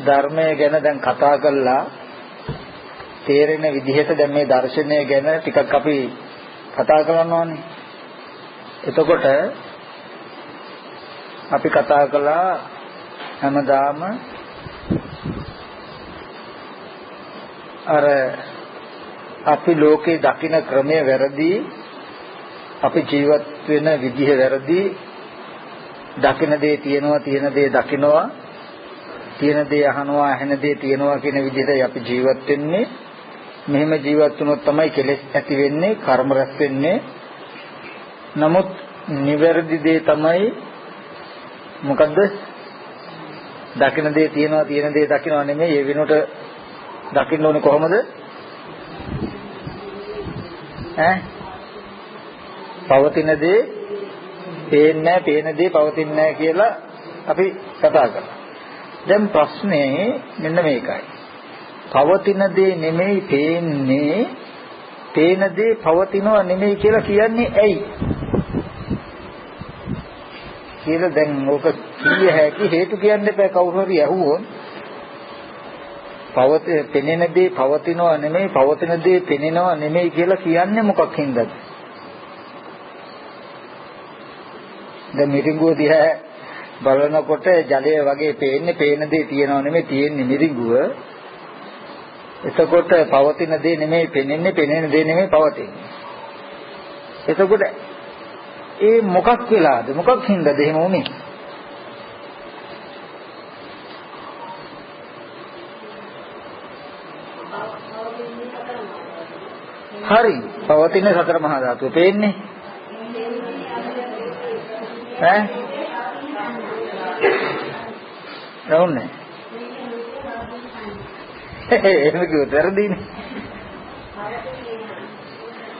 ධර්මය ගැන දැන් කතා කළා තේරෙන විදිහට දැන් මේ දර්ශනය ගැන ටිකක් අපි කතා කරනවානේ. එතකොට අපි කතා කළා හැමදාම අර අපි ලෝකේ දකින්න ක්‍රමය වැරදි, අපි ජීවත් වෙන විදිහ වැරදි, දකින්න දේ තියෙනවා, තියෙන දේ දකින්නවා, තියෙන දේ අහනවා, අහන දේ තියෙනවා කියන විදිහටයි අපි ජීවත් වෙන්නේ. මෙහෙම ජීවත් වුණොත් තමයි කෙලෙස් ඇති වෙන්නේ, කර්ම රැස් වෙන්නේ. නමුත් නිවැරදි දේ තමයි මොකද්ද? දකින්න දේ තියෙනවා, තියෙන දේ දකින්නවා නෙමෙයි. ඒ වෙනුවට දකින්න ඕනේ කොහොමද? පවතින දේ පේන්නේ නැහැ, පේන දේ පවතින්නේ නැහැ කියලා අපි කතා කරා. දැන් ප්‍රශ්නේ මෙන්න මේකයි. පවතින දේ නෙමෙයි පේන්නේ, පේන දේ පවතිනවා නෙමෙයි කියලා කියන්නේ ඇයි? කියලා දැන් ඕක කිය හැකි හේතු කියන්න එපා. කවුරු හරි අහුවොත් පෙනෙන දේ පවතිනවා නෙමෙයි, පවතින දේ පෙනෙනවා නෙමෙයි කියලා කියන්නේ මොකක් හින්දාද? දැන් මිරිඟුව දිහා බලනකොට ජලය වගේ පේන්නේ, පේන දේ තියෙනව නෙමෙයි, තියෙන්නේ මිරිඟුව. එතකොට පවතින දේ නෙමෙයි පෙනෙන්නේ, පෙනෙන දේ නෙමෙයි පවතින්නේ. එතකොට ඒ මොකක් වෙලාද? මොකක් හින්දාද එහෙම වුනේ? හරි. පවතින සතර මහා ධාතුව පේන්නේ නෝනේ. එහෙම කිව්වොත් වැරදීනේ.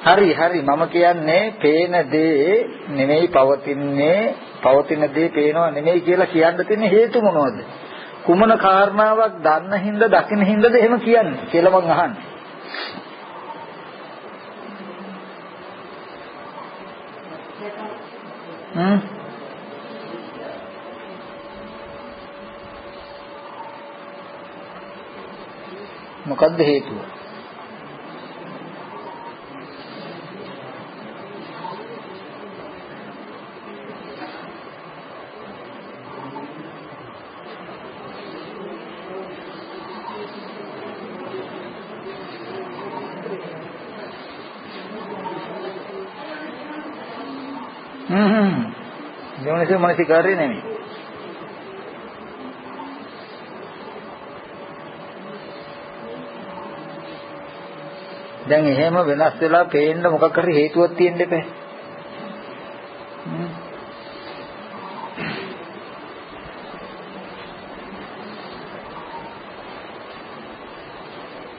හරි මම කියන්නේ පේන දේ නෙමෙයි පවතින්නේ, පවතින දේ පේනවා නෙමෙයි කියලා කියන්න තියෙන හේතු මොනවද? කුමන කාරණාවක් දන්න හින්දා දකින්න හින්දාද එහෙම කියන්නේ කියලා මං අහන්නේ. මොකද්ද හේතුව? යෝනිසෝ මනසිකාරය නෙමෙයි. දැන් එහෙම වෙනස් වෙලා පේන්න මොකක් හරි හේතුවක් තියෙන්න එපා.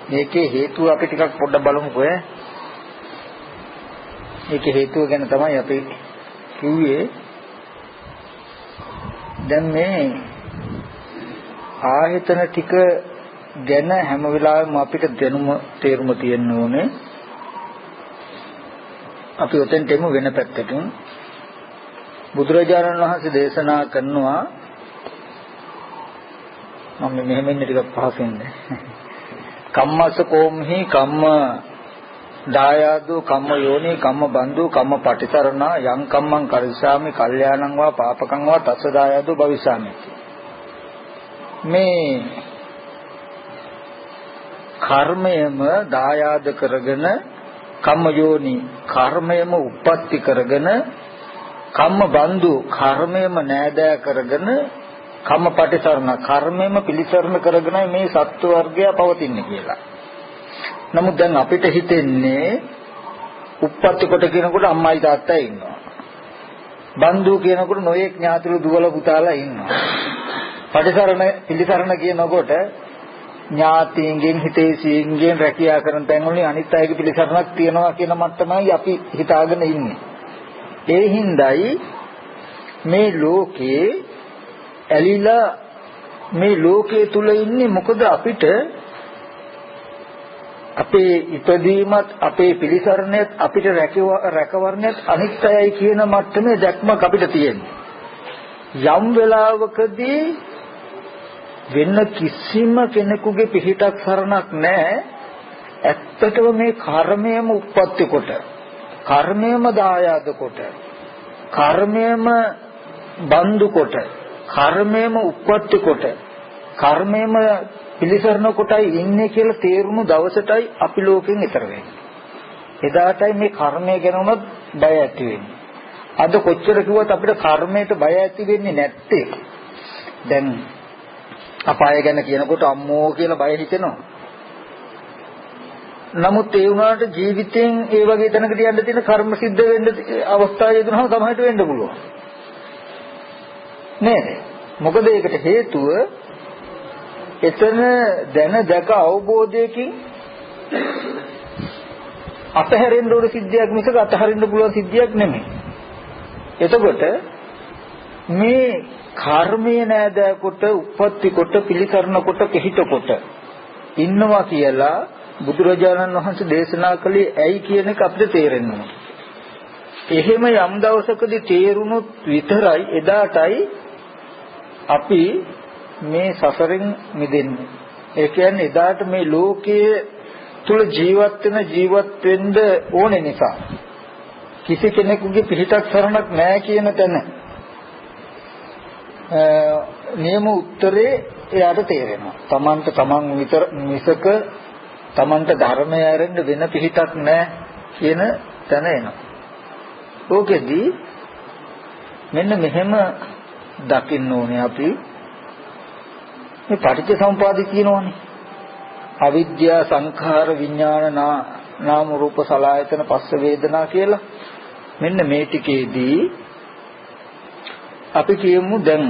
මේකේ හේතුව අපි ටිකක් පොඩ්ඩක් බලමුකෝ. ඒකේ හේතුව ගැන තමයි අපි කිව්වේ. දැන් මේ ආයතන ටික ගැන හැම වෙලාවෙම අපිට දැනුම තේරුම තියෙන්න ඕනේ. අපි උතෙන්ට එමු වෙන පැත්තකින්. බුදුරජාණන් වහන්සේ දේශනා කරනවා මම මෙහෙම ඉන්න ටිකක් පහසෙන්ද. කම්මස්ස කෝම්හි කම්ම දායාදෝ කම්ම යෝනි කම්ම බන්දු කම්ම පටිසරණා යං කම්මං කරිසාමි කල්යාණං වා පාපකං වා තස්ස දායාදෝ භවිසාමි. මේ කර්මයම දායාද කරගෙන කම්ම යෝනි කර්මයම උප්පත්ති කරගෙන කම්ම බන්දු කර්මයම නෑදෑ කරගෙන කම්ම පටිසරණ කර්මයම පිළිසරණ කරගෙන මේ සත්ව වර්ගය පවතින්නේ කියලා. නමුත් දැන් අපිට හිතෙන්නේ උප්පත්ති කොට කියනකොට අම්මයි තාත්තයි ඉන්නවා. බන්දු කියනකොට නොයෙක් ඥාතිලු දුවල පුතාලා ඉන්නවා. පටිසරණ පිළිසරණ කියනකොට ඥාතීන්ගෙන් හිතේසියෙන් රැකියා කරන තැන්වල අනිත් අයගේ පිළිසරණක් තියනවා කියන මට්ටමයි අපි හිතාගෙන ඉන්නේ. ඒ හින්දායි මේ ලෝකේ ඇලිලා මේ ලෝකයේ තුල ඉන්නේ. මොකද අපිට අපේ ඉපදීමත් අපේ පිළිසරණයත් අපිට රැකවරණයත් අනිත් අයයි කියන මට්ටමේ දැක්මක් අපිට තියෙනවා. යම් වෙලාවකදී වෙන කිසිම කෙනෙකුගේ පිහිටක් සරණක් නැහැ. ඇත්තටම මේ කර්මයේම උප්පත්ති කොට, කර්මයේම දායාද කොට, කර්මයේම බඳු කොට, කර්මයේම උප්පත්ති කොට, කර්මයේම පිළිසරණ කොටයි ඉන්නේ කියලා තේරුණු දවසටයි අපි ලෝකෙන් ඈතර වෙන්නේ. එදාටයි මේ කර්මය ගැන උනත් බය ඇති වෙන්නේ. අද කොච්චර කිව්වත් අපිට කර්මයට බය ඇති වෙන්නේ නැත්තේ. දැන් අපාය ගැන කියනකොට අම්මෝ කියලා බය හිතෙනවා. නමුත් ඒ වුණාට ජීවිතෙන් ඒ වගේ තැනකට යන්න තියෙන කර්ම සිද්ධ වෙන්න අවස්ථාව යෙදුනහම තමයි වෙන්න පුළුවන්. නේද? මොකද ඒකට හේතුව එතන දැන දැක අවබෝධයකින් අතහැරෙන්න ඕන සිද්ධියක් මිසක අතහරින්න පුළුවන් සිද්ධියක් නෙමෙයි. එතකොට මේ කර්මය නෑදෑ කොට, උප්පත්ති කොට, පිළිකරන කොට, පිහිට කොට ඉන්නවා කියලා බුදුරජාණන් වහන්සේ දේශනා කළේ ඇයි කියන එක අපිට තේරෙන්න ඕන. එහෙම යම් දවසකදී තේරුණොත් විතරයි එදාටයි අපි මේ සසරෙන් මිදෙන්නේ. ඒ කියන්නේ එදාට මේ ලෝකයේ තුල ජීවත් වෙන්න ඕනේ නිසා කිසි කෙනෙකුගේ පිහිටක් සරණක් නැහැ කියන තැන නියම උත්තරේ එයාට තේරෙනවා. තමන්ට තමන් විතර මිසක තමන්ට ධර්මය ඇරෙන්න වෙන පිහිටක් නැහැ කියන තැන එනවා. ඕකෙදී මෙන්න මෙහෙම දකින්න ඕනේ අපි. මේ පටිච්චසමුපාදය කියනෝනේ. අවිද්‍යා සංඛාර විඥාන නාම රූප සලආයතන පස්ස වේදනා කියලා. මෙන්න මේ ටිකේදී අපි කියමු දැන්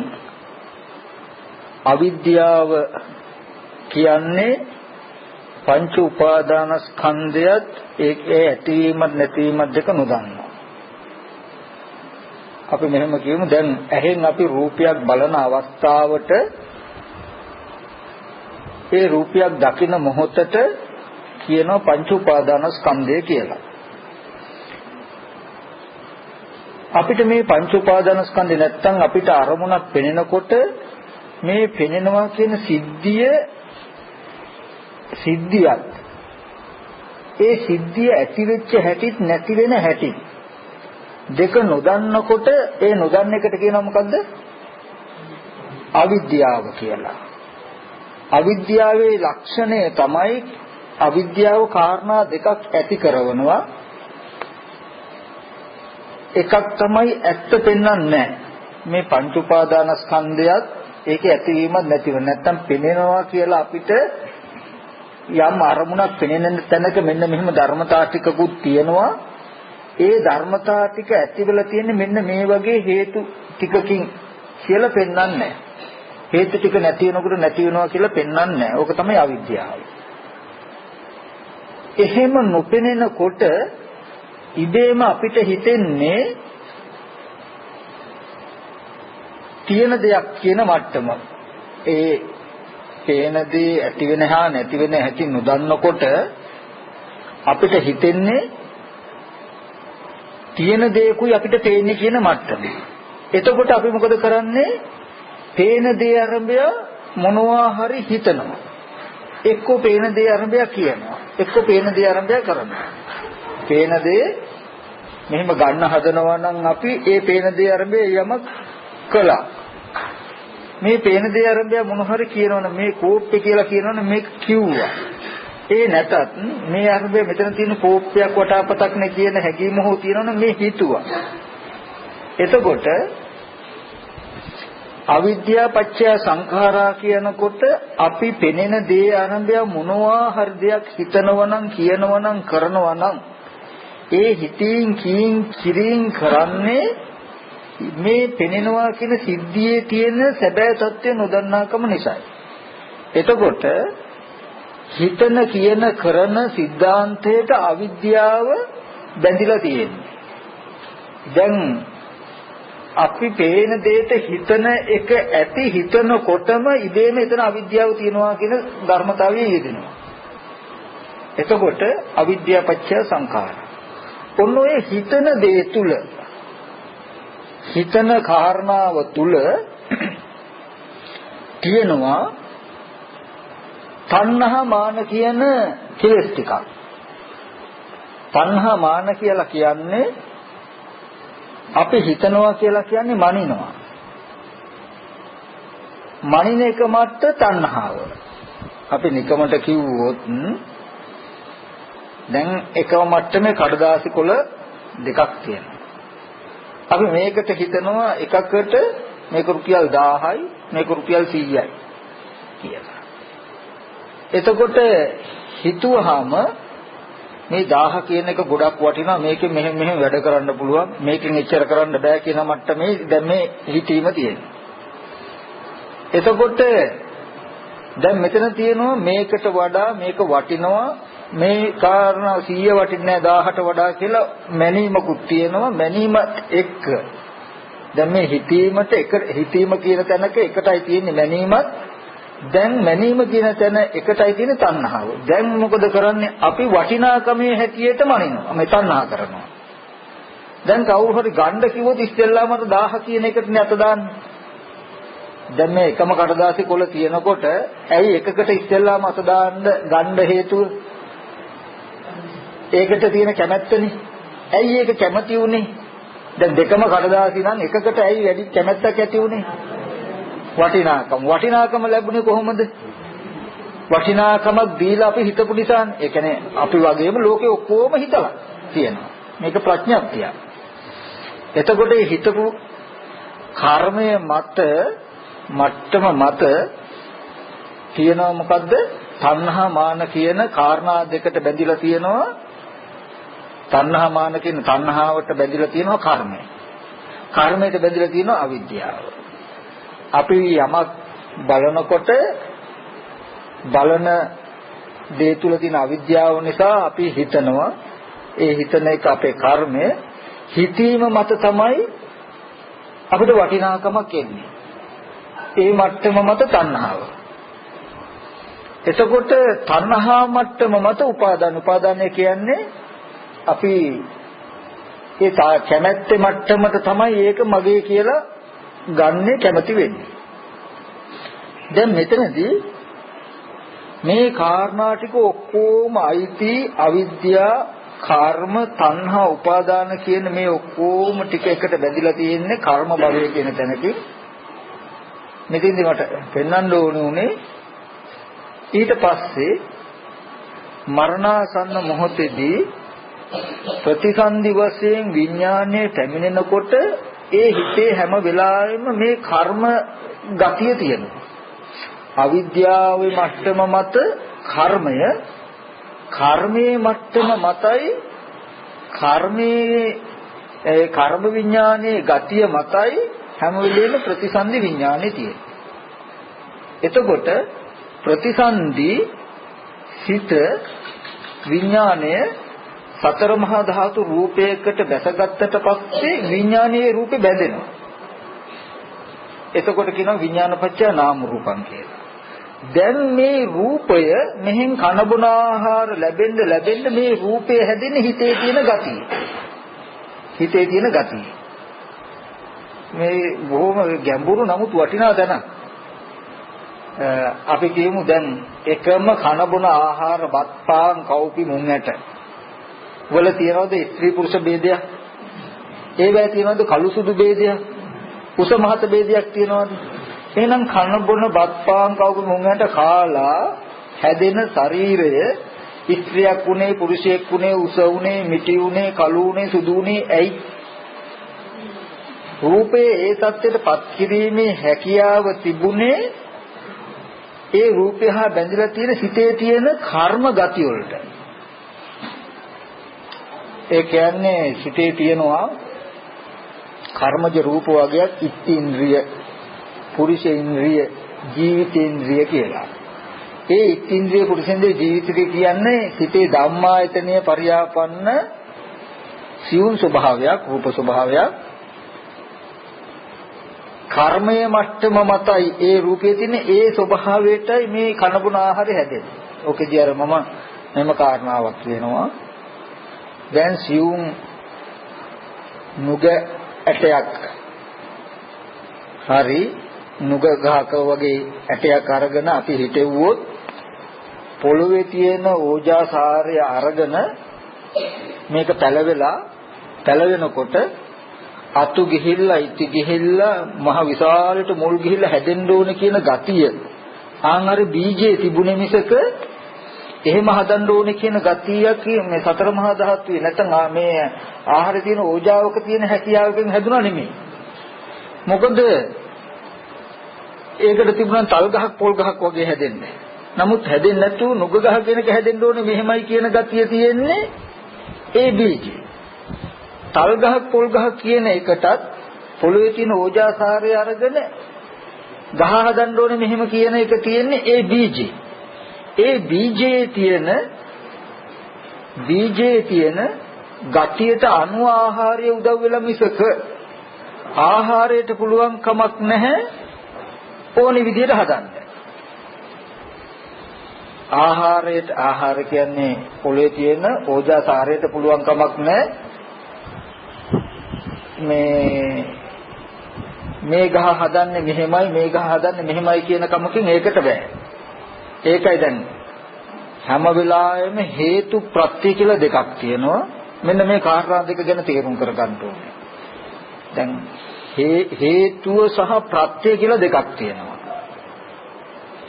අවිද්‍යාව කියන්නේ පංච උපාදානස්කන්ධයත් ඒකේ ඇතිවීමත් නැතිවීමත් දෙක නොදන්නවා. අපි මෙහෙම කියමු දැන් ඇහෙන් අපි රූපයක් බලන අවස්ථාවට ඒ රූපයක් දකින මොහොතට කියනවා පංච උපාදානස්කන්ධය කියලා. අපිට මේ පංච උපාදානස්කන්ධය නැත්තම් අපිට අරමුණක් පෙනෙනකොට මේ පෙනෙනවා කියන සිද්ධියක් ඒ සිද්ධිය ඇති වෙච්ච හැටිත් නැති වෙන හැටි දෙක නොදන්නකොට ඒ නොදන්න එකට කියනවා මොකද්ද? අවිද්‍යාව කියලා. අවිද්‍යාවේ ලක්ෂණය තමයි අවිද්‍යාව කාරණා දෙකක් ඇති කරනවා. එකක් තමයි ඇත්ත පෙන්වන්නේ මේ පංච උපාදානස්කන්ධයත් ඒකේ ඇතිවීමත් නැතිව නැත්තම් පෙනෙනවා කියලා අපිට යම් අරමුණක් පෙනෙන තැනක මෙන්න මෙහෙම ධර්මතා ටිකකුත් තියෙනවා. ඒ ධර්මතා ටික ඇතිවලා තියෙන්නේ මෙන්න මේ වගේ හේතු ටිකකින් කියලා පෙන්වන්නේ. හේතු ටික නැති වෙනකොට නැති වෙනවා කියලා පෙන්වන්නේ. ඕක තමයි අවිද්‍යාව. එහෙම නොපෙනෙනකොට ඉබේම අපිට හිතෙන්නේ තියෙන දෙයක් කියන මට්ටම. ඒ පේන දේ ඇති වෙන හා නැති වෙන හැටි නොදන්නකොට අපිට හිතෙන්නේ තියෙන දේකුයි අපිට පේන්නේ කියන මට්ටම. එතකොට අපි මොකද කරන්නේ? පේන දේ ආරම්භය මොනවා හරි හිතනවා. එක්කෝ පේන දේ ආරම්භය කියනවා. එක්කෝ පේන දේ ආරම්භය කරනවා. පේන දේ මෙහෙම ගන්න හදනවා නම් අපි ඒ පේන දේ ආරම්භය යමක් කළා. මේ පේන දේ ආරම්භය මොන හරි කියනවනම් මේ කෝප්පේ කියලා කියනවනම් මේක කිව්වා. ඒ නැතත් මේ ආරම්භය මෙතන තියෙන කෝප්පයක් වටාපතක් නේ කියන හැඟීම හෝ තියෙනවනම් මේ හිතුවා. එතකොට අවිද්‍යා පත්‍ය සංඛාරා කියනකොට අපි පෙනෙන දේ ආරම්භය මොනවා හරි දෙයක් හිතනවනම් කියනවනම් කරනවනම් ඒ හිතින් කිරින් කරන්නේ මේ පෙනෙනවා කියන සිද්ධියේ තියෙන සැබෑ තත්ත්වය නොදන්නාකම නිසායි. එතකොට හිතන කියන කරන සිද්ධාන්තයට අවිද්‍යාව බැඳිලා තියෙන්නේ. දැන් අපි පේන දෙයට හිතන එක ඇති හිතනකොටම ඉබේම එතන අවිද්‍යාව තියෙනවා කියන ධර්මතාවය යෙදෙනවා. එතකොට අවිද්‍යා පත්‍ය සංඛාර. ඔන්න ඔය හිතන දේ තුල හිතන කාරණාව තුල තියෙනවා තණ්හා මාන කියන කෙලෙස් ටිකක්. තණ්හා මාන කියලා කියන්නේ අපි හිතනවා කියලා කියන්නේ මනිනවා. මනින එක මත තණ්හාව. අපි නිකමට කිව්වොත් දැන් එකම මට්ටමේ කඩදාසි කොළ දෙකක් තියෙනවා. අපි මේකට හිතනවා එකකට මේක රුපියල් 1000යි මේක රුපියල් 100යි කියලා. එතකොට හිතුවාම මේ 1000 කියන එක ගොඩක් වටිනවා මේකෙන් මෙහෙම වැඩ කරන්න පුළුවන් මේකෙන් එච්චර කරන්න බෑ කියන මට්ටමේ දැන් මේ හිතීම තියෙනවා. එතකොට දැන් මෙතන තියෙනවා මේකට වඩා මේක වටිනවා මේ කාරණා 100 වටින්නේ 1000ට වඩා කියලා මැනීමකුත් තියෙනවා. මැනීමත් එක්ක දැන් මේ හිතීමට එක හිතීම කියන තැනක එකටයි තියෙන්නේ මැනීමත්. දැන් මැනීම කියන තැන එකටයි තියෙන්නේ තණ්හාව. දැන් මොකද කරන්නේ? අපි වටිනාකමේ හැටියට මනිනවා. මේ තණ්හා කරනවා. දැන් කවුරු හරි ගන්න කිව්වොත් ඉස්සෙල්ලාම 1000 කියන එකට නේ අත දාන්නේ. දැන් මේ එකම කඩදාසි කොළ තියෙනකොට ඇයි එකකට ඉස්සෙල්ලාම අත දාන්න ගන්න හේතුව? ඒකට තියෙන කැමැත්තනේ. ඇයි ඒක කැමැති උනේ? දැන් දෙකම කඩදාසි නම් එකකට ඇයි වැඩි කැමැත්තක් ඇති උනේ? වටිනාකම. වටිනාකම ලැබුණේ කොහොමද? වටිනාකමක් දීලා අපි හිතපු නිසානේ. ඒ කියන්නේ අපි වගේම ලෝකේ ඔක්කොම හිතලා තියෙනවා. මේක ප්‍රඥප්තිය. එතකොට මේ හිතපු කර්මය මත මට්ටම මත තියෙනවා මොකද්ද? තණ්හා මාන කියන කාරණා දෙකට බැඳිලා තියෙනවා. තණ්හා මාන කියන තණ්හාවට බැඳිලා තියෙනවා කර්මය. කර්මයට බැඳිලා තියෙනවා අවිද්‍යාව. අපි යමක් බලනකොට බලන දේ තුල තියෙන අවිද්‍යාව නිසා අපි හිතනවා. ඒ හිතන එක අපේ කර්මය. හිතීම මත තමයි අපිට වටිනාකමක් එන්නේ. ඒ මට්ටම මත තණ්හාව. එතකොට තණ්හා මට්ටම මත උපාදානය කියන්නේ අපි ඒ කැමැත්තේ මට්ටමට තමයි ඒක මගේ කියලා ගන්නෙ කැමති වෙන්නේ. දැන් මෙතනදී මේ කාරණා ටික ඔක්කොම අයිති අවිද්‍යා කර්ම තණ්හා උපාදාන කියන මේ ඔක්කොම ටික එකට බැඳිලා තියෙන්නේ කර්ම භවය කියන තැනකින්. මෙතෙන්දි මට පෙන්වන්න ඕනේ ඊට පස්සේ මරණාසන්න මොහොතේදී ප්‍රතිසන්දි වශයෙන් විඥානයේ පැමිණෙනකොට ඒ හිතේ හැම වෙලාවෙම මේ කර්ම ගතිය තියෙනවා. අවිද්‍යාවේ මට්ටම මත කර්මය, කර්මයේ මට්ටම මතයි කර්ම විඥානයේ ගතිය මතයි හැම වෙලේම ප්‍රතිසන්දි විඥානේ තියෙනවා. එතකොට ප්‍රතිසන්දි සිත විඥානය සතර මහා ධාතු රූපයකට බැසගත්තට පස්සේ විඥානයේ රූපේ බැඳෙනවා. එතකොට කියනවා විඥානපච්චය නාම රූපං කියලා. දැන් මේ රූපය මෙහෙන් කනබුන ආහාර ලැබෙන්න මේ රූපය හැදෙන්නේ හිතේ තියෙන ගතිය. හිතේ තියෙන ගතිය. මේ බොහොම ගැඹුරු නමුත් වටිනා දැනක්. අපි කියමු දැන් එකම කනබුන ආහාර බත් පාන් කව්පි මුං ඇට වල තියනවද ස්ත්‍රී පුරුෂ ભેදයක්? ඒවැය තියනවද කළු සුදු ભેදයක්? උස මහත ભેදයක් තියනවද? එහෙනම් කන බොන බත් පාන් කවුරු මුංගන්ට කාලා හැදෙන ශරීරය ස්ත්‍රියක් උනේ පුරුෂයෙක් උනේ උස උනේ මිටි උනේ කළු උනේ සුදු උනේ ඇයි? රූපේ ඒ தත්ත්වයටපත් කිරීමේ හැකියාව තිබුණේ ඒ රූපය හා බැඳිලා තියෙන සිතේ තියෙන කර්ම ගති වලට. ඒ කියන්නේ සිතේ තියෙනවා කර්මජ රූප වර්ගයක් ඉත්ත්‍ින්ද්‍රිය, පුරුෂ ඉන්ද්‍රිය, ජීවිතේන්ද්‍රිය කියලා. ඒ ඉත්ත්‍ින්ද්‍රිය පුරුෂේන්ද්‍රිය ජීවිතේ කියන්නේ සිතේ ධම්මායතනීය පරියාපන්න සියුම් ස්වභාවයක්, රූප ස්වභාවයක්. කර්මයේ මට්ටම මතයි ඒ රූපයේ තියෙන ඒ ස්වභාවයටයි මේ කනබුන ආහාරය හැදෙන්නේ. ඕකේදී අර මම මෙම කාරණාවක් කියනවා. දැන් සියුම් නුග ඇටයක් හරි නුග ගහක වගේ ඇටයක් අරගෙන අපි හිටෙව්වොත් පොළොවේ තියෙන ඕජාසාරය අරගෙන මේක පැලවෙනකොට අතු ගිහිල්ලා ඉති ගිහිල්ලා මහ විශාලට මුල් ගිහිල්ලා හැදෙන්න ඕන කියන ගතිය ආන්හරි බීජයේ තිබුණේ මිසක එහෙම හදන්න ඕනේ කියන ගතියක් මේ සතර මහා ධාතුවේ නැත්නම් මේ ආහාරයේ තියෙන ඕජාවක තියෙන හැකියාවකින් හැදුනා නෙමෙයි. මොකද ඒකට තිබුණා තල් ගහක් පොල් ගහක් වගේ හැදෙන්නේ. නමුත් හැදෙන්නේ නැතුව නුග ගහ කෙනක හැදෙන්න ඕනේ මෙහෙමයි කියන ගතිය තියෙන්නේ ඒ බීජේ. තල් ගහක් පොල් ගහක් කියන එකටත් පොළොවේ තියෙන ඕජාසාරය අරගෙන ගහ හදන්න ඕනේ මෙහෙම කියන එක තියෙන්නේ ඒ බීජේ. ඒ බීජයේ තියෙන ගතියට අනුව ආහාරය උදව් වෙලා මිසක ආහාරයට පුළුවන් කමක් නැහැ ඕනි විදිහට හදන්න. ආහාර කියන්නේ පොළේ තියෙන ඕජාසාරයට පුළුවන් කමක් නැහැ මේ ගහ හදන්නේ මෙහෙමයි මේ ගහ හදන්නේ මෙහෙමයි කියන කමකින් ඒකට බෑ. ඒකයි දැන් හැම වෙලාවෙම හේතු ප්‍රත්‍ය කියලා දෙකක් තියෙනවා. මෙන්න මේ කාරණා දෙක ගැන තේරුම් කරගන්න ඕනේ. දැන් හේතුව සහ ප්‍රත්‍ය කියලා දෙකක් තියෙනවා.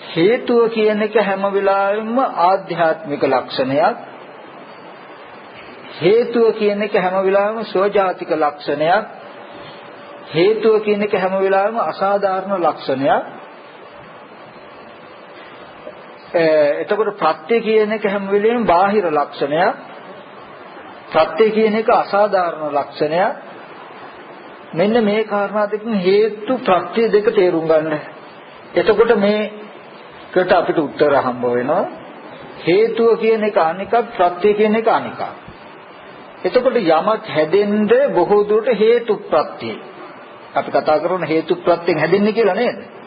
හේතුව කියන එක හැම වෙලාවෙම ආධ්‍යාත්මික ලක්ෂණයක්. හේතුව කියන එක හැම වෙලාවෙම ස්වජාතික ලක්ෂණයක්. හේතුව කියන එක හැම වෙලාවෙම අසාධාරණ ලක්ෂණයක්. එතකොට ප්‍රත්‍ය කියන එක හැම වෙලෙම බාහිර ලක්ෂණයක්. ප්‍රත්‍ය කියන එක අසාධාරණ ලක්ෂණයක්. මෙන්න මේ කාරණා දෙකෙන් හේතු ප්‍රත්‍ය දෙක තේරුම් ගන්න. එතකොට මේකට අපිට උත්තර හම්බ වෙනවා. හේතුව කියන එක අනිකක් ප්‍රත්‍ය කියන එක අනිකක්. එතකොට යමක් හැදෙන්න බොහෝ දුරට හේතු ප්‍රත්‍යයි. අපි කතා කරන හේතු ප්‍රත්‍යයෙන් හැදෙන්නේ කියලා නේද?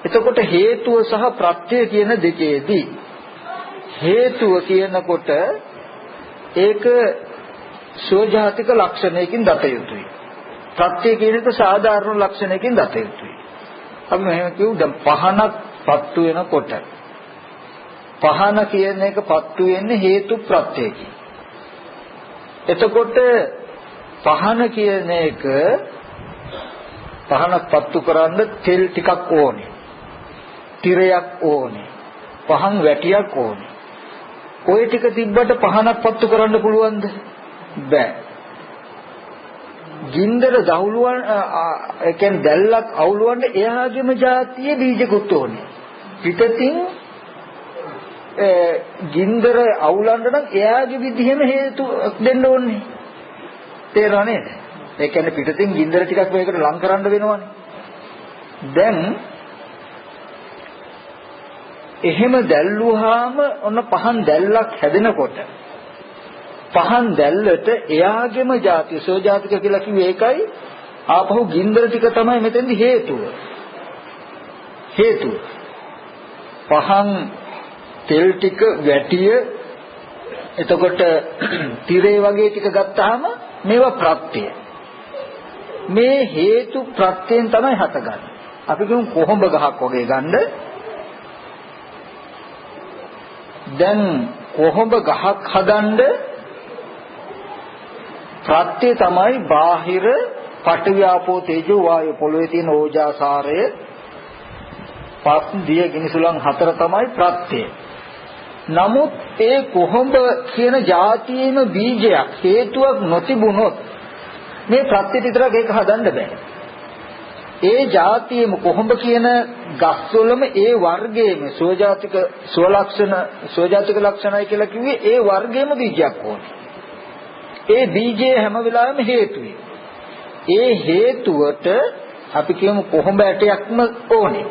එතකොට හේතුව සහ ප්‍රත්‍ය කියන දෙකේදී හේතුව කියනකොට ඒක ස්වජාතික ලක්ෂණයකින් දත යුතුයි. ප්‍රත්‍ය කියන එක සාධාරණ ලක්ෂණයකින් දත යුතුයි. අපි මෙහෙම කියමු දැන් පහනක් පත්තු වෙනකොට පහන කියන එක පත්තු වෙන්නේ හේතු ප්‍රත්‍යයකින්. එතකොට පහන කියන එක පහනක් පත්තු කරන්න තෙල් ටිකක් ඕනේ. තිරයක් ඕනේ. පහන් වැටියක් ඕනේ. ওই ටික තිබ්බට පහනක් පත්තු කරන්න පුළුවන්ද? බෑ. ගින්දර දවුලුවන් ඒ කියන්නේ දැල්ලක් අවුලවන්න එයාගේම જાතිය බීජකුත් ඕනේ. පිටතින් ගින්දර අවුලන්න නම් එයාගේ විදිහෙම හේතු දෙන්න ඕනේ. තේරෙනව නේද? ඒ කියන්නේ පිටතින් ගින්දර ටිකක් මේකට ලං කරන්න වෙනවනේ. දැන් එහෙම දැල්ලුවාම ඔන්න පහන් දැල්ලක් හැදෙනකොට පහන් දැල්ලට එයාගේම જાතිය සෝජාතික කියලා කිව්වේ ඒකයි. ආපහු ගින්දර ටික තමයි මෙතෙන්දි හේතුව. පහන් තෙල් ටික වැටිය එතකොට තිරේ වගේ ටික ගත්තාම මේවා ප්‍රත්‍ය. මේ හේතු ප්‍රත්‍යයෙන් තමයි හටගන්නේ. අපි කියමු කොහොඹ ගහක් වගේ ගන්න. දැන් කොහොඹ ගහක් හදන්න ප්‍රත්‍ය තමයි බාහිර පඨවි ආපෝ තේජෝ වායු පොළොවේ තියෙන ඕජාසාරය පස් දිය ගිනිසුලන් හතර තමයි ප්‍රත්‍ය. නමුත් ඒ කොහොඹ කියන જાතියේම බීජයක් හේතුවක් නොතිබුණොත් මේ ප්‍රත්‍ය විතරක් ඒක හදන්න බෑ. ඒ જાතියේම කොහොඹ කියන ගස්වලම ඒ වර්ගයේම ස්වජාතික ලක්ෂණයි කියලා කිව්වේ ඒ වර්ගයේම බීජයක් ඕනේ. ඒ බීජය හැම වෙලාවෙම හේතුයි. ඒ හේතුවට අපි කියමු කොහොඹ ඇටයක්ම ඕනේ.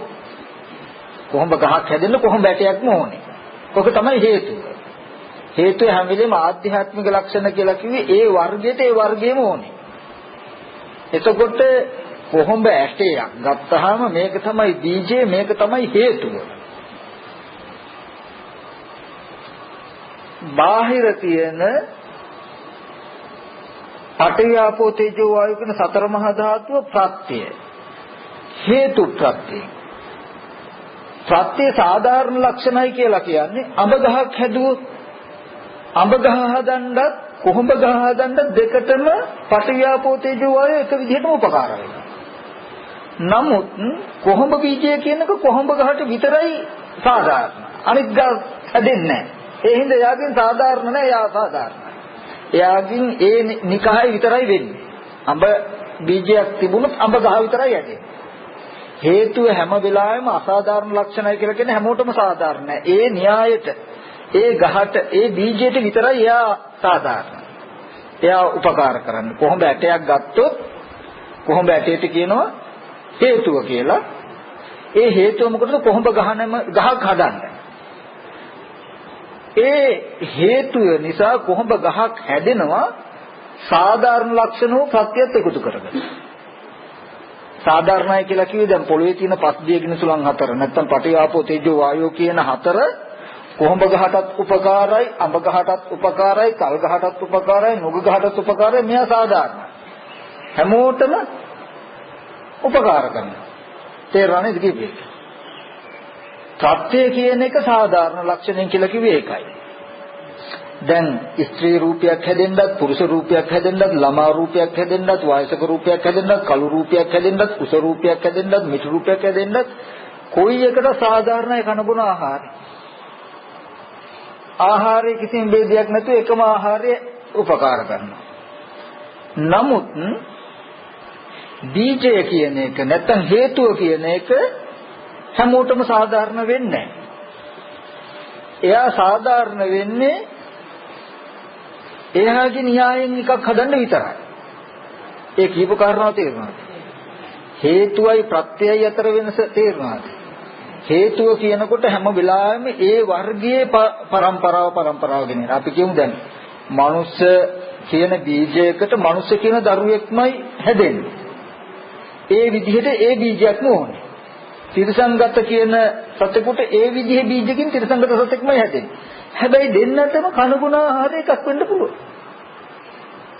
කොහොඹ ගහක් හැදෙන්න කොහොඹ ඇටයක්ම ඕනේ. ඔක තමයි හේතුව. හේතුව හැම වෙලේම ආධ්‍යාත්මික ලක්ෂණ කියලා කිව්වේ ඒ වර්ගයට ඒ වර්ගයේම ඕනේ. එතකොට කොහොඹ ඇටයක් ගත්තාම මේක තමයි බීජය මේක තමයි හේතුව. බාහිර තියෙන පඨවි ආපෝ තේජෝ වායු කියන සතර මහා ධාතුව ප්‍රත්‍යය. හේතු ප්‍රත්‍යය. ප්‍රත්‍ය සාධාරණ ලක්ෂණයි කියලා කියන්නේ අඹ ගහක් හැදුවොත් අඹ ගහ හදන්නත් කොහොඹ ගහ හදන්නත් දෙකටම පටිවිආපෝ තේජෝ වායෝ එක විදිහටම උපකාර වෙනවා. නමුත් කොහොඹ බීජය කියනක කොහොඹ ගහට විතරයි සාධාරණ. අනිත් ගහ හැදෙන්නේ නැහැ. ඒ හින්දා යාගින් සාධාරණ නැහැ, යා සාධාරණයි. යාගින් ඒ නිකහයි විතරයි වෙන්නේ. අඹ බීජයක් තිබුණොත් අඹ ගහ විතරයි හැදෙන්නේ. හේතුව හැම වෙලාවෙම අසාධාරණ ලක්ෂණයි කියලා කියන්නේ හැමෝටම සාධාරණ නැහැ. ඒ න්‍යායට ඒ ගහට ඒ බීජයට විතරයි එයා සාධාරණ. එයා උපකාර කරන්නේ. කොහොඹ ඇටයක් ගත්තොත් කොහොඹ ඇටයට කියනවා හේතුව කියලා. ඒ හේතුව මොකටද? කොහොඹ ගහක් හදන්න. ඒ හේතුව නිසා කොහොඹ ගහක් හැදෙනවා සාධාරණ ලක්ෂණ වූ ප්‍රත්‍යත් එකතු කරගෙන. සාධාරණයි කියලා කිව්වේ දැන් පොළවේ තියෙන පස් දියගිනි සුළං හතර නැත්නම් පටිආපෝ තේජෝ වායෝ කියන හතර කොහොඹ ගහටත් උපකාරයි, අඹ ගහටත් උපකාරයි, කල් ගහටත් උපකාරයි, නුග ගහටත් උපකාරයි. මෙයා සාධාරණ. හැමෝටම උපකාර කරනවා. තේරෙනවද කිව්වේ? ප්‍රත්‍ය කියන එක සාධාරණ ලක්ෂණයෙන් කියලා කිව්වේ ඒකයි. දැන් ස්ත්‍රී රූපයක් හැදෙන්නත්, පුරුෂ රූපයක් හැදෙන්නත්, ළමා රූපයක් හැදෙන්නත්, වයසක රූපයක් හැදෙන්නත්, කළු රූපයක් හැදෙන්නත්, කුස රූපයක් හැදෙන්නත්, මිටු රූපයක් හැදෙන්නත් කොයි එකට සාධාරණයි කනබුන ආහාරය. ආහාරයේ කිසිම ભેදයක් නැතුව එකම ආහාරය උපකාර කරනවා. නමුත් බීජය කියන එක නැත්නම් හේතුව කියන එක හැමෝටම සාධාරණ වෙන්නේ නැහැ. එයා සාධාරණ වෙන්නේ එයාගේ න්‍යායෙන් එකක් හදන්න විතරයි. ඒ කියපු කාරණාව තේරුණාද? හේතුවයි ප්‍රත්‍යයයි අතර වෙනස තේරුණාද? හේතුව කියනකොට හැම වෙලාවෙම ඒ වර්ගයේ පරම්පරාව ගෙනෙන. අපි කියමු දැන් මනුස්ස කියන බීජයකට මනුස්ස කියන දරුවෙක්මයි හැදෙන්නේ. ඒ විදිහට ඒ බීජයක්ම ඕනේ. තිරසංගත කියන සතෙකුට ඒ විදිහේ බීජකින් තිරසංගත සතෙක්මයි හැදෙන්නේ. හැබැයි දෙන්නටම කනබුන ආහාර එකක් වෙන්න පුළුවන්.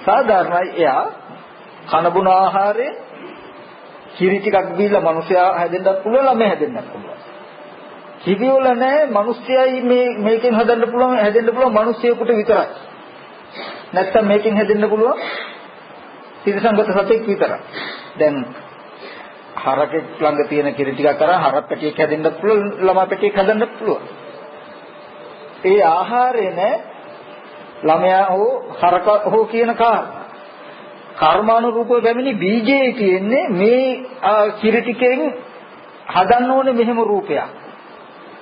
සාධාරණයි එයා කනබුන ආහාරේ කිරි ටිකක් බීලා මිනිසයා හැදෙන්නත් පුළුවන්, ළමයා හැදෙන්නත් පුළුවන්. කිරිවල නැහැ මිනිස්සයයි මේකෙන් හැදෙන්න පුළුවන් මිනිස්සෙකුට විතරයි. නැත්තම් මේකෙන් හැදෙන්න පුළුවන් තිරසංගත සතෙක් විතරයි. දැන් හරකෙක් ළඟ තියෙන කිරි ටිකක් අරන් හරක් පැටියෙක් හැදෙන්නත් පුළුවන්, ළමා පැටියෙක් හැදෙන්නත් පුළුවන්. ඒ ආහාරය නැ ළමයා හෝ හරක හෝ කියන කාරණා. කර්මානුරූපව පැමිණි බීජයේ තියෙන්නේ මේ කිරි ටිකෙන් හදන්න ඕනේ මෙහෙම රූපයක්.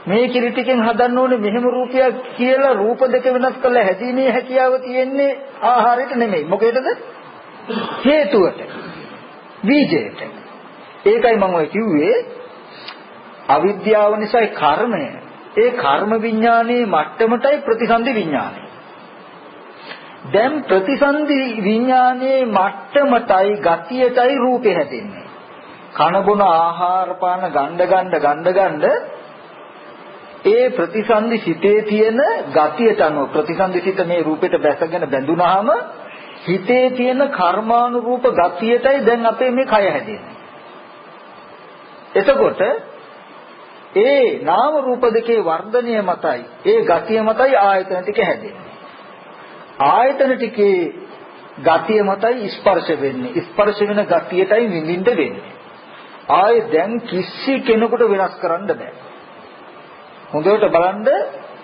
මේ කිරි ටිකෙන් හදන්න ඕනේ මෙහෙම රූපයක් කියලා රූප දෙක වෙනස් කරලා හැදීමේ හැකියාව තියෙන්නේ ආහාරයට නෙමෙයි. මොකේදද? හේතුවට. බීජයට. ඒකයි මම ඔය කිව්වේ අවිද්‍යාව නිසායි කර්මය. ඒ කර්ම විඥානයේ මට්ටමටයි ප්‍රතිසන්දි විඥානය. දැන් ප්‍රතිසන්දි විඥානයේ මට්ටමටයි ගතියටයි රූපේ හැදෙන්නේ. කන බොන ආහාර පාන ගන්න ඒ ප්‍රතිසන්දි සිතේ තියෙන ගතියට අනුව ප්‍රතිසන්දි සිත මේ රූපෙට බැසගෙන බැඳුනහම හිතේ තියෙන කර්මානුරූප ගතියටයි දැන් අපේ මේ කය හැදෙන්නේ. එතකොට ඒ නාම රූප දෙකේ වර්ධනය මතයි ඒ ගතිය මතයි ආයතන ටික හැදෙන්නේ. ආයතන ටිකේ ගතිය මතයි ස්පර්ශ වෙන්නේ. ස්පර්ශ වෙන ගතියටයි විඳින්න වෙන්නේ. ආයේ දැන් කිසි කෙනෙකුට වෙනස් කරන්න බෑ. හොඳට බලන්න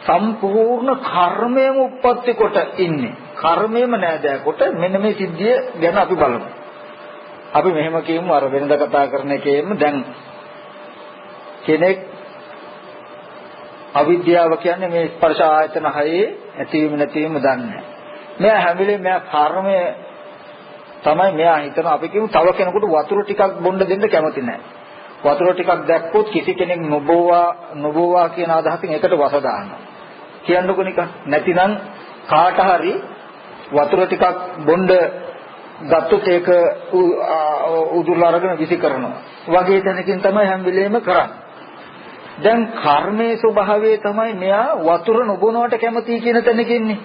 සම්පූර්ණ කර්මයම උප්පත්ති කොට ඉන්නේ. කර්මයම නෑදෑ කොට මෙන්න මේ සිද්ධිය ගැන අපි බලමු. අපි මෙහෙම කියමු අර වෙනද කතා කරන එකේම දැන් කෙනෙක් අවිද්‍යාව කියන්නේ මේ ස්පර්ශ ආයතන හයේ ඇතිවීම නැතිවීම දන්නේ. මෙයා හැම වෙලේම මෙයා කර්මය තමයි මෙයා හිතන අපි කියමු තව කෙනෙකුට වතුර ටිකක් බොන්න දෙන්න කැමති නැහැ. වතුර ටිකක් දැක්කොත් කිසි කෙනෙක් නොබෝවා කියන අදහසින් ඒකට වස දානවා. කියන්නකො නිකන් නැතිනම් කාට හරි වතුර ටිකක් බොන්න ගත්තොත් ඒක උදුරලා අරගෙන විසි කරනවා. වගේ තැනකින් තමයි හැම වෙලේම කරන්නේ. දැන් කර්මයේ ස්වභාවය තමයි මෙයා වතුර නොබොනවට කැමති කියන තැනකින්නේ.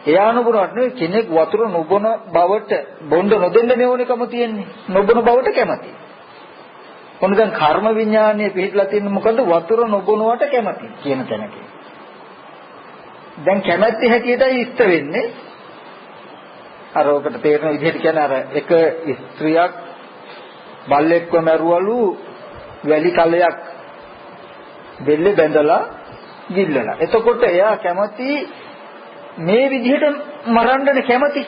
එයා නොබොනවට නෙවෙයි කෙනෙක් වතුර නොබොන බවට බොන්න නොදෙන්න නෙවෙයිකම තියෙන්නේ. නොබොන බවට කැමති. ඔන්න දැන් කර්ම විඥානයේ පිටලා තියෙන මොකද වතුර නොබොනවට කැමති කියන තැනක. දැන් කැමැති හැටියටයි ඉෂ්ට වෙන්නේ. අර ඔකට තේරෙන විදිහට කියන්නේ අර එක ස්ත්‍රියක් බල්ලෙක්ව මරුවලු වැලි කලයක් බෙල්ලේ බැඳලා ගිල්ලලා. එතකොට එයා කැමති මේ විදිහට මරන්නද කැමති.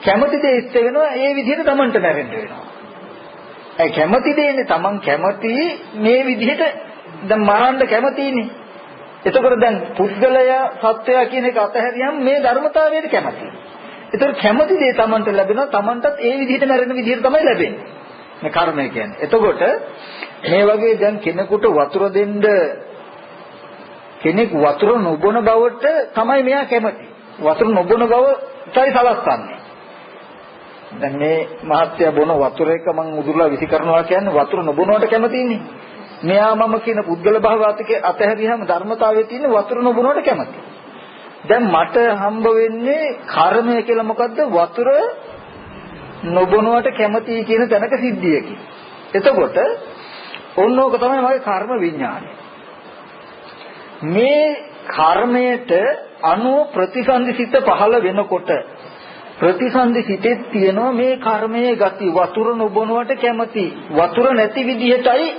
කැමති දේ ඉෂ්ට වෙනවා ඒ විදිහට Tamanට මැරෙන්න වෙනවා. ඒ කැමති දේනේ Taman කැමති මේ විදිහට දැන් මරන්න කැමතිනේ. එතකොට දැන් පුද්ගලයා සත්වයා කියන එක අතහැරියම මේ ධර්මතාවයට කැමති. ඒතර කැමති දේ Tamanට ලැබෙනවා Tamanටත් ඒ විදිහට මැරෙන විදිහට තමයි ලැබෙන්නේ. මේ කර්මය කියන්නේ. එතකොට මේ වගේ දැන් කෙනෙකුට වතුර දෙන්න කෙනෙක් වතුර නොබොන බවට තමයි මෙයා කැමති. වතුර නොබොන බවයි සලස්වන්නේ. දැන් මේ මහත්ය බොන වතුර එක මං උදුරලා විසි කරනවා කියන්නේ වතුර නොබොනවට කැමතිනේ. මෙයා මම කියන පුද්ගල භාව අතහැරියම ධර්මතාවයේ තියෙන වතුර නොබොනවට කැමති. දැන් මට හම්බ වෙන්නේ කර්මය කියලා මොකද්ද? වතුර නොබොනවට කැමති කියන තැනක සිද්ධියකින්. එතකොට ඕනෝක තමයි මගේ කර්ම විඥානය. මේ කර්මයට අනුව ප්‍රතිසන්දි සිත පහළ වෙනකොට ප්‍රතිසන්දි සිතේ තියෙනවා මේ කර්මයේ ගති වතුර නොබොනවට කැමති වතුර නැති විදිහටයි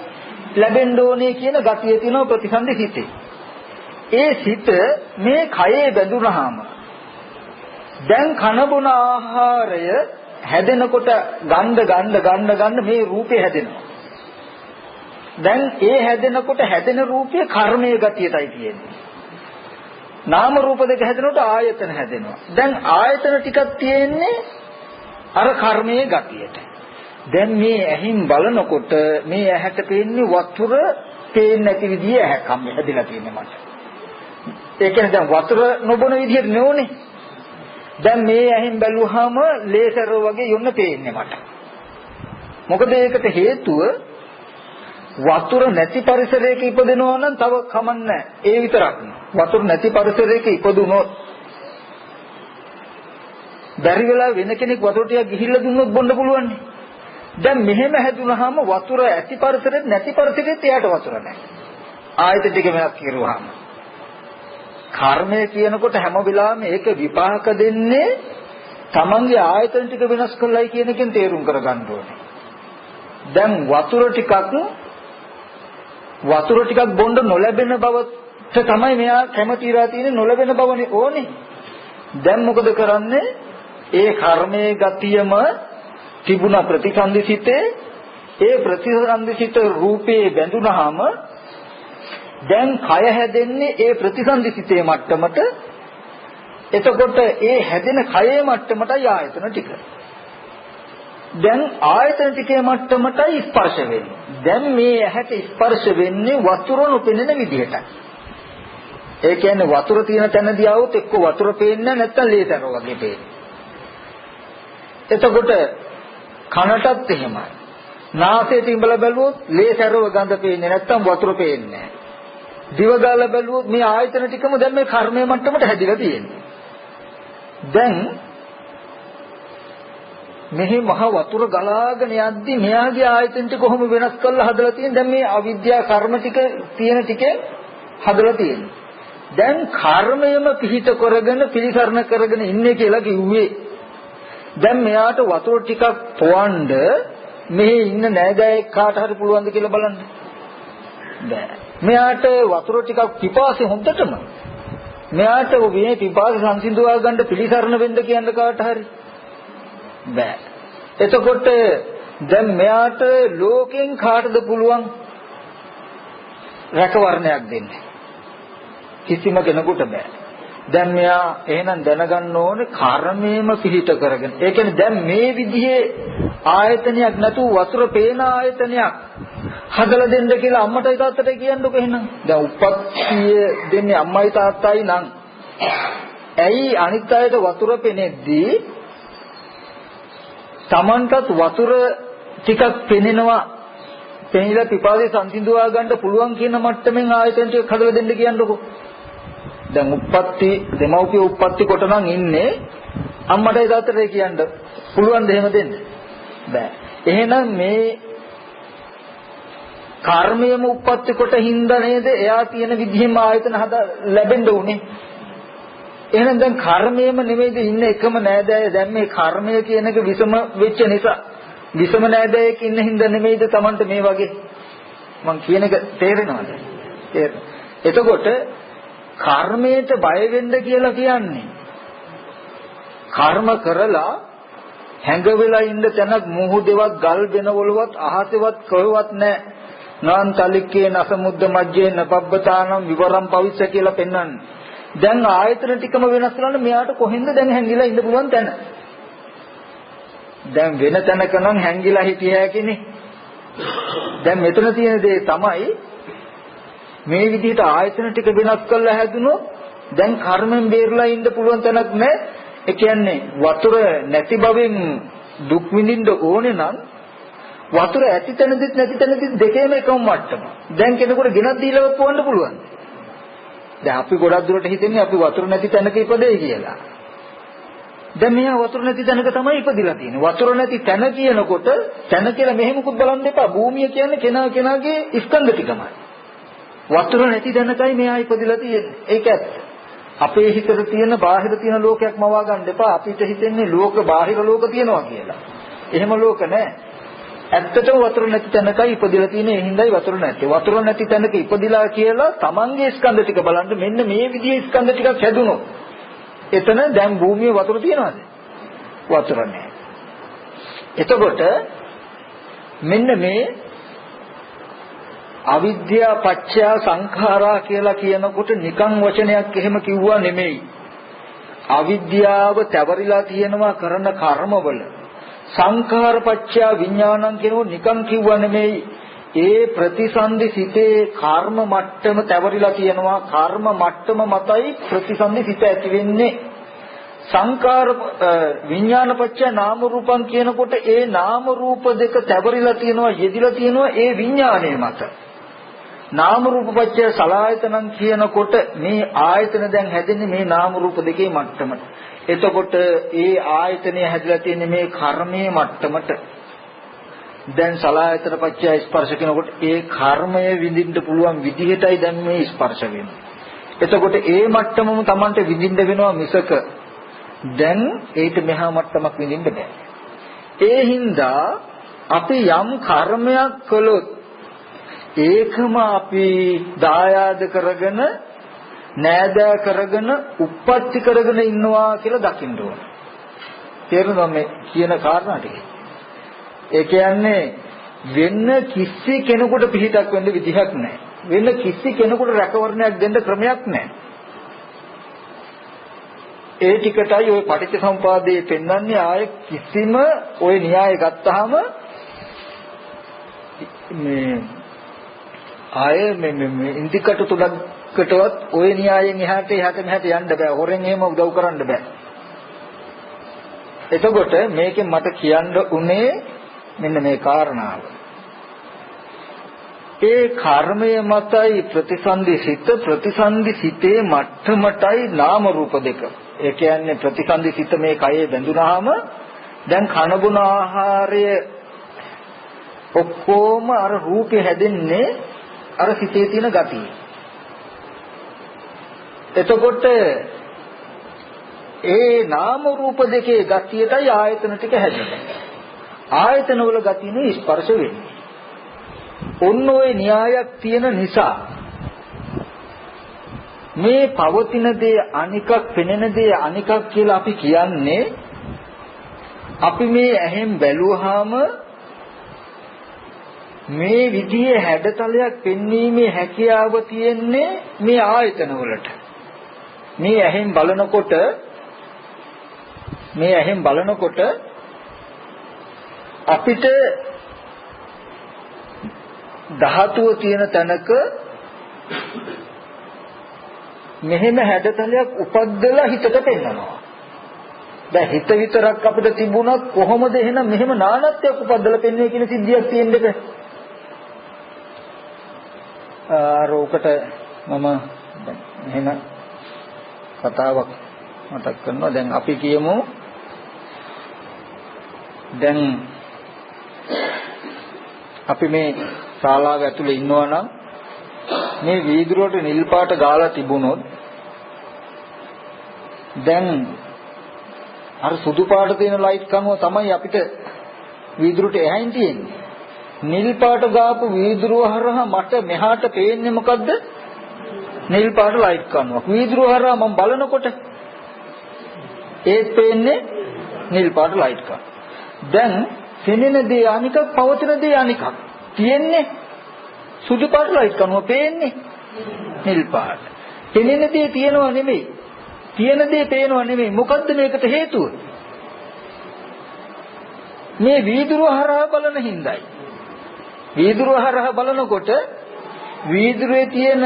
ලැබෙන්න ඕනේ කියන ගතිය තියෙනවා ප්‍රතිසන්දි සිතේ. ඒ සිත මේ කයේ බැඳුනහම දැන් කන බොන ආහාරය හැදෙනකොට ගන්න මේ රූපේ හැදෙනවා. දැන් ඒ හැදෙනකොට හැදෙන රූපයේ කර්මයේ ගතියටයි තියෙන්නේ. නාම රූප දෙක හැදෙනකොට ආයතන හැදෙනවා. දැන් ආයතන ටිකක් තියෙන්නේ අර කර්මයේ ගතියට. දැන් මේ ඇහින් බලනකොට මේ ඇහැට පේන්නේ වතුර පේන්නේ නැති විදිය ඇහැක් හැදිලා තියෙන්නේ මට. ඒ කියන්නේ දැන් වතුර නොබොන විදියට නෙවෙයි. දැන් මේ ඇහින් බැලුවාම ලේසර් වගේ යොන්න පේන්නේ මට. මොකද ඒකට හේතුව වතුර නැති පරිසරයක ඉපදෙනවා නම් තව කමන්නේ ඒ විතරක් නෙවෙයි. වතුර නැති පරිසරයක ඉපදුනොත් බැරි වෙලා වෙන කෙනෙක් වතුර ටික ගිහිල්ලා දුන්නොත් බොන්න පුළුවන් නේ. දැන් මෙහෙම හැදුනහම වතුර ඇති පරිසරෙත් නැති පරිසරෙත් එයාට වතුර නැහැ. ආයත ටික මෙයක් කිරුවාම කර්මය කියනකොට හැම වෙලාවෙම ඒක විපාක දෙන්නේ තමන්ගේ ආයතන ටික වෙනස් කරලයි කියන එකෙන් තේරුම් කරගන්න ඕනේ. දැන් වතුර ටිකක් බොන්න නොලැබෙන බවට තමයි මෙයා කැමති ඉරා තියෙන්නේ නොලැබෙන බවනේ ඕනේ. දැන් මොකද කරන්නේ? ඒ කර්මයේ ගතියම තිබුණ ප්‍රතිසන්දිසිතේ ඒ ප්‍රතිසන්දිසිත රූපේ බැඳුනහම දැන් කය හැදෙන්නේ ඒ ප්‍රතිසන්දිසිතේ මට්ටමට. එතකොට ඒ හැදෙන කයේ මට්ටමටයි ආයතන ටික. දැන් ආයතන ටිකේ මට්ටමටයි ස්පර්ශ වෙන්නේ. දැන් මේ ඇහැට ස්පර්ශ වෙන්නේ වතුර නොපෙනෙන විදිහට. ඒ කියන්නේ වතුර තියෙන තැනදී આવුත් එක්ක වතුර පේන්නේ නැත්නම් ලේතර වගේ පේන්නේ. එතකොට කනටත් එහෙමයි. නාසයේ තිබල බැලුවොත් ලේතරව ගඳ පේන්නේ නැත්නම් වතුර පේන්නේ නැහැ. දිව ගාලා බැලුවොත් මේ ආයතන ටිකම දැන් මේ කර්මයේ මට්ටමට හැදිලා තියෙන්නේ. දැන් මෙහි මහ වතුර ගලාගෙන යද්දි මෙයාගේ ආයතන ටික කොහොම වෙනස් කරලා හදලා තියෙන්නේ? දැන් මේ අවිද්‍යා කර්ම ටික තියෙන ටිකේ හදලා තියෙන්නේ. දැන් කර්මයම පිහිට කරගෙන පිළිසරණ කරගෙන ඉන්නේ කියලා කිව්වේ. දැන් මෙයාට වතුර ටිකක් පොවන්න මෙහි ඉන්න නෑදෑයෙක් කාට හරි පුළුවන්ද කියලා බලන්න. බෑ. මෙයාට වතුර ටිකක් පිපාසෙ හොඳටම. මෙයාට මේ පිපාසෙ සංසිඳවා ගන්න පිළිසරණ වෙන්න කියන්න කාට හරි බෑ. එතකොට දැන් මෙයාට ලෝකෙන් කාටද පුළුවන් රැකවරණයක් දෙන්න? කිසිම කෙනෙකුට බෑ. දැන් මෙයා එහෙනම් දැනගන්න ඕනේ කර්මයේම පිහිට කරගෙන. ඒ කියන්නේ දැන් මේ විදිහේ ආයතනයක් නැතුව වතුර පේන ආයතනයක් හදලා දෙන්න කියලා අම්මටයි තාත්තටයි කියන්නකො එහෙනම්. දැන් උප්පත්තිය දෙන්නේ අම්මයි තාත්තයි නම් ඇයි අනිත් අයට වතුර පෙනෙද්දී Tamanටත් වතුර ටිකක් පෙනෙනවා පෙනිලා පිපාසය සංසිඳවා ගන්න පුළුවන් කියන මට්ටමින් ආයතන ටික හදලා දෙන්න කියන්නකො. දැන් උප්පත්ති දෙමව්පිය උප්පත්ති කොට නම් ඉන්නේ අම්මටයි තාත්තටයි කියන්න පුළුවන් ද එහෙම දෙන්න බෑ. එහෙනම් මේ කර්මයේම උප්පත්ති කොට හින්දා නේද එයා තියෙන විදිහෙම ආයතන හදා ලැබෙන්න උනේ. එහෙනම් දැන් කර්මයේම නෙමෙයිද ඉන්න එකම නෑදෑය දැන් මේ කර්මය කියන එක විසම වෙච්ච නිසා විසම නෑදෑයෙක් ඉන්න හින්දා නෙමෙයිද Tamanට මේ වගේ මං කියන එක තේරෙනවද? එතකොට කර්මයට බය වෙන්න කියලා කියන්නේ කර්ම කරලා හැඟවෙලා ඉන්න තැනක් මුහුදේවත් ගල් වෙනවලවත් අහසෙවත් කොහෙවත් නැහැ. නාන්තලිකේ නසමුද්ද මජ්ජේ නපබ්බතානම් විවරම් පවිච්ච කියලා පෙන්වන්නේ. දැන් ආයතන ටිකම වෙනස් කරන්න මෙයාට කොහෙන්ද දැන් හැංගිලා ඉන්න පුළුවන් තැන? දැන් වෙන තැනක නම් හැංගිලා හිටිය හැකිනේ. දැන් මෙතන තියෙන දේ තමයි මේ විදිහට ආයතන ටික වෙනස් කරලා හැදුනොත් දැන් කර්මෙන් බේරලා ඉන්න පුළුවන් තැනක් නැහැ. ඒ කියන්නේ වතුර නැති බවෙන් දුක් විඳින්න ඕනේ නම් වතුර ඇති තැනදිත් නැති තැනදිත් දෙකේම එකම මට්ටම. දැන් කෙනෙකුට ගෙනත් දීලා පොවන්න පුළුවන්. දැන් අපි ගොඩක් දුරට හිතන්නේ අපි වතුර නැති තැනක ඉපදෙයි කියලා. දැන් මෙයා වතුර නැති තැනක තමයි ඉපදිලා තියෙන්නේ. වතුර නැති තැන කියනකොට තැන කියලා මෙහෙමකුත් බලන්න එපා. භූමිය කියන්නේ කෙනාගේ ස්කන්ධ ටිකමයි. වතුර නැති තැනකයි මෙයා ඉපදිලා තියෙන්නේ. ඒක ඇත්ත. අපේ හිතේ තියෙන බාහිර තියෙන ලෝකයක් මවා ගන්න එපා. අපිට හිතෙන්නේ ලෝක බාහිර ලෝක තියෙනවා කියලා. එහෙම ලෝක නැහැ. ඇත්තටම වතුර නැති තැනකයි ඉපදිලා තියෙන්නේ. ඒ හින්දායි වතුර නැත්තේ. වතුර නැති තැනක ඉපදිලා කියලා තමන්ගේ ස්කන්ධ ටික බලන්න මෙන්න මේ විදිහේ ස්කන්ධ ටිකක් හැදුනොත් එතන දැන් භූමියේ වතුර තියනවද? වතුර නැහැ. එතකොට මෙන්න මේ අවිද්‍යා පත්‍ය සංඛාරා කියලා කියනකොට නිකන් වචනයක් එහෙම කිව්වා නෙමෙයි. අවිද්‍යාව තැවරිලා තියෙනවා කරන කර්මවල. සංඛාර පත්‍ය විඥානං කියනකොට නිකන් කිව්වා නෙමෙයි. ඒ ප්‍රතිසන්දි සිතේ කර්ම මට්ටම තැවරිලා තියෙනවා. කර්ම මට්ටම මතයි ප්‍රතිසන්දි සිත ඇති වෙන්නේ. සංකාර විඥාන පත්‍ය නාම රූපං කියනකොට ඒ නාම රූප දෙක තැවරිලා තියෙනවා යෙදිලා තියෙනවා ඒ විඥාණය මත. නාම රූප පත්‍ය සලආයතනං කියනකොට මේ ආයතන දැන් හැදෙන්නේ මේ නාම රූප දෙකේ මට්ටමට. එතකොට ඒ ආයතනය හැදලා තියෙන්නේ මේ කර්මයේ මට්ටමට. දැන් සලආයතන පත්‍ය ස්පර්ශ කියනකොට ඒ කර්මය විඳින්න පුළුවන් විදිහටයි දැන් මේ ස්පර්ශ වෙන්නේ. එතකොට ඒ මට්ටමම Tamanට විඳින්න වෙනවා මිසක දැන් ඒට මෙහා මට්ටමක් විඳින්න බෑ. ඒ හින්දා අපි යම් කර්මයක් කළොත් ඒකම අපි දායාද කරගෙන නෑදෑ කරගෙන උප්පත්ති කරගෙන ඉන්නවා කියලා දකින්න ඕන. තේරුණා මේ කියන කාරණා ටික? ඒ කියන්නේ වෙන කිසි කෙනෙකුට පිහිටක් වෙන්න විදිහක් නැහැ. වෙන කිසි කෙනෙකුට රැකවරණයක් දෙන්න ක්‍රමයක් නැහැ. ඒ ටිකටයි ওই පටිච්චසමුපාදයේ පෙන්වන්නේ ආයේ කිසිම ওই න්‍යාය ගත්තාම මේ ආයේ මේ ඉන්දිකට තුනකටවත් ওই න්‍යායෙන් එහාට මෙහාට යන්න බෑ. හොරෙන් එහෙම උදව් කරන්න බෑ. එතකොට මේකෙන් මට කියන්න උනේ මෙන්න මේ කාරණාව. ඒ කර්මය මතයි ප්‍රතිසන්දි සිතේ මට්ටමටයි නාම රූප දෙක. ඒ කියන්නේ ප්‍රතිසන්දි සිත මේ කයේ බැඳුනහම දැන් කන බොන ආහාරය ඔක්කොම අර රූපේ හැදෙන්නේ අර සිතේ තියෙන ගතිය. එතකොට ඒ නාම රූප දෙකේ ගතියටයි ආයතන ටික හැදෙන්නේ. ආයතන වල ගතියනේ ස්පර්ශ වෙන්නේ. ඔන්න ඔය න්‍යායක් තියෙන නිසා මේ පවතින දේ අනිකක් පෙනෙන දේ අනිකක් කියලා අපි කියන්නේ අපි මේ ඇහෙන් බැලුවාම මේ විදිහේ හැඩතලයක් පෙන්වීමේ හැකියාව තියෙන්නේ මේ ආයතන වලට. මේ ඇහෙන් බලනකොට අපිට ධාතුව තියෙන තැනක මෙහෙම හැඩතලයක් උපද්දලා හිතට පෙන්නනවා. දැන් හිත විතරක් අපිට තිබුණත් කොහොමද එහෙනම් මෙහෙම නානත්වයක් උපද්දලා පෙන්වන්නේ කියන සිද්ධියක් තියෙන්නද? රෝකට මම එහෙම කතාවක් මතක් කරනවා. දැන් අපි කියමු දැන් අපි මේ ශාලාව ඇතුලේ ඉන්නවා නම් මේ වීදුරුවට නිල් පාට ගාලා තිබුණොත් දැන් අර සුදු පාට තියෙන ලයිට් කනුව තමයි අපිට වීදුරුවට එහයින් තියෙන්නේ. නිල් පාට ගාපු වීදුරුව හරහා මට මෙහාට පේන්නේ මොකද්ද? නිල් පාට ලයිට් කනුවක්. වීදුරුව හරහා මම බලනකොට ඒත් පේන්නේ නිල් පාට ලයිට් කනුව. දැන් පෙනෙන දේ අනිකක්, පවතින දේ අනිකක්. තියෙන්නේ සුදු පාට ලයිට් කනුව, පේන්නේ නිල් පාට. පෙනෙන දේ තියෙනව නෙමෙයි. තියෙන දේ පේනව නෙමෙයි. මොකද්ද මේකට හේතුව? මේ වීදුරුව හරහා බලන හිඳයි. වීදුරුව හරහා බලනකොට වීදුරුවේ තියෙන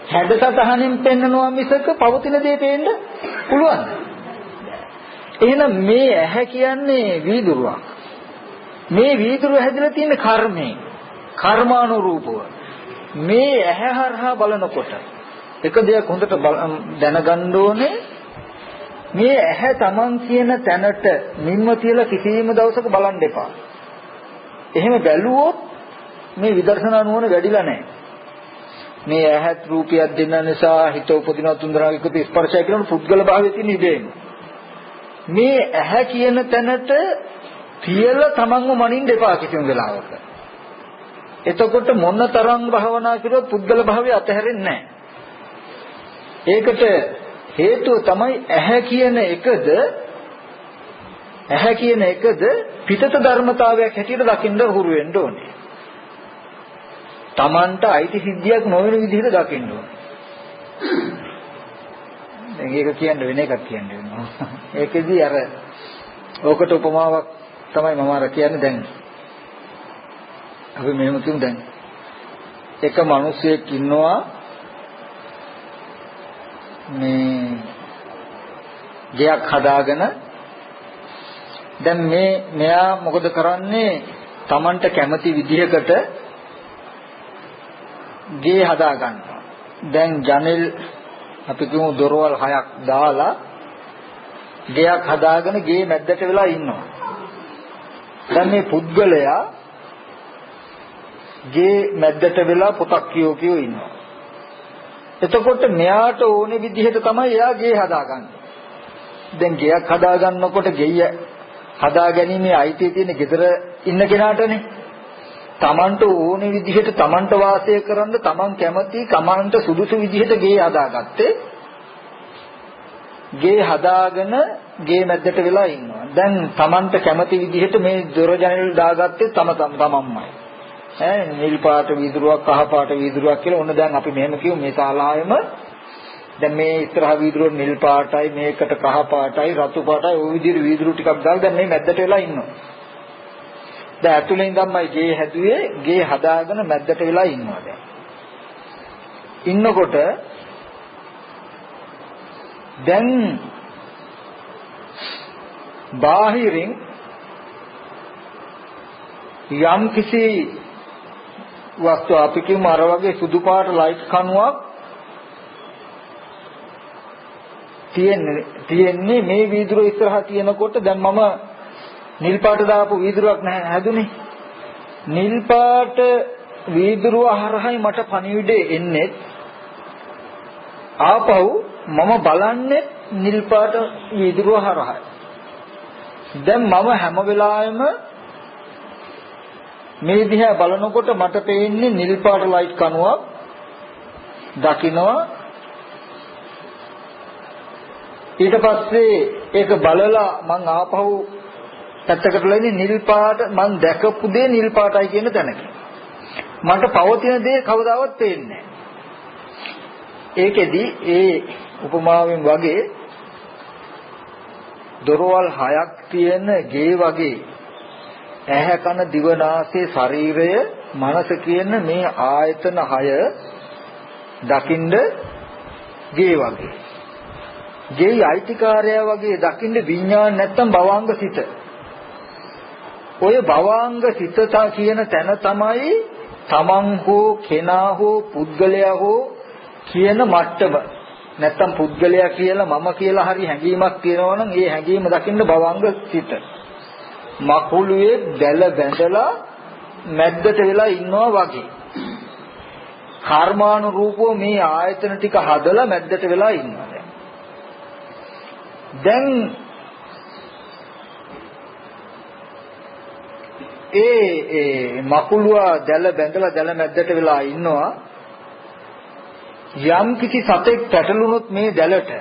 හැඩසටහනින් පෙන්නනවා මිසක පවතින දේ පේන්න පුළුවන්. එහෙනම් මේ ඇහැ කියන්නේ වීදුරුවක්. මේ වීදුරුව හැදිලා තියෙන කර්මයෙන්, කර්මානුරූපව. මේ ඇහැ හරහා බලනකොට එක දෙයක් හොඳට දැනගන්න ඕනේ. මේ ඇහැ Taman කියන තැනට නිම්ම තියලා කිසිම දවසක බලන්න එපා. එහෙම බැලුවොත් මේ විදර්ශනා නුවණ වැඩිලා නැහැ. මේ ඇහත් රූපයක් දෙන්න නිසා හිත උපදින තුන්දරාග එකතු ස්පර්ශය කියන පුද්ගල භාවයේ තියෙන ඉබේම. මේ ඇහැ කියන තැනට තියලා Tamanව මනින්න එපා කිසිම වෙලාවක. එතකොට මොන තරම් භවනා කළොත් පුද්ගල භාවය අතහැරෙන්නේ නැහැ. ඒකට හේතුව තමයි ඇහැ කියන එකද පිටත ධර්මතාවයක් හැටියට දකින්න හුරු වෙන්න ඕනේ. Tamanට අයිති සිද්ධියක් නොවන විදිහට දකින්න ඕනේ. දැන් ඒක කියන්න වෙන එකක් කියන්න වෙනවා. ඒකෙදි අර ඕකට උපමාවක් තමයි මම අර කියන්නේ. දැන් අපි මෙහෙම කියමු. දැන් එක මිනිහෙක් ඉන්නවා මේ ගයක් හදාගෙන. දැන් මෙයා මොකද කරන්නේ? Tamanට කැමති විදිහකට ගේ හදා ගන්නවා. දැන් ජනෙල් අපි කියමු දොරවල් 6ක් දාලා ගයක් හදාගෙන ගේ මැද්දට වෙලා ඉන්නවා. දැන් මේ පුද්ගලයා ගේ මැද්දට වෙලා පොතක් කියෝ ඉන්නවා. එතකොට මෙයාට ඕනේ විදිහට තමයි එයා ගේ හදාගන්නේ. දැන් ගෙයක් හදාගන්නකොට ගෙය හදා ගැනීමේ අයිතිය තියෙන ගෙදර ඉන්න කෙනාටනේ. Tamanට ඕනේ විදිහට Tamanට වාසය කරන්න Taman කැමති Tamanට සුදුසු විදිහට ගේ හදාගත්තේ. ගේ හදාගෙන ගේ මැද්දට වෙලා ඉන්නවා. දැන් Tamanට කැමති විදිහට මේ දොර ජනෙල් දාගත්තේ තමන්මයි. නිල් පාට වීදුරුවක්, කහ පාට වීදුරුවක් කියලා. ඔන්න දැන් අපි මෙහෙම කියමු මේ ශාලාවෙම දැන් මේ ඉස්සරහ වීදුරුව නිල් පාටයි, මේකට කහ පාටයි, රතු පාටයි, ওই විදිහට වීදුරු ටිකක් දාලා දැන් මේ මැද්දට වෙලා ඉන්නවා. දැන් ඇතුලේ ඉඳන්මයි ගේ හැදුවේ, ගේ හදාගෙන මැද්දට වෙලා ඉන්නවා දැන්. ඉන්නකොට දැන් බාහිරින් යම් කිසි වස්තු අපි කියමු අර වගේ සුදු පාට ලයිට් කණුවක් තියෙන්නේ මේ වීදුරුව ඉස්සරහා තියෙනකොට දැන් මම නිල් පාට දාපු වීදුරුවක් නැහැ හැදුනේ. නිල් පාට වීදුරුව හරහායි මට පණිවිඩේ එන්නේ. ආපහු මම බලන්නේ නිල් පාට වීදුරුව හරහායි. දැන් මම හැම වෙලාවෙම මේ දිහා බලනකොට මට පේන්නේ නිල් පාට ලයිට් කණුවක් දකින්නවා. ඊට පස්සේ ඒක බලලා මං ආපහු පැත්තකට ලයිනේ නිල් පාට මං දැකපු දේ නිල් පාටයි කියන තැනක. මට පවතින දේ කවදාවත් පේන්නේ නැහැ. ඒකෙදි ඒ උපමාවෙන් වගේ දොරවල් 6ක් තියෙන ගේ වගේ ඇහැ කන දිව නාසය ශරීරය මනස කියන මේ ආයතන 6 දකින්ද ගේ වගේ. ගේ අයිතිකාරයා වගේ දකින්න විඥාන නැත්තම් භවංග සිත. ඔය භවංග සිත කියන තැන තමයි තමන් හෝ කෙනා හෝ පුද්ගලයා හෝ කියන මට්ටම. නැත්තම් පුද්ගලයා කියලා මම කියලා හරි හැඟීමක් තියෙනවා නම් ඒ හැඟීම දකින්න භවංග සිත. මකුළුවේ දැල බැඳලා මැද්දට වෙලා ඉන්නවා වගේ. කර්මානුරූපව මේ ආයතන ටික හදලා මැද්දට වෙලා ඉන්නවා. දැන් ඒ මකුලුවා දැල බැඳලා දැල මැද්දට වෙලා ඉන්නවා. යම් කිසි සතෙක් පැටලුනොත් මේ දැලට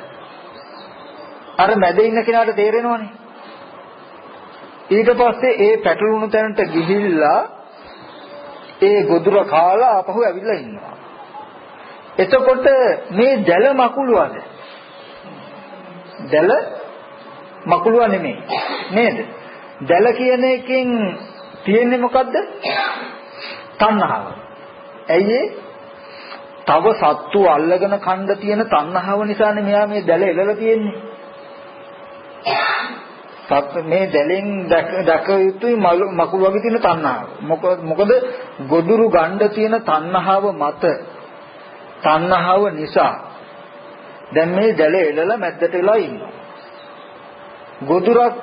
අර මැද ඉන්න කෙනාට තේරෙනවනේ. ඊට පස්සේ ඒ පැටලුණු තැනට ගිහිල්ලා ඒ ගොදුර කාලා ආපහු ඇවිල්ලා ඉන්නවා. එතකොට මේ දැල මකුලුවද? දැල මකුලුව නෙමෙයි නේද? දැල කියන එකෙන් තියෙන්නේ මොකද්ද? තණ්හාව. ඇයි තව සත්තු අල්ලගෙන කණ්ඩ තියෙන තණ්හාව නිසානේ මෙයා මේ දැල එළලා තියෙන්නේ. මේ දැලෙන් දැක යුතුයි මකුළු වගේ තියෙන තණ්හාව. මොකද ගොදුරු ගණ්ඩ තියෙන තණ්හාව මත තණ්හාව නිසා දැන් මේ දැල එළලා මැද්දට වෙලා ඉන්නවා. ගොදුරක්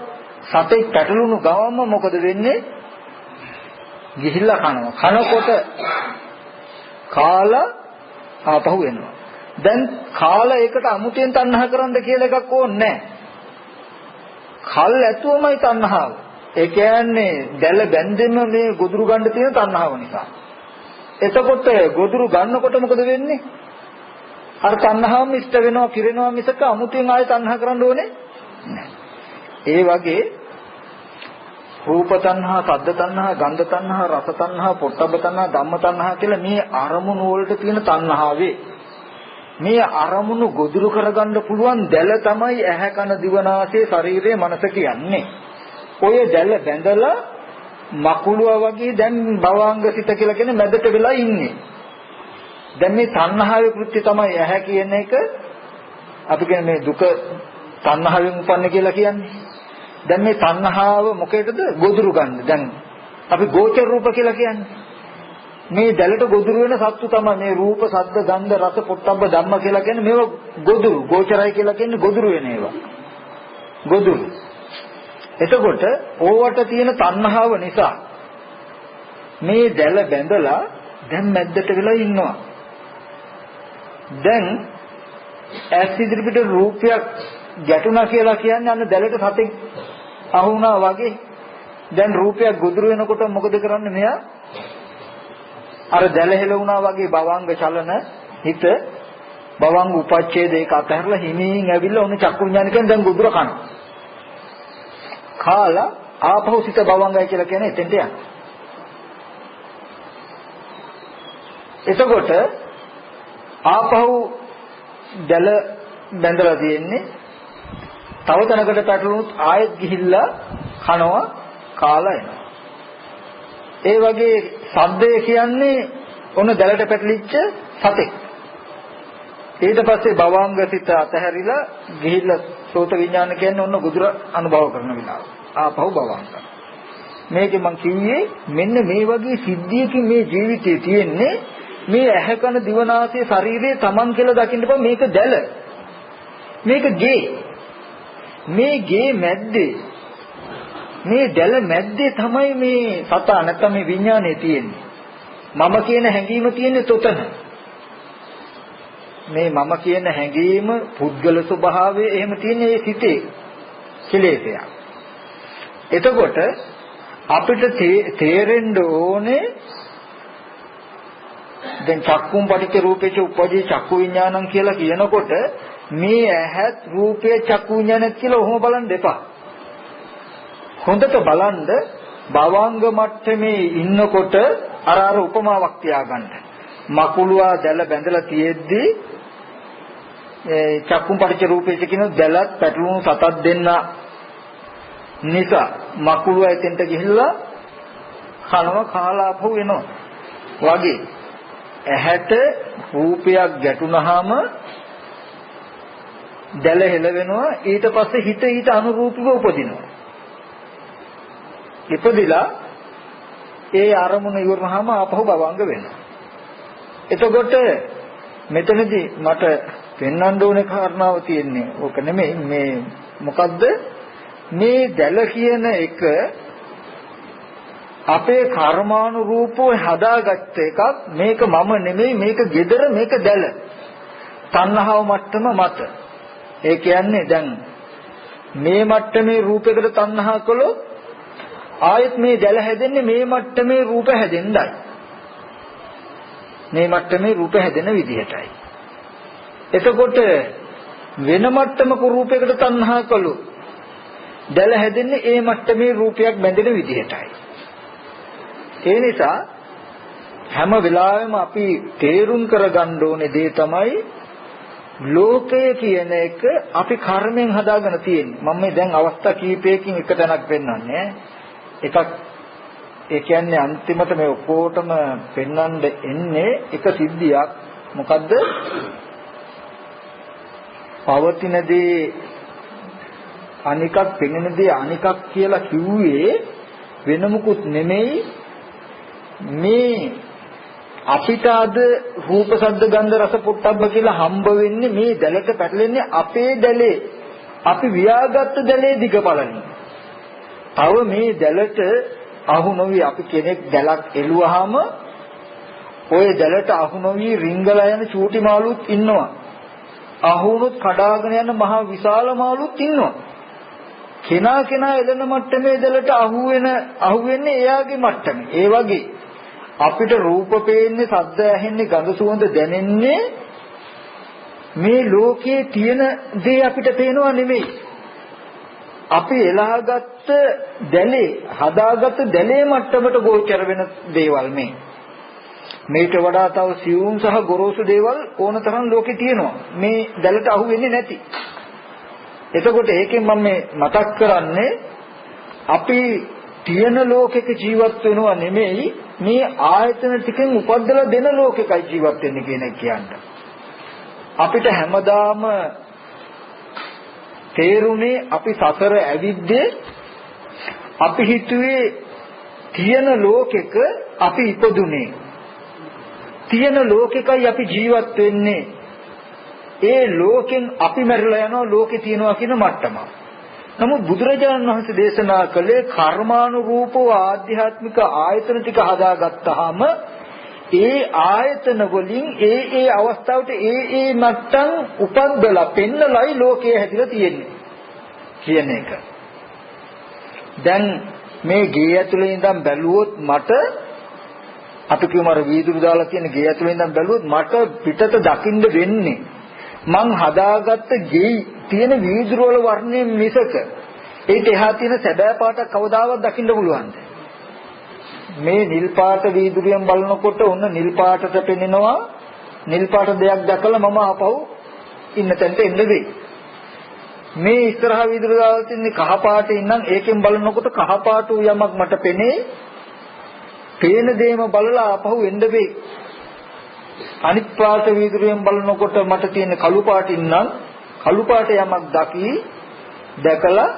සතෙක් පැටලුණු ගමන්ම මොකද වෙන්නේ? ගිහිල්ලා කනවා. කනකොට කාලා ආපහු එනවා. දැන් කාලා ඒකට අමුතෙන් තණ්හා කරන්න කියලා එකක් ඕනේ නැහැ. කල් ඇතුවමයි තණ්හාව. ඒ කියන්නේ දැල බැඳෙන්න මේ ගොදුරු ගන්න තියෙන තණ්හාව නිසා. එතකොට ගොදුරු ගන්නකොට මොකද වෙන්නේ? අර තණ්හාවම ඉෂ්ට වෙනවා කිරෙනවා මිසක අමුතෙන් ආයෙ තණ්හා කරන්න ඕනේ නැහැ. ඒ වගේ රූප තණ්හා, සද්ද තණ්හා, ගන්ධ තණ්හා, රස තණ්හා, පොට්ටබ්බ තණ්හා, ධම්ම තණ්හා කියලා මේ අරමුණු වලට තියෙන තණ්හාවේ මේ අරමුණු ගොදුරු කරගන්න පුළුවන් දැල තමයි ඇහැ කන දිව නාසය ශරීරය මනස කියන්නේ. ඔය දැල බැඳලා මකුළුවා වගේ දැන් භවංග සිත කියලා කියන්නේ මැදට වෙලා ඉන්නේ. දැන් මේ තණ්හාවේ කෘත්‍ය තමයි ඇහැ කියන එක අපි කියන්නේ මේ දුක තණ්හාවෙන් උපන්නේ කියලා කියන්නේ. දැන් මේ තණ්හාව මොකේදද? ගොදුරු ගන්න. දැන් අපි ගෝචර රූප කියලා කියන්නේ. මේ දැලට ගොදුරු වෙන සත්තු තමයි මේ රූප, ශබ්ද, ගන්ධ, රස, පොට්ටබ්බ ධම්ම කියලා කියන්නේ මේවා ගොදුරු. ගෝචරයි කියලා කියන්නේ ගොදුරු වෙන ඒවා. ගොදුරු. එතකොට ඕවට තියෙන තණ්හාව නිසා මේ දැල බැඳලා දැන් මැද්දට වෙලා ඉන්නවා. දැන් ඇස් ඉදිරිපිට රූපයක් ගැටුණා කියලා කියන්නේ අන්න දැලට සතෙක් අහුණා වගේ. දැන් රූපයක් ගොදුරු වෙනකොට මොකද කරන්නේ මෙයා? අර දැල හෙලුණා වගේ භවංග චලන හිත භවංග උපච්ඡේද ඒක අතහැරලා හිමින් ඇවිල්ලා ඔන්න චක්කු විඥානිකෙන් දැන් ගොදුර කනවා. කාලා ආපහු සිත භවංගයි කියලා කියන්නේ එතෙන්ට යනවා. එතකොට ආපහු දැල බැඳලා තියෙන්නේ තව තැනකට පැටලුණොත් ආයෙත් ගිහිල්ලා කනවා කාලා එනවා. ඒ වගේ සද්දය කියන්නේ ඔන්න දැලට පැටලිච්ච සතෙක්. ඊට පස්සේ භවංග සිත අතහැරිලා ගිහිල්ලා සෝත විඥාන කියන්නේ ඔන්න ගුදුර අනුභව කරන විලාව. ආපහු භවංග. මේකේ මම කිව්වේ මෙන්න මේ වගේ සිද්ධියකින් මේ ජීවිතේ තියෙන්නේ මේ ඇහැ කන දිව නාසය ශරීරයේ Taman කියලා දකින්න බෑ මේක දැල. මේක ගේ. මේ ගේ මැද්දේ මේ දැල මැද්දේ තමයි මේ සතා නැත්නම් මේ විඥානය තියෙන්නේ. මම කියන හැඟීම තියෙන්නේ තොතන. මේ මම කියන හැඟීම පුද්ගල ස්වභාවය එහෙම තියෙන්නේ ඒ සිතේ කෙලෙසයක්. එතකොට අපිට තේරෙන්න ඕනේ දැන් චක්කුම් පටිච්ච රූපේච උපදී චක්කු විඥානං කියලා කියනකොට මේ ඇහත් රූපේ චක්කු විඥානත් කියලා ඔහොම බලන්න එපා. හොඳට බලන්න භවංග මට්ටමේ ඉන්නකොට අර උපමාවක් තියාගන්න. මකුළුවා දැල බැඳලා තියෙද්දී චක්කුම් පටිච්ච රූපේච කියන දැලත් පැටලුණු සතක් දෙන්න නිසා මකුළුවා එතෙන්ට ගිහිල්ලා කනවා කාලා ආපහු එනවා. වගේ ඇහැට රූපයක් ගැටුනහම දැල හෙල වෙනවා ඊට පස්සේ හිත ඊට අනුරූපීව උපදිනවා. ඉපදිලා ඒ අරමුණ ඉවරනහම ආපහු භවංග වෙනවා. එතකොට මෙතනදී මට පෙන්වන්න ඕනේ කාරණාව තියෙන්නේ ඕක නෙමෙයි මේ මොකද්ද මේ දැල කියන එක අපේ කර්මානුරූපව හදාගත්ත එකක්. මේක මම නෙමෙයි, මේක gedara, මේක දැල. තණ්හාව මට්ටම මත. ඒ කියන්නේ දැන් මේ මට්ටමේ රූපයකට තණ්හා කළොත් ආයෙත් මේ දැල හැදෙන්නේ මේ මට්ටමේ රූප හැදෙන්නයි. මේ මට්ටමේ රූප හැදෙන විදිහටයි. එතකොට වෙන මට්ටමක රූපයකට තණ්හා කළොත් දැල හැදෙන්නේ ඒ මට්ටමේ රූපයක් බැඳෙන විදිහටයි. ඒ නිසා හැම වෙලාවෙම අපි තේරුම් කරගන්න ඕනේ දේ තමයි ලෝකය කියන එක අපි කර්මයෙන් හදාගෙන තියෙන්නේ. මම මේ දැන් අවස්ථා කීපයකින් එක තැනක් පෙන්වන්නේ. එකක් ඒ කියන්නේ අන්තිමට මේ ඔක්කොටම පෙන්වන්න එන්නේ එක සිද්ධියක්. මොකද්ද? පවතින දේ අනිකක්, පෙනෙන දේ අනිකක් කියලා කිව්වේ වෙන මුකුත් නෙමෙයි. මේ අපිට අද රූප ශබ්ද ගන්ධ රස පොට්ටබ්බ කියලා හම්බ වෙන්නේ මේ දැලට පැටලෙන්නේ අපේ දැලේ. අපි වියාගත්තු දැලේ දිගපළලින්. තව මේ දැලට අහු නොවි අපි කෙනෙක් දැලක් එළුවාම ওই දැලට අහු නොවි රිංගලා යන චූටි මාළුත් ඉන්නවා. අහුනොත් කඩාගෙන යන මහා විශාල මාළුත් ඉන්නවා. කෙනා එළන මට්ටමේ දැලට අහුවෙන්නේ එයාගේ මට්ටමේ. ඒ වගේ අපිට රූප පේන්නේ, ශබ්ද ඇහෙන්නේ, ගඳ සුවඳ දැනෙන්නේ මේ ලෝකයේ තියෙන දේ අපිට පේනවා නෙමෙයි. අපි එලාගත්ත දැලේ, හදාගත්ත දැලේ මට්ටමට ගෝචර වෙන දේවල් මේ. මේට වඩා තව සියුම් සහ ගොරෝසු දේවල් ඕන තරම් ලෝකේ තියෙනවා. මේ දැලට අහු වෙන්නේ නැති. එතකොට ඒකෙන් මම මේ මතක් කරන්නේ අපි තියෙන ලෝකෙක ජීවත් වෙනවා නෙමෙයි, මේ ආයතන ටිකෙන් උපද්දලා දෙන ලෝකෙකයි ජීවත් වෙන්නේ කියන එක කියන්නේ. අපිට හැමදාම තේරුනේ අපි සසර ඇවිද්දේ අපි හිතුවේ තියෙන ලෝකෙක අපි ඉපදුනේ. තියෙන ලෝකෙකයි අපි ජීවත් වෙන්නේ. ඒ ලෝකෙන් අපි මැරිලා යනවා, ලෝකේ තියනවා කියන මට්ටම. නමුත් බුදුරජාණන් වහන්සේ දේශනා කළේ කර්මානුරූපව ආධ්‍යාත්මික ආයතන ටික හදාගත්තාම ඒ ආයතන වලින් ඒ අවස්ථාවට ඒ මට්ටම් උපද්දලා පෙන්නලයි ලෝකයේ හැදිලා තියෙන්නේ කියන එක. දැන් මේ ගේ ඇතුලේ ඉඳන් බැලුවොත් මට අපි කියමු අර වීදුරු දාලා තියෙන ගේ ඇතුලේ ඉඳන් බැලුවොත් මට පිටත දකින්න වෙන්නේ මං හදාගත්ත ගේ තියෙන වීදුරු වල වර්ණය මිසක ඒක එහා තියෙන සැබෑ පාටක් කවදාවත් දකින්න පුළුවන්ද? මේ නිල් පාට වීදුරුවෙන් බලනකොට ඔන්න නිල් පාටට පෙනෙනවා. නිල් පාට දෙයක් දැකලා මම ආපහු ඉන්න තැනට එන්න වෙයි. මේ ඉස්සරහා වීදුරුව දාලා තියෙන කහ පාටේ ඉන්නම් ඒකෙන් බලනකොට කහ පාට යමක් මට පෙනේ. පේන දේම බලලා ආපහු එන්න වෙයි. අනිත් පාට වීදුරුවෙන් බලනකොට මට තියෙන කළු පාටින් නම් කළු පාට යමක් දැකලා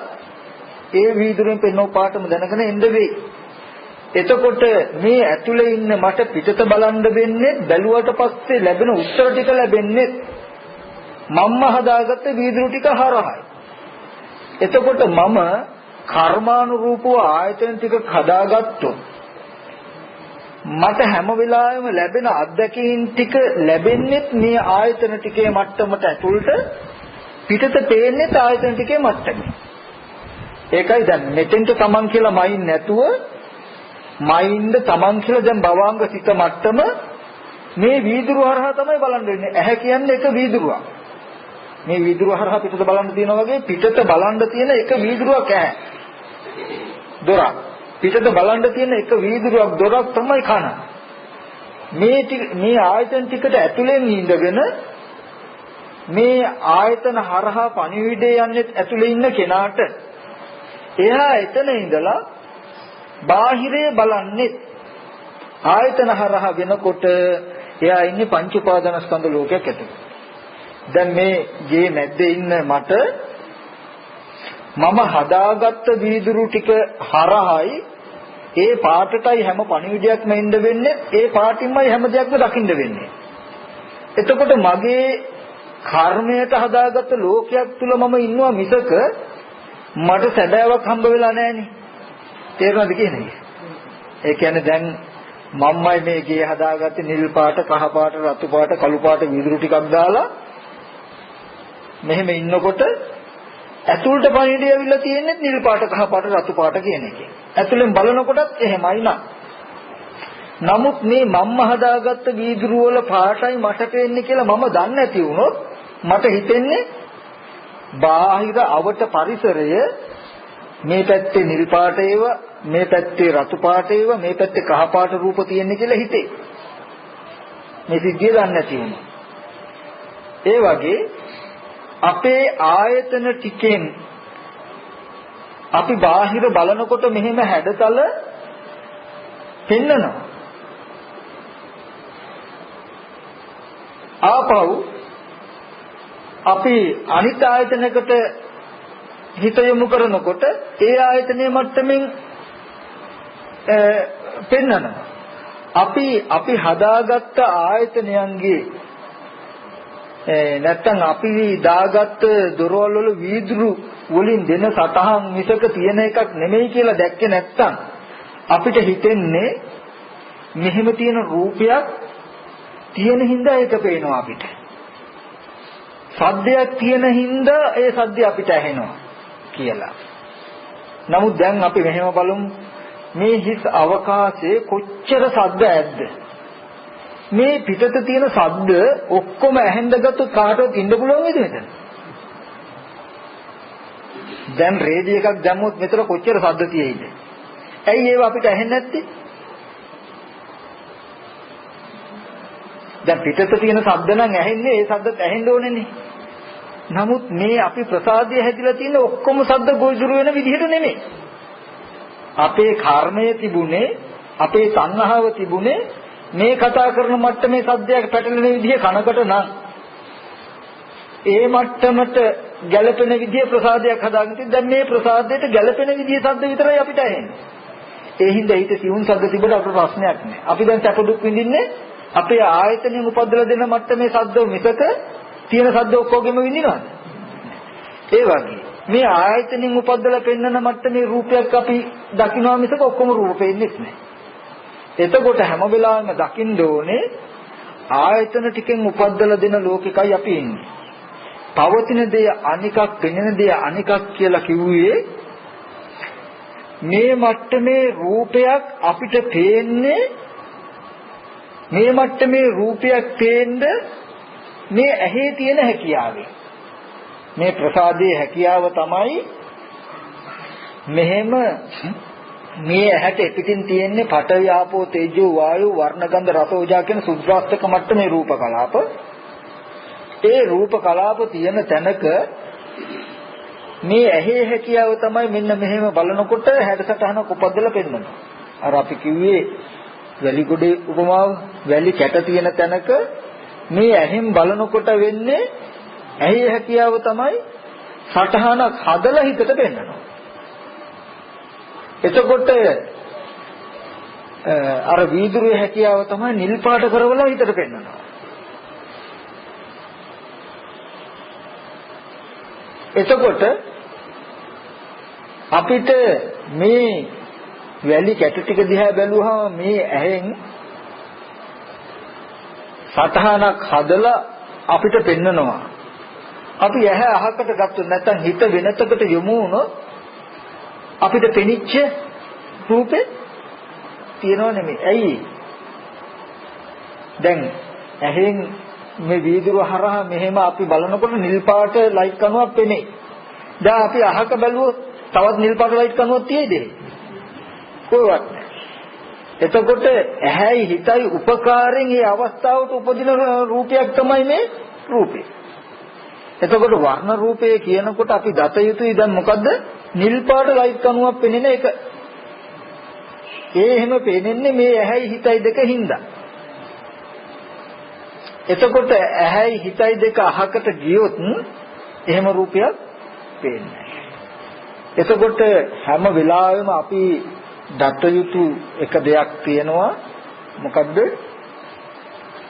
ඒ වීදුරුවෙන් පෙනෙන පාටම දැනගෙන එන්න වෙයි. එතකොට මේ ඇතුලේ ඉන්න මට පිටත බලන්න වෙන්නේ බැලුවට පස්සේ ලැබෙන උත්තර ටික ලැබෙන්නේ මම්ම හදාගත්ත වීදුරු ටික හරහායි. එතකොට මම කර්මානුරූපව ආයතන ටික හදාගත්තොත් මට හැම වෙලාවෙම ලැබෙන අත්දැකීම් ටික ලැබෙන්නේ මේ ආයතන ටිකේ මට්ටමට ඇතුළට, පිටත පේන්නේ ආයතන ටිකේ මට්ටමේ. ඒකයි දැන් මෙතෙන්ට තමන් කියලා මයින් නැතුව මයින්ද තමන් කියලා දැන් භවංග සිත මට්ටම මේ වීදුරු හරහා තමයි බලන්න වෙන්නේ. ඇහැ කියන්නේ එක වීදුරුවක්. මේ වීදුරුව හරහා පිටත බලන්න තියෙනවා වගේ පිටත බලන්න තියෙන එක වීදුරුවක් ඇහැ. දොරක්. පිටත බලන්න තියෙන එක වීදුරුවක් දොරක් තමයි කන. මේ ආයතන ටිකට ඇතුලෙන් ඉඳගෙන මේ ආයතන හරහා පණිවිඩය යන්නේ ඇතුලේ ඉන්න කෙනාට එයා එතන ඉඳලා බාහිරේ බලන්නේ ආයතන හරහා වෙනකොට එයා ඉන්නේ පංච උපාදානස්කන්ධ ලෝකයක් ඇතුළේ. දැන් මේ ගේ මැද්දේ ඉන්න මට මම හදාගත්ත වීදුරු ටික හරහායි ඒ පාටටයි හැම පණිවිඩයක්ම එන්න වෙන්නේ, ඒ පාටින්මයි හැම දෙයක්ම දකින්න වෙන්නේ. එතකොට මගේ කර්මයට හදාගත්ත ලෝකයක් තුල මම ඉන්නවා මිසක මට සැබෑවක් හම්බ වෙලා නැහෙනේ. තේරුණාද කියන්නේ? ඒ කියන්නේ දැන් මම්මයි මේ ගේ හදාගත්තේ නිල් පාට, කහ පාට, රතු පාට, කළු පාට වීදුරු ටිකක් දාලා මෙහෙම ඉන්නකොට ඇතුළට පණිවිඩය ඇවිල්ලා තියෙන්නේ නිල් පාට, කහ පාට, රතු පාට කියන එකේ. ඇතුළෙන් බලනකොටත් එහෙමයි නා. නමුත් මේ මම්ම හදාගත්ත වීදුරු වල පාටයි මට පේන්නේ කියලා මම දන්නේ නැති වුණොත් මට හිතෙන්නේ බාහිර අවට පරිසරය මේ පැත්තේ නිල් පාට ඒවා, මේ පැත්තේ රතු පාට ඒවා, මේ පැත්තේ කහ පාට රූප තියෙන්නේ කියලා හිතේ. මේ සිද්ධිය දන්නේ නැති වුණා. ඒ වගේ අපේ ආයතන ටිකෙන් අපි බාහිර බලනකොට මෙහෙම හැඩතල පෙන්නනවා. ආපහු අපි අනිත් ආයතනයකට හිත යොමු කරනකොට ඒ ආයතනයේ මට්ටමින් පෙන්නනවා. අපි හදාගත්ත ආයතනයන්ගේ නැත්තම් අපි දාගත්ත දොරවල් වල වීදුරු වලින් දෙන සටහන් මිසක තියෙන එකක් නෙමෙයි කියලා දැක්කේ නැත්තම් අපිට හිතෙන්නේ මෙහෙම තියෙන රූපයක් තියෙන හින්දා ඒක පේනවා අපිට. සද්දයක් තියෙන හින්දා ඒ සද්දය අපිට ඇහෙනවා කියලා. නමුත් දැන් අපි මෙහෙම බලමු මේ හිස් අවකාශයේ කොච්චර සද්ද ඇද්ද? මේ පිටත තියෙන සද්ද ඔක්කොම ඇහෙන්න ගත්තොත් කාටවත් ඉන්න පුළුවන් වේද මෙතන? දැන් රේඩියෝ එකක් දැම්මොත් මෙතන කොච්චර සද්ද තියෙයිද? ඇයි ඒව අපිට ඇහෙන්නේ නැත්තේ? දැන් පිටත තියෙන සද්ද නම් ඇහෙන්නේ, ඒ සද්දත් ඇහෙන්න ඕනේනේ. නමුත් මේ අපි ප්‍රසාදය හැදිලා තියෙන ඔක්කොම සද්ද ගොජුරු වෙන විදිහට නෙමෙයි. අපේ කර්මය තිබුණේ, අපේ සංහාව තිබුණේ මේ කතා කරන මට්ටමේ සද්දයක් පැටලෙන විදිහ කනකට නම් ඒ මට්ටමට ගැළපෙන විදිහ ප්‍රසාදයක් හදාගෙන තියෙන. දැන් මේ ප්‍රසාදයට ගැළපෙන විදිහ සද්ද විතරයි අපිට ඇහෙන්නේ. ඒ හින්දා හිත සිවුන් සද්ද තිබුණ අපට ප්‍රශ්නයක් නෑ. අපි දැන් සැප දුක් විඳින්නේ අපේ ආයතනෙන් උපදලා දෙන මට්ටමේ සද්ද මිසක තියෙන සද්ද ඔක්කොගෙම විඳිනවද? ඒ වගේ මේ ආයතනෙන් උපදලා පෙන්වන මට්ටමේ රූපයක් අපි දකින්නවා මිසක ඔක්කොම රූප පෙන්නේ නැහැ. එතකොට හැම වෙලාවෙම දකින්න ඕනේ ආයතන ටිකෙන් උපදලා දෙන ලෝකිකයි අපි ඉන්නේ. පවතින දේ අනිකක්, පෙනෙන දේ අනිකක් කියලා කිව්වේ මේ මට්ටමේ රූපයක් අපිට පේන්නේ, මේ මට්ටමේ රූපයක් පේන්න මේ ඇහි තියෙන හැකියාවෙන්. මේ ප්‍රසාදයේ හැකියාව තමයි මෙහෙම මේ ඇහැට පිටින් තියෙන්නේ පඨවි ආපෝ තේජෝ වායෝ වර්ණ ගන්ධ රස ඕජා කියන සුද්‍රාස්තක මට්ටමේ රූප කලාප. ඒ රූප කලාප තියෙන තැනක මේ ඇහි හැකියාව තමයි මෙන්න මෙහෙම බලනකොට හැඩසටහනක් උපදලා පෙන්වනවා. අර අපි කිව්වේ වැලි ගොඩේ උපමාව, වැලි කැට තියෙන තැනක මේ ඇහෙන් බලනකොට වෙන්නේ ඇහි හැකියාව තමයි සටහනක් හදලා හිතට පෙන්වනවා. එතකොට අර වීදුරුවේ හැකියාව තමයි නිල් පාට කරවලා හිතට පෙන්වනවා. එතකොට අපිට මේ වැලි කැට ටික දිහා බැලුවහම මේ ඇහෙන් සටහනක් හදලා අපිට පෙන්නනවා. අපි ඇහැ අහකට ගත්තොත් නැත්නම් හිත වෙනතකට යොමු වුණොත් අපිට පෙනිච්ච රූපේ තියෙනව නෙමෙයි. ඇයි? දැන් ඇහෙන් මේ වීදුරුව හරහා මෙහෙම අපි බලනකොට නිල් පාට ලයිට් කණුවක් පෙනේ. දැන් අපි අහක බැලුවොත් තවත් නිල් පාට ලයිට් කණුවක් තියෙයිද? කොහොමද? එතකොට ඇහැයි හිතයි උපකාරයෙන් මේ අවස්ථාවට උපදින රූපයක් තමයි මේ රූපේ. එතකොට වර්ණ රූපය කියනකොට අපි දත යුතුයි දැන් මොකද්ද? නිල් පාට ලයිට් කණුවක් පෙනෙන එක. ඒ එහෙම පෙනෙන්නේ මේ ඇහැයි හිතයි දෙක හින්දා. එතකොට ඇහැයි හිතයි දෙක අහකට ගියොත් එහෙම රූපයක් පේන්නේ නැහැ. එතකොට හැම වෙලාවෙම අපි දත යුතු එක දෙයක් තියෙනවා. මොකද්ද?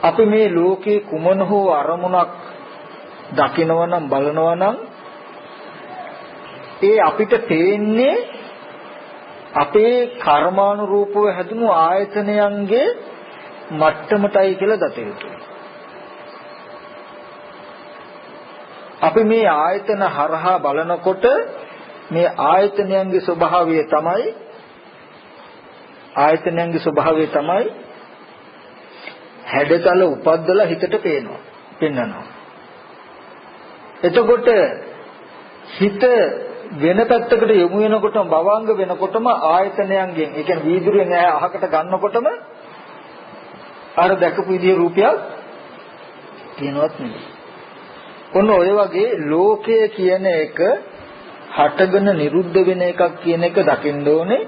අපි මේ ලෝකේ කුමන හෝ අරමුණක් දකිනවා නම් බලනවා නම් ඒ අපිට පේන්නේ අපේ කර්මානුරූපව හැදුණු ආයතනයන්ගේ මට්ටමටයි කියලා දත යුතුයි. අපි මේ ආයතන හරහා බලනකොට මේ ආයතනයන්ගේ ස්වභාවය තමයි හැඩතල උපද්දලා හිතට පෙන්නනවා. එතකොට හිත වෙන පැත්තකට යොමු වෙනකොටම භවංග වෙනකොටම ආයතනයන්ගෙන් ඒ කියන්නේ වීදුරුවෙන් අහකට ගන්නකොටම අර දැකපු විදිහේ රූපයක් තියෙනවත් නෙමෙයි. ඔන්න ඔය වගේ ලෝකය කියන එක හටගෙන නිරුද්ධ වෙන එකක් කියන එක දකින්න ඕනේ.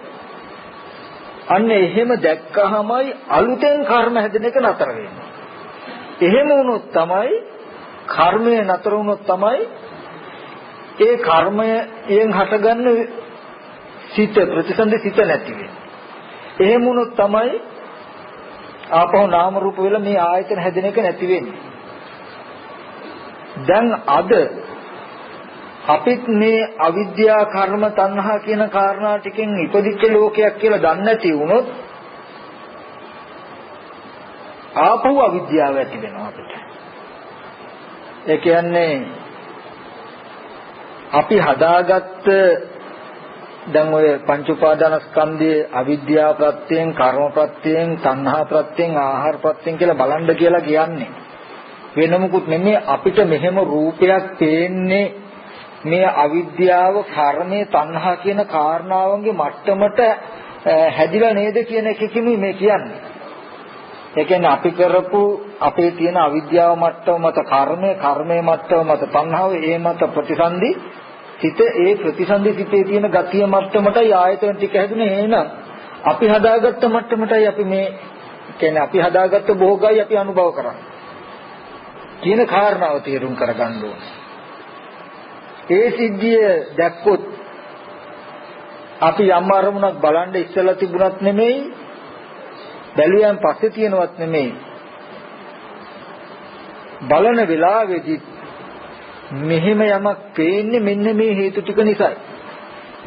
අන්න එහෙම දැක්කහමයි අලුතෙන් කර්ම හැදෙන එක නතර වෙන්නේ. එහෙම වුණොත් තමයි කර්මය නතර වුණොත් තමයි ඒ කර්මයෙන් හටගන්න සිත ප්‍රතිසන්දි සිත නැති වෙන්නේ. එහෙම වුණොත් තමයි ආපහු නාම රූප වෙලා මේ ආයතන හැදෙන එක නැති වෙන්නේ. දැන් අද අපිත් මේ අවිද්‍යා කර්ම තණ්හා කියන කාරණා ටිකෙන් ඉපදිච්ච ලෝකයක් කියලා දන්නේ නැති වුණොත් ආපහු අවිද්‍යාව ඇති වෙනවා අපිට. ඒ කියන්නේ අපි හදාගත්ත දැන් ඔය පංච උපාදානස්කන්ධයේ අවිද්‍යාව ප්‍රත්‍යයෙන් කර්ම ප්‍රත්‍යයෙන් තණ්හා ප්‍රත්‍යයෙන් ආහාර ප්‍රත්‍යයෙන් කියලා බලන්න කියලා කියන්නේ වෙන මොකුත් නෙමෙයි. අපිට මෙහෙම රූපයක් පේන්නේ මේ අවිද්‍යාව කර්මයේ තණ්හා කියන කාරණාවන්ගේ මට්ටමට හැදිලා නේද කියන එකකිනුයි මේ කියන්නේ. ඒ කියන්නේ අපි කරපු අපේ තියෙන අවිද්‍යාව මට්ටම මත කර්මයේ මට්ටම මත තණ්හාව ඒ මත ප්‍රතිසන්දි සිත ඒ ප්‍රතිසන්දි සිතේ තියෙන ගතිය මට්ටමටයි ආයතන ටික හැදුනේ. එහෙනම් අපි හදාගත්ත මට්ටමටයි අපි මේ කියන්නේ අපි හදාගත්ත භෝගයි අපි අනුභව කරන්නේ කියන කාරණාව තේරුම් කරගන්න ඕනේ. ඒ සිද්ධිය දැක්කොත් අපි යම් අරමුණක් බලන්න ඉස්සලා තිබුණත් නෙමෙයි බැලුවෙන් පස්සේ තියෙනවත් නෙමෙයි බලන වෙලාවේදී මෙහෙම යමක් පේන්නේ මෙන්න මේ හේතු ටික නිසායි.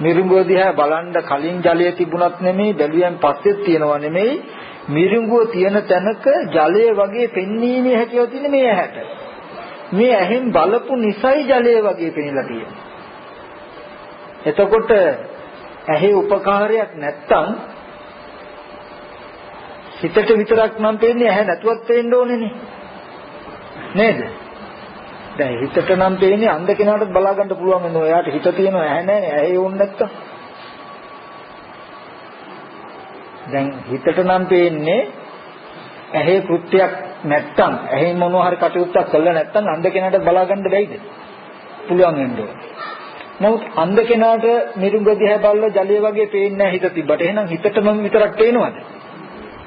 මිරිඟුව දිහා බලන්න කලින් ජලය තිබුණත් නෙමෙයි බැලුවෙන් පස්සේ තියෙනව නෙමෙයි මිරිඟුව තියෙන තැනක ජලය වගේ පෙන්වීමේ හැකියාව තියෙන මේ ඇහැට. මේ ඇහෙන් බලපු නිසයි ජලය වගේ පෙනිලා තියෙන්නේ. එතකොට ඇහි උපකාරයක් නැත්තම් හිතට විතරක් නම් පේන්නේ ඇහැ නැතුවත් පේන්න ඕනේනේ. නේද? දැන් හිතට නම් පේන්නේ අන්ධ කෙනාටත් බලා ගන්න පුළුවන් වෙනවා. එයාට හිත තියෙනවා ඇහැ නැහැ. ඇහි ඕන නැත්තම්. දැන් හිතට නම් පේන්නේ ඇහි කෘත්‍යයක් නැත්තම් ඇහි මොනවා හරි කටයුත්තක් කළා නැත්තම් අන්ධ කෙනාට බලා ගන්න බැයිද? පුළුවන් වෙන්නේ. නමුත් අන්ධ කෙනාට මිරිඟුව දිහා බලලා ජලය වගේ පේන්නේ නැහැ හිත තිබ්බට. එහෙනම් හිතටම විතරක් පේනවද?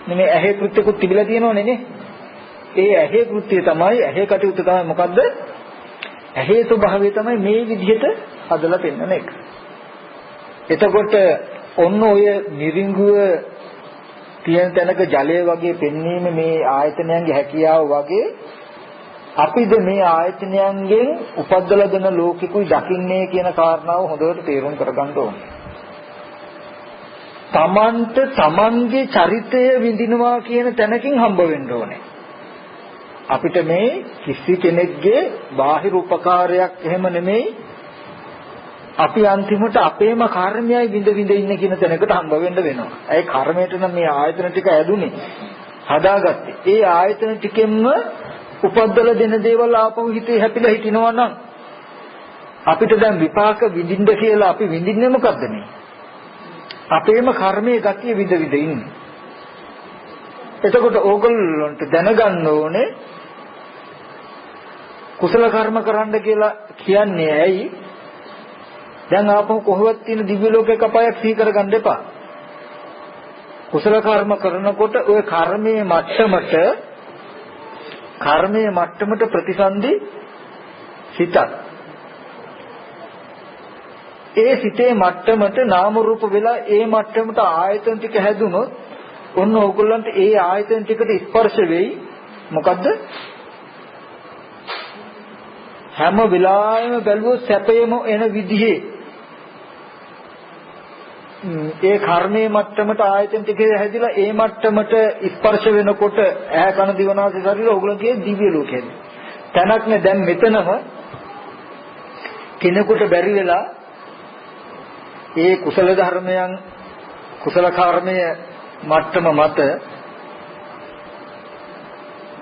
නෙමෙයි ඇහි කෘත්‍යකුත් තිබිලා තියෙනවනේ නේ. ඒ ඇහි කෘත්‍යය තමයි ඇහි කටයුත්ත තමයි මොකද්ද? ඇහි ස්වභාවය තමයි මේ විදිහට හදලා පෙන්නන එක. එතකොට ඔන්න ඔය මිරිඟුව තියෙන තැනක ජලය වගේ පෙන්වීම මේ ආයතනයන්ගේ හැකියාව වගේ අපිද මේ ආයතනයන්ගෙන් උපද්දලා දෙන ලෝකිකුයි දකින්නේ කියන කාරණාව හොඳට තේරුම් කරගන්න ඕනේ. තමන්ගේ චරිතය විඳිනවා කියන තැනකින් හම්බ වෙන්න ඕනේ. අපිට මේ කිසි කෙනෙක්ගේ බාහිර උපකාරයක් එහෙම නෙමෙයි. අපි අන්තිමට අපේම කර්මයයි විඳ ඉන්න කියන තැනකට හම්බ වෙන්න වෙනවා. ඒ කර්මයට නම් මේ ආයතන ටික ඇදුනේ හදාගත්තේ. ඒ ආයතන ටිකෙන්ම උපද්දලා දෙන දේවල් ආපහු හිතේ හැපිලා හිටිනවා නම් අපිට දැන් විපාක විඳින්න කියලා අපි විඳින්නේ මොකද්ද මේ? අපේම කර්මයේ ගතිය විඳ ඉන්නේ. එතකොට ඕගොල්ලන්ට දැනගන්න ඕනේ කුසල කර්ම කරන්න කියලා කියන්නේ ඇයි? දැන් ආපහු කොහොමවත් තියෙන දිව්‍ය ලෝකයක අපායක් සිහි කරගන්න එපා. කුසල කර්ම කරනකොට ওই කර්මයේ මට්ටමට ප්‍රතිසන්දි සිතක්. ඒ සිතේ මට්ටමට නාම රූප වෙලා ඒ මට්ටමට ආයතන ටික හැදුනොත් ඔන්න ඕගොල්ලන්ට ඒ ආයතන ටිකට ස්පර්ශ වෙයි. මොකද්ද? හැම වෙලාවෙම බැලුවොත් සැපේම එන විදිහේ ඒ කර්මයේ මට්ටමට ආයතන ටික හැදිලා ඒ මට්ටමට ස්පර්ශ වෙනකොට ඇහැ කන දිවනාසය ශරීරය ඕගොල්ලෝගේ දිව්‍ය ලෝකෙද. තැනක් නේ දැන් මෙතනම කෙනෙකුට බැරි වෙලා ඒ කුසල ධර්මයන් කුසල කර්මයේ මට්ටම මත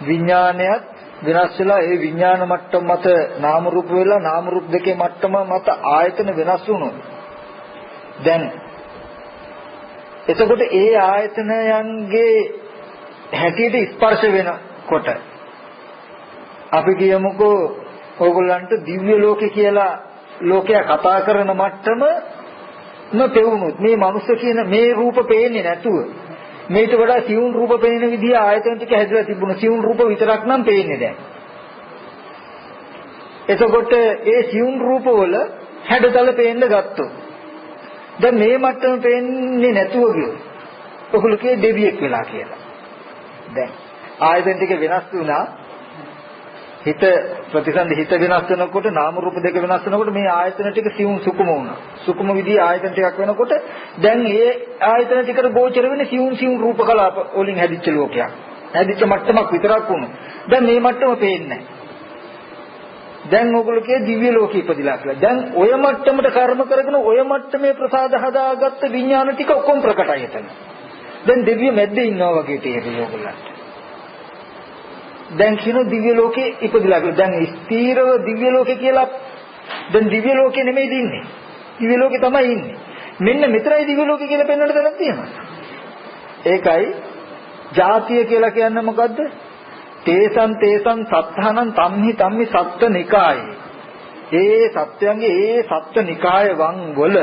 විඥානයත් වෙනස් වෙලා ඒ විඥාන මට්ටම මත නාම රූප වෙලා නාම රූප දෙකේ මට්ටම මත ආයතන වෙනස් වුණොත් දැන් එතකොට ඒ ආයතනයන්ගේ හැටියට ස්පර්ශ වෙනකොට අපි කියමුකෝ ඕගොල්ලන්ට දිව්‍ය ලෝකේ කියලා ලෝකයා කතා කරන මට්ටම නොපෙවුනොත් මේ මනුස්ස කියන මේ රූප පේන්නේ නැතුව මේට වඩා සියුම් රූප පේන විදිහ ආයතන ටික හැදලා තිබුණා. සියුම් රූප විතරක් නම් පේන්නේ දැන්. එතකොට ඒ සියුම් රූප වල හැඩතල පේන්න ගත්තොත් දැන් මේ මට්ටම පේන්නේ නැතුව ගියොත් ඔකුල කියේ දෙවියෙක් වෙලා කියලා. දැන් ආයතන ටික වෙනස් වුණා. හිත ප්‍රතිසන්දි හිත වෙනස් වෙනකොට නාම රූප දෙක වෙනස් වෙනකොට මේ ආයතන ටික සියුම් සුකුම වුණා. සුකුම විදිහේ ආයතන ටිකක් වෙනකොට දැන් මේ ආයතන ටිකට ගෝචර වෙන්නේ සියුම් රූප කලාප වලින් හැදිච්ච ලෝකයක්. හැදිච්ච මට්ටමක් විතරක් වුණා. දැන් මේ මට්ටම පේන්නේ නැහැ. දැන් ඕගොල්ලෝ කියේ දිව්‍ය ලෝකෙ ඉපදිලා කියලා. දැන් ඔය මට්ටමට කර්ම කරගෙන ඔය මට්ටමේ ප්‍රසාද හදාගත්ත විඥාන ටික ඔක්කොම ප්‍රකටයි එතන. දැන් දෙවිය මැද්දේ ඉන්නවා වගේ තේරෙයි ඕගොල්ලන්ට. දැන් කියන දිව්‍ය ලෝකේ ඉපදිලා කියලා. දැන් ස්ථීරව දිව්‍ය ලෝකේ කියලා දැන් දිව්‍ය ලෝකේ නෙමෙයි ඉන්නේ. දිව්‍ය ලෝකේ තමයි ඉන්නේ. මෙන්න මෙතරයි දිව්‍ය ලෝකේ කියලා පෙන්වන්න දැනක් තියෙනවා. ඒකයි ජාතිය කියලා කියන්නේ මොකද්ද? තේසං සත්තානං තම්හි සත්ත්ව නිකායේ. ඒ සත්‍යයන්ගේ ඒ සත්ත්ව නිකාය වල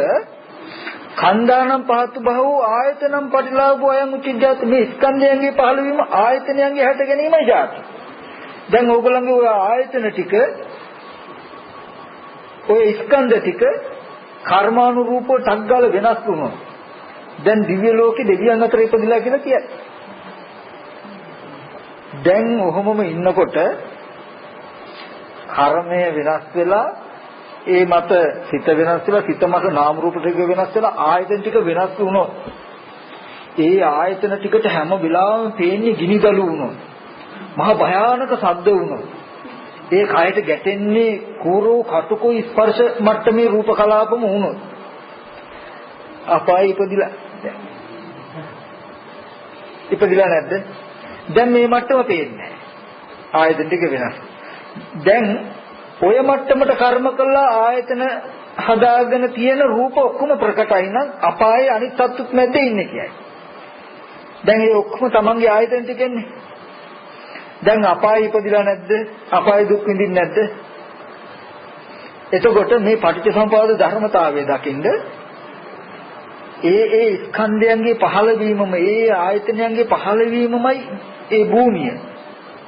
කන්දානම් පහතු බහුව ආයතනම් පටිලාභෝ අයං උච්චජාත මේ ස්කන්ධයන්ගේ පහළවීම ආයතනයන්ගේ හැට ගැනීමයි ජාති. දැන් ඕගොල්ලන්ගේ ඔය ආයතන ටික ඔය ස්කන්ධ ටික කර්මානුරූපව ටග්ගාල වෙනස් වුණා. දැන් දිව්‍ය ලෝකේ දෙවියන් අතර ඉපදිලා කියලා කියයි. දැන් ඔහොමම ඉන්නකොට කර්මය වෙනස් වෙලා ඒ මත සිත වෙනස් වෙලා සිත මත නාම රූප ටික වෙනස් වෙලා ආයතන ටික වෙනස් වුණොත් ඒ ආයතන ටිකට හැම වෙලාවෙම පේන්නේ ගිනිදළු වුණොත් මහ භයානක ශබ්ද වුණොත් ඒ කයට ගැටෙන්නේ කෝරෝ කටුකෝ ස්පර්ශ මට්ටමේ රූප කලාපම වුණොත් අපාය ඉපදිලා නැද්ද? දැන් මේ මට්ටම පේන්නේ ආයතන ටික වෙනස්. දැන් ඔය මට්ටමට කර්ම කළා ආයතන හදාගෙන තියෙන රූප ඔක්කොම ප්‍රකටයි නම් අපායේ අනිත් සත්තුත් මැද්ද ඉන්නේ කියයි. දැන් ඒ ඔක්කොම තමන්ගේ ආයතන ටිකන්නේ. දැන් අපායේ ඉපදිලා නැද්ද? අපායේ දුක් විඳින්නේ නැද්ද? එතකොට මේ පටිච්චසමුපාද ධර්මතාවය දකින්ද ඒ ස්කන්ධයන්ගේ පහළවීමම ඒ ආයතනයන්ගේ පහළවීමමයි ඒ භූමිය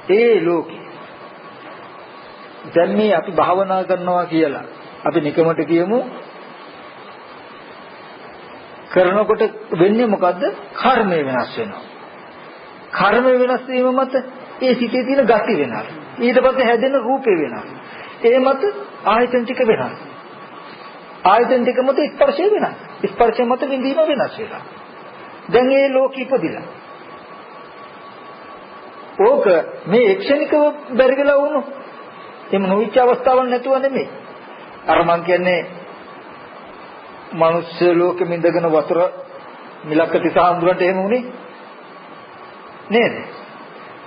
ඒ ලෝකෙ. දැන් මේ අපි භාවනා කරනවා කියලා අපි නිකමට කියමු කරනකොට වෙන්නේ මොකද්ද? කර්මය වෙනස් වෙනවා. කර්මය වෙනස් වීම මත ඒ සිතේ තියෙන ගති වෙනවා. ඊට පස්සේ හැදෙන රූපේ වෙනවා. ඒ මත ආයතන ටික වෙනවා. ආයතන ටික මත ස්පර්ශය වෙනවා. ස්පර්ශය මත විඳීම වෙනස් වෙනවා. දැන් මේ ලෝකෙ ඉපදිලා. ඕක මේ ක්ෂණිකව බැරි වෙලා වුණොත් එහෙම නොවිච්ච අවස්ථාවක් නැතුව නෙමෙයි. අර මං කියන්නේ මනුෂ්‍ය ලෝකෙ මිඳගෙන වතුර මිලක්කති සාඳුරට එහෙම උනේ නේද?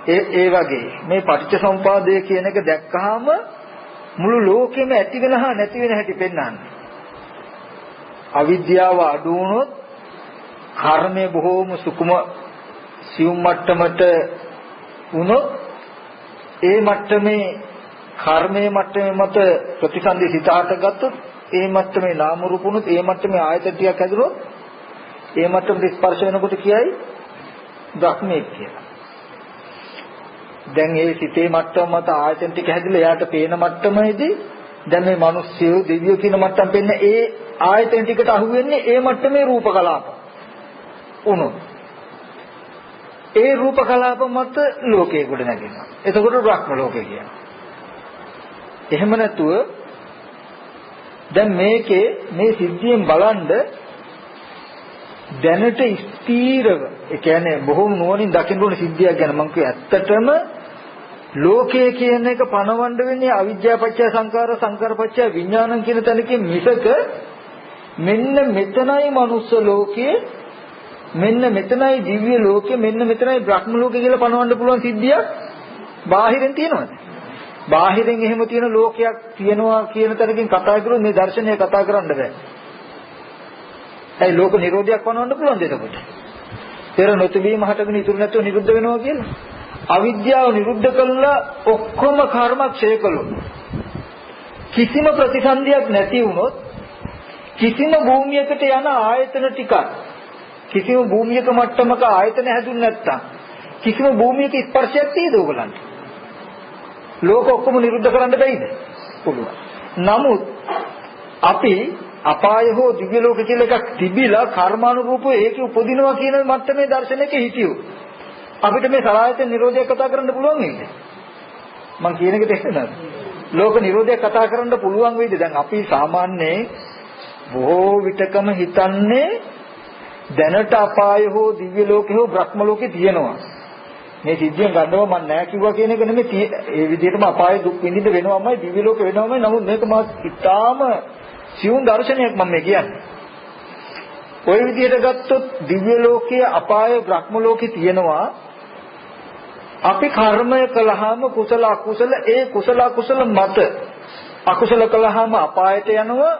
ඒ වගේ මේ පටිච්චසමුපාදය කියන එක දැක්කහම මුළු ලෝකෙම ඇති වෙන හා නැති වෙන හැටි පෙන්වන්නේ. අවිද්‍යාව අඩු වුණොත් කර්මය බොහෝම සුකුම සියුම් මට්ටමට වුණොත් ඒ මට්ටමේ කර්මයේ මට්ටමේ මත ප්‍රතිසන්දි සිතාට ගත්තොත් ඒ මට්ටමේ නාම රූප වුණොත් ඒ මට්ටමේ ආයතන ටිකක් හැදුනොත් ඒ මට්ටමට ස්පර්ශ වෙනකොට කියයි ධක්මයක් කියලා. දැන් ඒ සිතේ මට්ටම මත ආයතන ටික හැදිලා එයාට පේන මට්ටමේදී දැන් මේ මිනිස්සු දෙවියෝ කියන මට්ටම් පෙන්න ඒ ආයතන ටිකට අහු වෙන්නේ ඒ මට්ටමේ රූප කලාප උනොත් ඒ රූප කලාප මත ලෝකේ ගොඩ නැගෙනවා. එතකොට බ්‍රහ්ම ලෝකේ කියනවා. එහෙම නැතුව දැන් මේකේ මේ සිද්ධියෙන් බලන්ද දැනට ස්ථීරව ඒ කියන්නේ බොහොම නුවණින් දකින්න ඕන සිද්ධියක් ගැන මම කිය ඇත්තටම ලෝකයේ කියන එක පණවන්න වෙන්නේ අවිද්‍යාව පත්‍ය සංකාර සංකාර පත්‍ය විඥානං කියන තැනකින් මිසක මෙන්න මෙතනයි මනුස්ස ලෝකයේ මෙන්න මෙතනයි දිව්‍ය ලෝකයේ මෙන්න මෙතනයි බ්‍රහ්ම ලෝකයේ කියලා පණවන්න පුළුවන් සිද්ධියක් බාහිරින් තියෙනවද? බාහිරින් එහෙම තියෙන ලෝකයක් තියෙනවා කියන තැනකින් කතා කරුවොත් මේ දර්ශනය කතා කරන්න බෑ. ඒ ලෝක නිරෝධයක් පණවන්න පුළුවන්ද එතකොට? පෙර නොතිබීම හටගෙන ඉතුරු නැතුව නිරුද්ධ වෙනවා කියලා. අවිද්‍යාව නිරුද්ධ කළා ඔක්කොම කර්ම ක්ෂය කළොත් කිසිම ප්‍රතිසන්දියක් නැති වුණොත් කිසිම භූමියකට යන ආයතන ටිකක් කිසිම භූමියක මට්ටමක ආයතන හැදුන්නේ නැත්තම් කිසිම භූමියක ස්පර්ශයක් තියෙද ඕගලන්ට? ලෝක ඔක්කොම නිරුද්ධ කරන්න බැයිද? පුළුවන්. නමුත් අපි අපාය හෝ දිව්‍ය ලෝක කියලා එකක් තිබිලා කර්මානුරූපව ඒකේ උපදිනවා කියන මට්ටමේ දර්ශනයක හිටියෝ අපිට මේ සලආයතන නිරෝධය කතා කරන්න පුළුවන් නේද? මම කියන එක තේරෙනවද? ලෝක නිරෝධය කතා කරන්න පුළුවන් වෙයිද? දැන් අපි සාමාන්‍යයෙන් බොහෝ විටකම හිතන්නේ දැනට අපාය හෝ දිව්‍ය ලෝකේ හෝ බ්‍රහ්ම ලෝකේ තියෙනවා. මේ සිද්ධියෙන් ගන්නව මම නෑ කිව්වා කියන එක නෙමෙයි. ඒ විදිහටම අපාය දුක් විඳින්න වෙනවමයි දිව්‍ය ලෝකේ වෙනවමයි. නමුත් මේක මා ඉතාම සියුම් දර්ශනයක් මම මේ කියන්නේ. ওই විදිහට ගත්තොත් දිව්‍ය ලෝකයේ අපාය බ්‍රහ්ම ලෝකේ තියෙනවා. අපි කර්මය කළාම කුසල අකුසල ඒ කුසල අකුසල මත අකුසල කළාම අපායට යනවා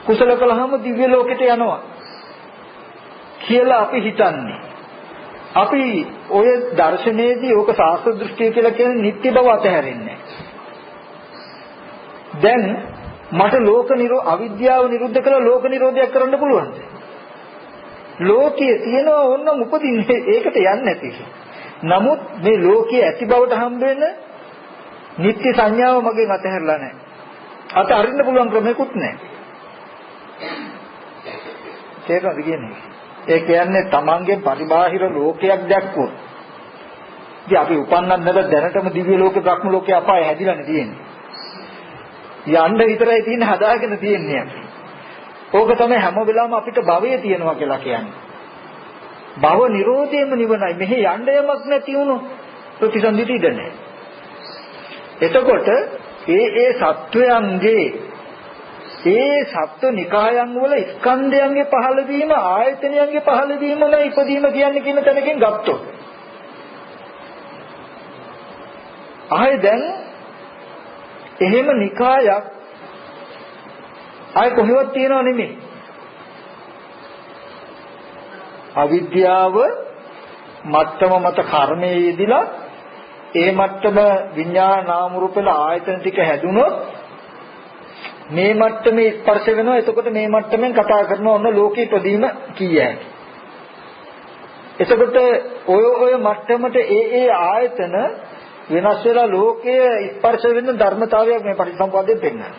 කුසල කළාම දිව්‍ය ලෝකෙට යනවා කියලා අපි හිතන්නේ. අපි ඔය දර්ශනයේදී ඕක සාස්ත්‍ර දෘෂ්ටිය කියලා කියන්නේ නිත්‍ය බව අතහැරෙන්නේ. දැන් මට අවිද්‍යාව නිරුද්ධ කළා ලෝක නිරෝධයක් කරන්න පුළුවන්ද? ලෝකයේ තියෙනවා ඕනනම් උපදින්නේ ඒකට යන්නේ නැති. නමුත් මේ ලෝකයේ ඇති බවට හම්බ වෙන නිත්‍ය සංඥාව මගෙන් අතහැරලා නැහැ. අතහරින්න පුළුවන් ක්‍රමයක්වත් නැහැ. තේරෙනවද කියන්නේ? ඒ කියන්නේ තමන්ගේ පරිබාහිර ලෝකයක් දැක්කොත් ඉතින් අපි උපන්නත් නැද දැනටම දිව්‍ය ලෝකේ බ්‍රහ්ම ලෝකේ අපාය හැදිලානේ තියෙන්නේ. යන්න විතරයි තියෙන්නේ හදාගෙන තියෙන්නේ අපි. ඕක තමයි හැම වෙලාවෙම අපිට භවය තියෙනවා කියලා කියන්නේ. භව නිරෝධයම නිවනයි. මෙහි යන්න යමක් නැති වුණොත් ප්‍රතිසන්දිත ඉඳ නැහැ. එතකොට ඒ සත්වයන්ගේ ඒ සත්ව නිකායන් වල ස්කන්ධයන්ගේ පහළ වීම ආයතනයන්ගේ පහළ වීමම ඉපදීම කියන්නේ කියන තැනකින් ගත්තොත් ආයේ දැන් එහෙම නිකායක් ආයේ කොහෙවත් තියනව නෙමෙයි. අවිද්‍යාව මට්ටම මත කර්මයේ යෙදිලා ඒ මට්ටම විඤ්ඤාණ නාම රූප වල ආයතන ටික හැදුනොත් මේ මට්ටමේ ස්පර්ශ වෙනවා. එතකොට මේ මට්ටමෙන් කතා කරනවා ඔන්න ලෝකේ ඉදීම කීයයි. එතකොට ඔය මට්ටමට ඒ ආයතන වෙනස් වෙලා ලෝකයේ ස්පර්ශ වෙන ධර්මතාවයක් මේ පටිච්චසමුප්පාදයෙන් පෙන්නනවා.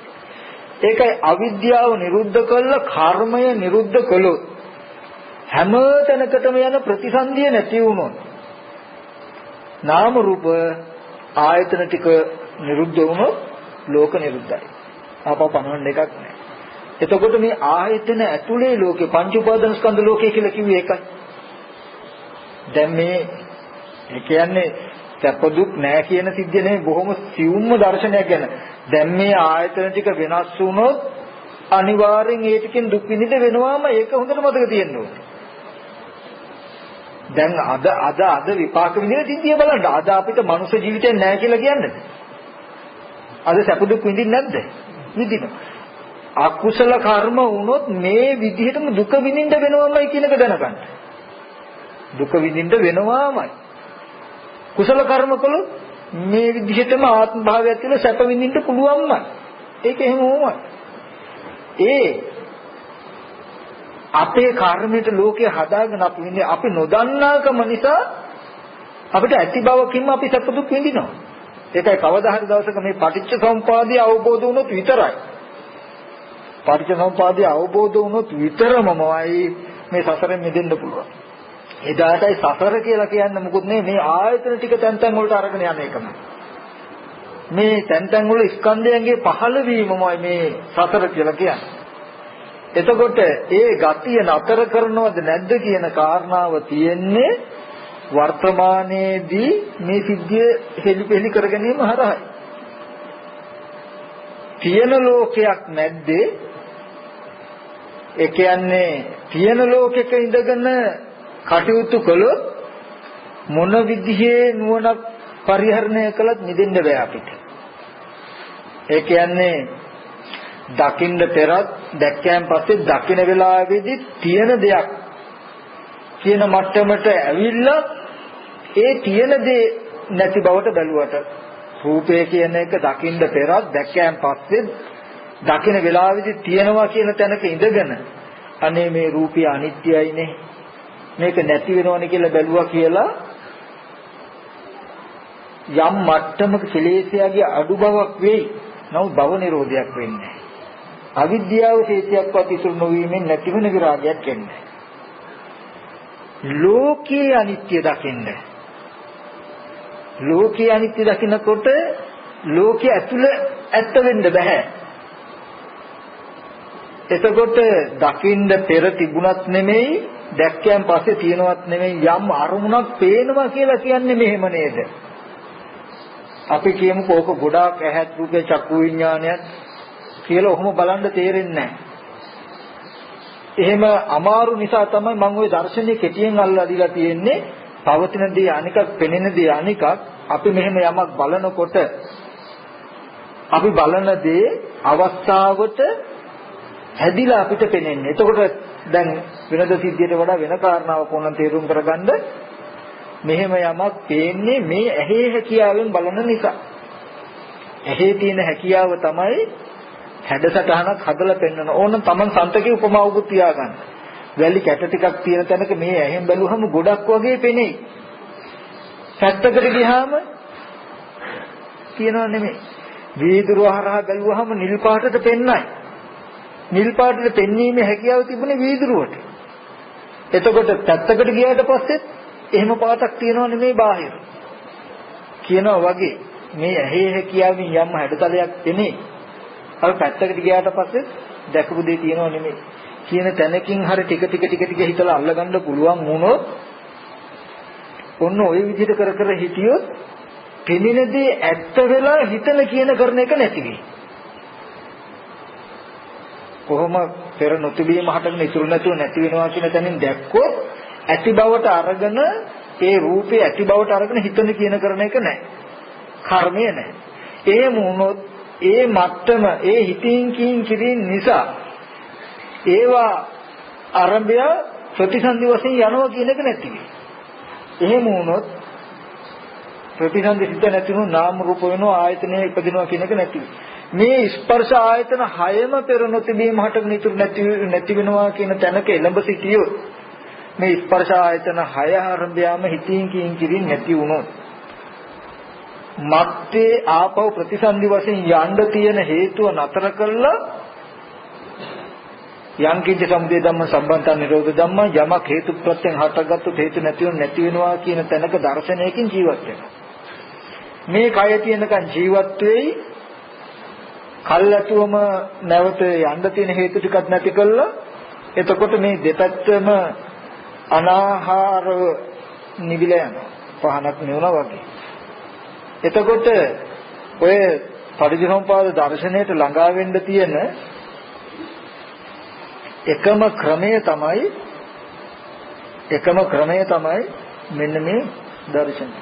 ඒකයි අවිද්‍යාව නිරුද්ධ කළා කර්මය නිරුද්ධ කළොත් හැම තැනකටම යන ප්‍රතිසන්දිය නැති වුණොත් නාම රූප ආයතන ටික නිරුද්ධ වුණොත් ලෝක නිරුද්ධයි. ආපහු පණවන්න එකක් නැහැ. එතකොට මේ ආයතන ඇතුලේ ලෝකේ පංච උපාදාන ස්කන්ධ ලෝකය කියලා කිව්වේ ඒකයි. දැන් මේ කියන්නේ සැප දුක් නැහැ කියන සිද්ධිය නෙමෙයි බොහොම සියුම්ම දර්ශනයක් ගැන. දැන් මේ ආයතන ටික වෙනස් වුණොත් අනිවාර්යෙන් ඒ ටිකෙන් දුක් විඳින්න වෙනවාම ඒක හොඳට මතක තියෙන්න ඕනේ. දැන් අද විපාක විඳින සිද්ධිය බලන්න. අද අපිට මනුෂ්‍ය ජීවිතේ නැහැ කියලා කියන්නේ. අද සැප දුක් විඳින්නේ නැද්ද? විඳිනවා. අකුසල කර්ම වුණොත් මේ විදිහටම දුක විඳින්න වෙනවමයි කියන එක දැනගන්න. දුක විඳින්න වෙනවාමයි. කුසල කර්ම කළොත් මේ විදිහටම ආත්ම භාවයක් තියෙන සැප විඳින්න පුළුවන්මයි. ඒක එහෙම වුණා. අපේ කර්මයට ලෝකේ හදාගෙන අපි නොදන්නාකම නිසා අපිට ඇති බවකින්ම අපි සැප දුක් විඳිනවා. ඒකයි කවදා හරි දවසක මේ පටිච්ච සමුප්පාදය අවබෝධ වුණොත් විතරයි. පටිච්ච සමුප්පාදය අවබෝධ වුණොත් විතරමමයි මේ සසරෙන් මිදෙන්න පුළුවන්. එදාටයි සසර කියලා කියන්නේ මොකුත් නෙමෙයි මේ ආයතන ටික තැන් තැන් වලට අරගෙන යන එකම. මේ තැන් තැන් වල ස්කන්ධයන්ගේ පහළ වීමමයි මේ සසර කියලා කියන්නේ. එතකොට ඒ ගතිය නතර කරනවද නැද්ද කියන කාරණාව තියෙන්නේ වර්තමානයේදී මේ සිද්ධිය හෙලිපෙලි කර ගැනීම හරහායි. තියෙන ලෝකයක් නැද්දේ? ඒ කියන්නේ තියෙන ලෝකෙක ඉඳගෙන කටයුතු කළොත් මොන විදිහේ නුවණක් පරිහරණය කළත් නිදෙන්න බෑ අපිට. ඒ කියන්නේ දකින්න පෙරත් දැක්කයන් පස්සේ දකින්න වෙලාවේදී තියෙන දෙයක් කියන මට්ටමට ඇවිල්ලා ඒ තියෙන දේ නැති බවට බැලුවට රූපය කියන එක දකින්න පෙරත් දැක්කයන් පස්සේ දකින්න වෙලාවේදී තියෙනවා කියන තැනක ඉඳගෙන අනේ මේ රූපය අනිත්‍යයිනේ මේක නැති වෙනවනේ කියලා බැලුවා කියලා යම් මට්ටමක කෙලෙසයාගේ අඩු බවක් වෙයි. නමුත් භව නිරෝධයක් වෙන්නේ නැහැ. අවිද්‍යාව හේතුයක්වත් ඉතුරු නොවීමෙන් නැතිවෙන විරාගයක් එන්නේ. ලෝකේ අනිත්‍ය දකින්න. ලෝකේ අනිත්‍ය දකින්නකොට ලෝකයේ ඇතුළ ඇත්ත වෙන්න බෑ. එතකොට දකින්න පෙර තිබුණත් නෙමෙයි දැක්කයන් පස්සේ තියෙනවත් නෙමෙයි යම් අරමුණක් පේනවා කියලා කියන්නේ මෙහෙම නේද? අපි කියමු කෝක ගොඩාක් ඇහත් රූපේ චක්කු විඥානයත් කියලා ඔහොම බලන්න තේරෙන්නේ නැහැ. එහෙම අමාරු නිසා තමයි මම ওই දර්ශනීය කෙටියෙන් අල්ලලා දීලා තියෙන්නේ. පවතින දේ අනිකක්, පෙනෙන දේ අනිකක්. අපි මෙහෙම යමක් බලනකොට අපි බලන දේ අවස්ථාවට හැදිලා අපිට පෙනෙන්නේ. එතකොට දැන් වෙනද සිද්ධියට වඩා වෙන කාරණාවක් ඕනනම් තේරුම් කරගන්න මෙහෙම යමක් පේන්නේ මේ ඇහි හැකියාවෙන් බලන නිසා. ඇහි තියෙන හැකියාව තමයි හැඩසටහනක් හදලා පෙන්වන. ඕනනම් Taman සන්තකේ උපමාවකුත් තියාගන්න. වැලි කැට ටිකක් තියෙන තැනක මේ ඇහෙන් බැලුවහම ගොඩක් වගේ පෙනෙයි. පැත්තකට ගියාම කියනවා නෙමෙයි. වීදුරුව හරහා බැලුවහම නිල් පාටට පෙන්නයි. නිල් පාටට පෙන්වීමේ හැකියාව තිබුණේ වීදුරුවට. එතකොට පැත්තකට ගියාට පස්සෙත් එහෙම පාටක් තියෙනව නෙමෙයි බාහිර. කියනවා වගේ මේ ඇහි හැකියාවෙන් යම් හැඩතලයක් එනේ. අර පැත්තකට ගියාට පස්සේ දැකපු දේ තියෙනව නෙමෙයි. කියන තැනකින් හරි ටික හිතලා අල්ලගන්න පුළුවන් වුණොත් ඔන්න ওই විදිහට කර හිටියොත් පෙනෙනදී ඇත්ත වෙලා හිතන කියන කරන එක නැති වෙයි. කොහොම පෙර නොතිබීම හටගෙන ඉතුරු නැතුව නැති වෙනවා කියන තැනින් දැක්කොත් ඇති බවට අරගෙන ඒ රූපේ ඇති බවට අරගෙන හිතන කියන කරන එක නැහැ. කර්මය නැහැ. ඒ වුණොත් ඒ මට්ටම ඒ හිතින් කිරීම නිසා ඒවා ආරම්භය ප්‍රතිසන්දි වශයෙන් යනවා කියන එක නැති වෙයි. එහෙම වුණොත් ප්‍රතිසන්දි සිද්ධ නැතිනු නාම රූප වෙනවා ආයතනය ඉපදිනවා කියන එක නැති වෙයි. මේ ස්පර්ශ ආයතන හයම පෙර නොතිබීම හටගෙන ඉතුරු නැති වෙනවා කියන තැනක එළඹ සිටියොත් මේ ස්පර්ශ ආයතන හය ආරම්භයම හිතින් කිරීම නැති වුණොත් මත්තේ ආපව ප්‍රතිසන්දි වශයෙන් යන්න තියෙන හේතුව නතර කළා යම් කිච්ච සමුදය ධම්ම සම්බන්ත නිරෝධ ධම්ම යමක් හේතු ප්‍රත්‍යයෙන් හටගත්තු හේතු නැති වෙනවා කියන තැනක දර්ශනයකින් ජීවත් වෙනවා. මේ කය තියෙනකන් ජීවත් වෙයි කල්ැතුවම නැවත යන්න තියෙන හේතු ටිකක් නැති කළා. එතකොට මේ දෙපැත්තම අනාහාර නිවිලා යනවා. පහනක් නෙවුණා වගේ. එතකොට ඔය පටිච්චසමුප්පාද දර්ශනයට ළඟා වෙන්න තියෙන එකම ක්‍රමය තමයි මෙන්න මේ දර්ශනය.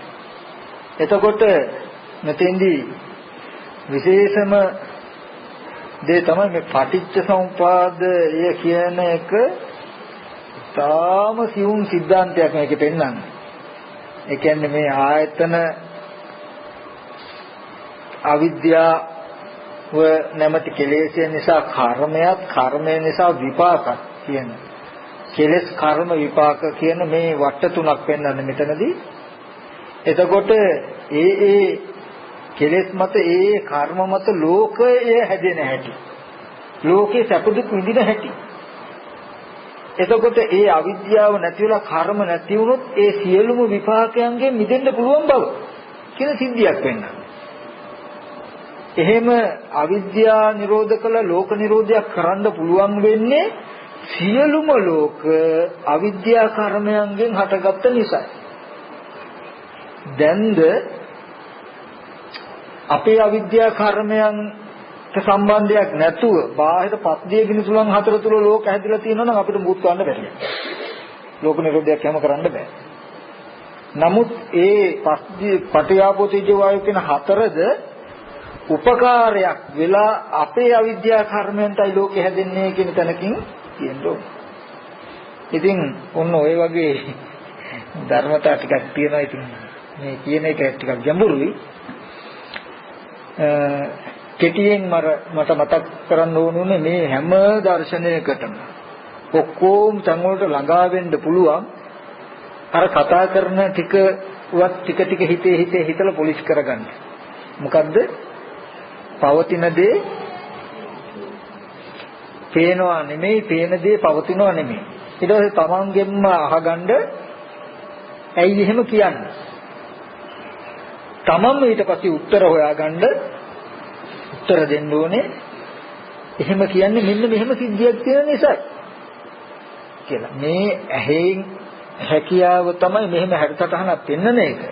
එතකොට මෙතෙන්දී විශේෂම දේ තමයි මේ පටිච්චසමුපාදය කියන එක තාම සියුම් සිද්ධාන්තයක් මේකේ පෙන්නන්නේ. ඒ කියන්නේ මේ ආයතන අවිද්‍යාව නැමැති කෙලෙස් නිසා කර්මය නිසා විපාක කියන කෙලෙස් කර්ම විපාක කියන මේ වට තුනක් පෙන්වන්නේ මෙතනදී. එතකොට ඒ කෙලෙස් මත ඒ කර්ම මත ලෝකය හැදෙන හැටි ලෝකේ සැප දුක් විඳින හැටි. එතකොට ඒ අවිද්‍යාව නැති වෙලා කර්ම නැති වුණොත් ඒ සියලුම විපාකයන්ගෙන් මිදෙන්න පුළුවන් බව කියන සිද්ධියක් වෙනවා. එහෙම අවිද්‍යාව නිරෝධ කළ ලෝක නිරෝධයක් කරන්න පුළුවන් වෙන්නේ සියලුම ලෝක අවිද්‍යා කර්මයන්ගෙන් හටගත්ත නිසා. දැන්ද අපේ අවිද්‍යා කර්මයන්ට සම්බන්ධයක් නැතුව බාහිර පස්දිය ගිනිසුලන් හතර තුල ලෝක හැදිලා තියෙනවා නම් අපිට මුත් ගන්න බැහැ. ලෝක නිරෝධයක් හැම කරන්න බෑ. නමුත් ඒ පස්දිය පටිආපෝ තේජෝ වායෝ කියන හතරද උපකාරයක් වෙලා අපේ අවිද්‍යා කර්මයන්ටයි ලෝකෙ හැදෙන්නේ කියන තැනකින් කියනවා. ඉතින් ඔන්න ඔය වගේ ධර්මතා ටිකක් තියෙනවා. ඉතින් මේ කියන එක ටිකක් ගැඹුරුයි. කෙටියෙන් මට මතක් කරන්න ඕනුනේ මේ හැම දර්ශනයකටම ඔක්කොම තන් වලට ළඟා වෙන්න පුළුවන්. අර කතා කරන ටිකවත් ටික හිතලා පොලිෂ් කරගන්න. මොකද්ද? පවතින දේ පේනවා නෙමෙයි, පේන දේ පවතිනවා නෙමෙයි. ඊට පස්සේ තමන්ගෙන්ම අහගන්න ඇයි එහෙම කියන්නේ? තමන්ම ඊට පස්සේ උත්තර හොයාගන්න උත්තර දෙන්න ඕනේ. එහෙම කියන්නේ මෙන්න මෙහෙම සිද්ධියක් තියෙන නිසා කියලා. මේ ඇහෙන් හැකියාව තමයි මෙහෙම හැඩසටහනක් පෙන්වන එක.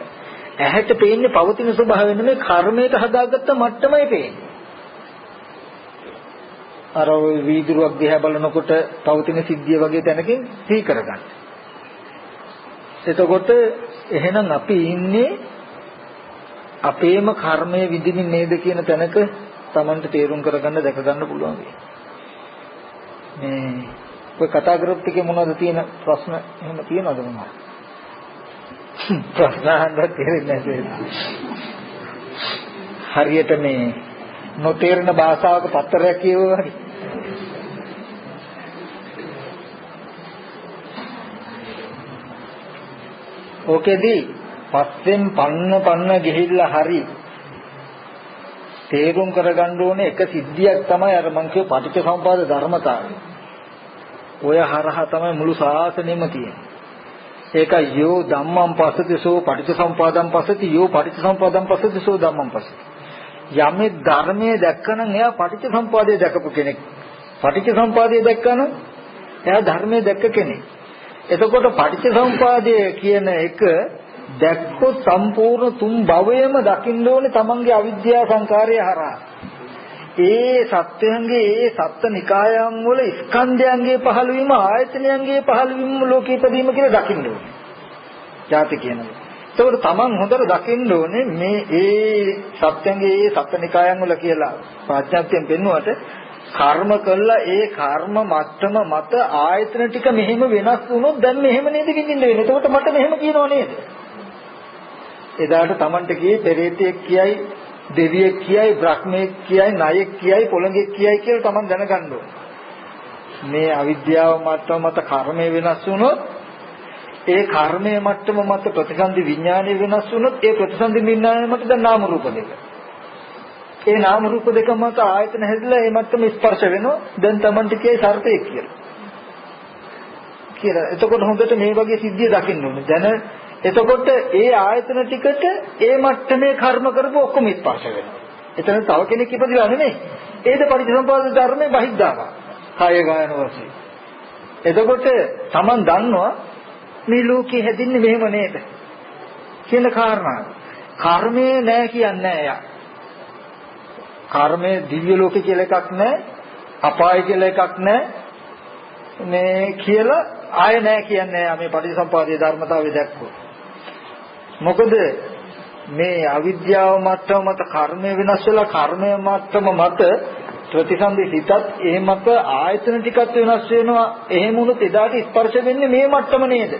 ඇහැට පේන්නේ පවතින ස්වභාවය නෙමෙයි, කර්මයට හදාගත්ත මට්ටමයි පේන්නේ. අර වීදුරුවක් දිහා බලනකොට පවතින සිද්ධිය වගේ තැනකින් සිහි කරගන්න. එතකොට එහෙනම් අපි ඉන්නේ අපේම කර්මය විඳින්න නේද කියන තැනක Tamanට තේරුම් කරගන්න දැක ගන්න පුළුවන් වෙයි. මේ ඔය කතා කරපු ටිකේ මොනවද තියෙන ප්‍රශ්න එහෙම තියෙනවද මොනවද? ප්‍රශ්න අහන්න තේරෙන්නේ නැහැ. හරියට මේ නොතේරෙන භාෂාවක පත්තරයක් කියවුවා වගේ. ඕකෙදී පස්සෙන් පන්න ගිහිල්ලා හරි තේරුම් කරගන්න ඕනේ එක සිද්ධියක් තමයි අර මං කියව පටිච්චසමුපාද ධර්මතාවය. ඔය හරහා තමයි මුළු ශාසනයම තියෙන්නේ. ඒක යෝ ධම්මං පස්සති සෝ පටිච්චසමුපාදං පස්සති යෝ පටිච්චසමුපාදං පස්සති සෝ ධම්මං පස්සති. යමේ ධර්මයේ දැක්කනම් එයා පටිච්චසමුපාදය දැකපු කෙනෙක්. පටිච්චසමුපාදය දැක්කනම් එයා ධර්මයේ දැක්ක කෙනෙක්. එතකොට පටිච්චසමුපාදය කියන එක දැක්කොත් සම්පූර්ණ තුන් භවයේම දකින්න ඕනේ තමන්ගේ අවිද්‍යා සංකාරය හරහා. ඒ සත්‍යයන්ගේ ඒ සත්ත්ව නිකායන් වල ස්කන්ධයන්ගේ පහළවීම ආයතනයන්ගේ පහළවීම ලෝකේ ඉදීම කියලා දකින්න ඕනේ. ජාති කියනවා. ඒකෝට තමන් හොඳට දකින්න ඕනේ මේ ඒ සත්‍යයන්ගේ ඒ සත්ත්ව නිකායන් වල කියලා ප්‍රඥාත්යෙන් පෙන්වුවට කර්ම කළා ඒ කර්ම මට්ටම මත ආයතන ටික මෙහෙම වෙනස් වුණොත් දැන් මෙහෙම නේද විඳින්න වෙන්නේ. එතකොට මට මෙහෙම කියනව නේද? එදාට Tamanට කියේ පෙරේතෙක් කියයි, දෙවියෙක් කියයි, බ්‍රහ්මෙක් කියයි, නායෙක් කියයි, පොළඟෙක් කියයි කියලා Taman දැනගන්න ඕනේ. මේ අවිද්‍යාව මට්ටම මත කර්මය වෙනස් වුණොත් ඒ කර්මයේ මට්ටම මත ප්‍රතිසන්දි විඥානය වෙනස් වුණොත් ඒ ප්‍රතිසන්දි විඥානය මත දැන් නාම රූප දෙක. ඒ නාම රූප දෙක මත ආයතන හැදලා ඒ මට්ටම ස්පර්ශ වෙනවා. දැන් Tamanට කියයි සර්පෙක් කියලා. එතකොට හොඳට මේ වගේ සිද්ධිය දකින්න ඕනේ. දැන් එතකොට ඒ ආයතන ටිකට ඒ මට්ටමේ කර්ම කරපු ඔක්කොම ස්පර්ශ වෙනවා. එතන තව කෙනෙක් ඉපදිලා නෙමෙයි. ඒද පටිච්චසමුප්පාද ධර්මයේ බහිද්ධාවා. කාය ගායන වශයෙන්. එතකොට Taman දන්නවා මේ ලෝකේ හැදින්නේ මෙහෙම නේද කියන කාරණාව. කර්මය නෑ කියන්නේ නෑ යා. කර්මයේ දිව්‍ය ලෝකේ කියලා එකක් නෑ. අපාය කියලා එකක් නෑ. මේ කියලා ආය නෑ කියන්නේ මේ පටිච්චසමුපාදයේ ධර්මතාවය දැක්කොත්. මොකද මේ අවිද්‍යාව මට්ටම මත කර්මය වෙනස් වෙලා කර්මය මට්ටම මත ප්‍රතිසන්දි සිතත් ඒ මත ආයතන ටිකත් වෙනස් වෙනවා. එහෙම වුණොත් එදාට ස්පර්ශ වෙන්නේ මේ මට්ටම නේද?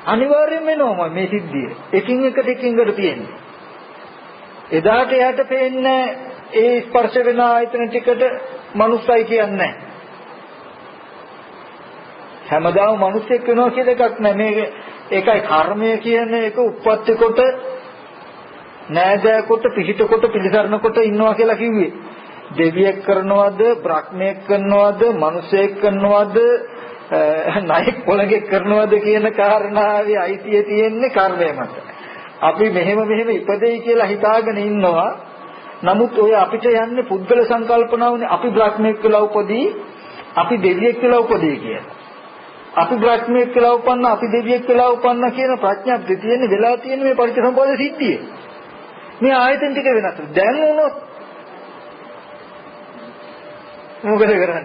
අනිවාර්යයෙන්ම වෙනවා මේ සිද්ධිය. එකින් එකට තියෙන්නේ. එදාට එයාට පේන්නේ ඒ ස්පර්ශ වෙන ආයතන ටිකට මනුස්සයි කියන්නේ නැහැ. හැමදාම මිනිස්සෙක් වෙනවා කියලා එකක් නැහැ. මේ ඒකයි කර්මය කියන එක උප්පත්ති කොට නෑදෑ කොට පිහිට කොට පිළිසරණ කොට ඉන්නවා කියලා කිව්වේ. දෙවියෙක් කරනවද, බ්‍රහ්මයෙක් කරනවද, මිනිසෙක් කරනවද, නායක පොළඟෙක් කරනවද කියන කාරණාවේ අයිතිය තියෙන්නේ කර්මය මත. අපි මෙහෙම ඉපදෙයි කියලා හිතාගෙන ඉන්නවා. නමුත් ඔය අපිට යන්නේ පුද්ගල සංකල්පනාවනේ අපි බ්‍රහ්මයෙක් කියලා උපදී අපි දෙවියෙක් කියලා උපදී කියලා. අපි බ්‍රහ්මයෙක් කියලා උපන්න අපි දෙවියෙක් කියලා උපන්න කියන ප්‍රඥාප්තිය තියෙන්නේ වෙලා තියෙන්නේ මේ පරිච්ඡේද සිද්ධියේ. මේ ආයතන ටික වෙනස්. දැන් වුණොත් මොකද කරන්නේ?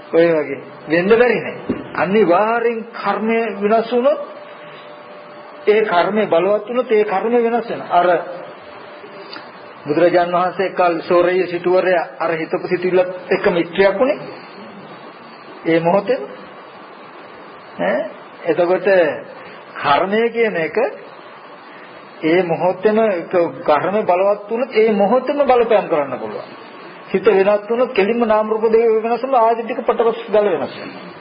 ඔය වගේ වෙන්න බැරි නෑ. අනිවාර්යෙන් කර්මය වෙනස් වුණොත් ඒ කර්මය බලවත් වුණොත් ඒ කර්මය වෙනස් වෙනවා. අර බුදුරජාන් වහන්සේ කල් සෝරේ සිටුවරයා අර හිතපු සිටිල්ලත් එක්ක මිත්‍යක් උනේ. ඒ මොහොතේ එතකොට කර්මය කියන එක ඒ මොහොතේම කර්මය බලවත් වුණොත් ඒ මොහොතේම බලපෑම් කරන්න පුළුවන්. හිත වෙනස් වුණොත් කෙලින්ම නාම රූප දෙක වෙනස් වුණා ආයතන ටික පටවස් ගල වෙනස් වෙනවා.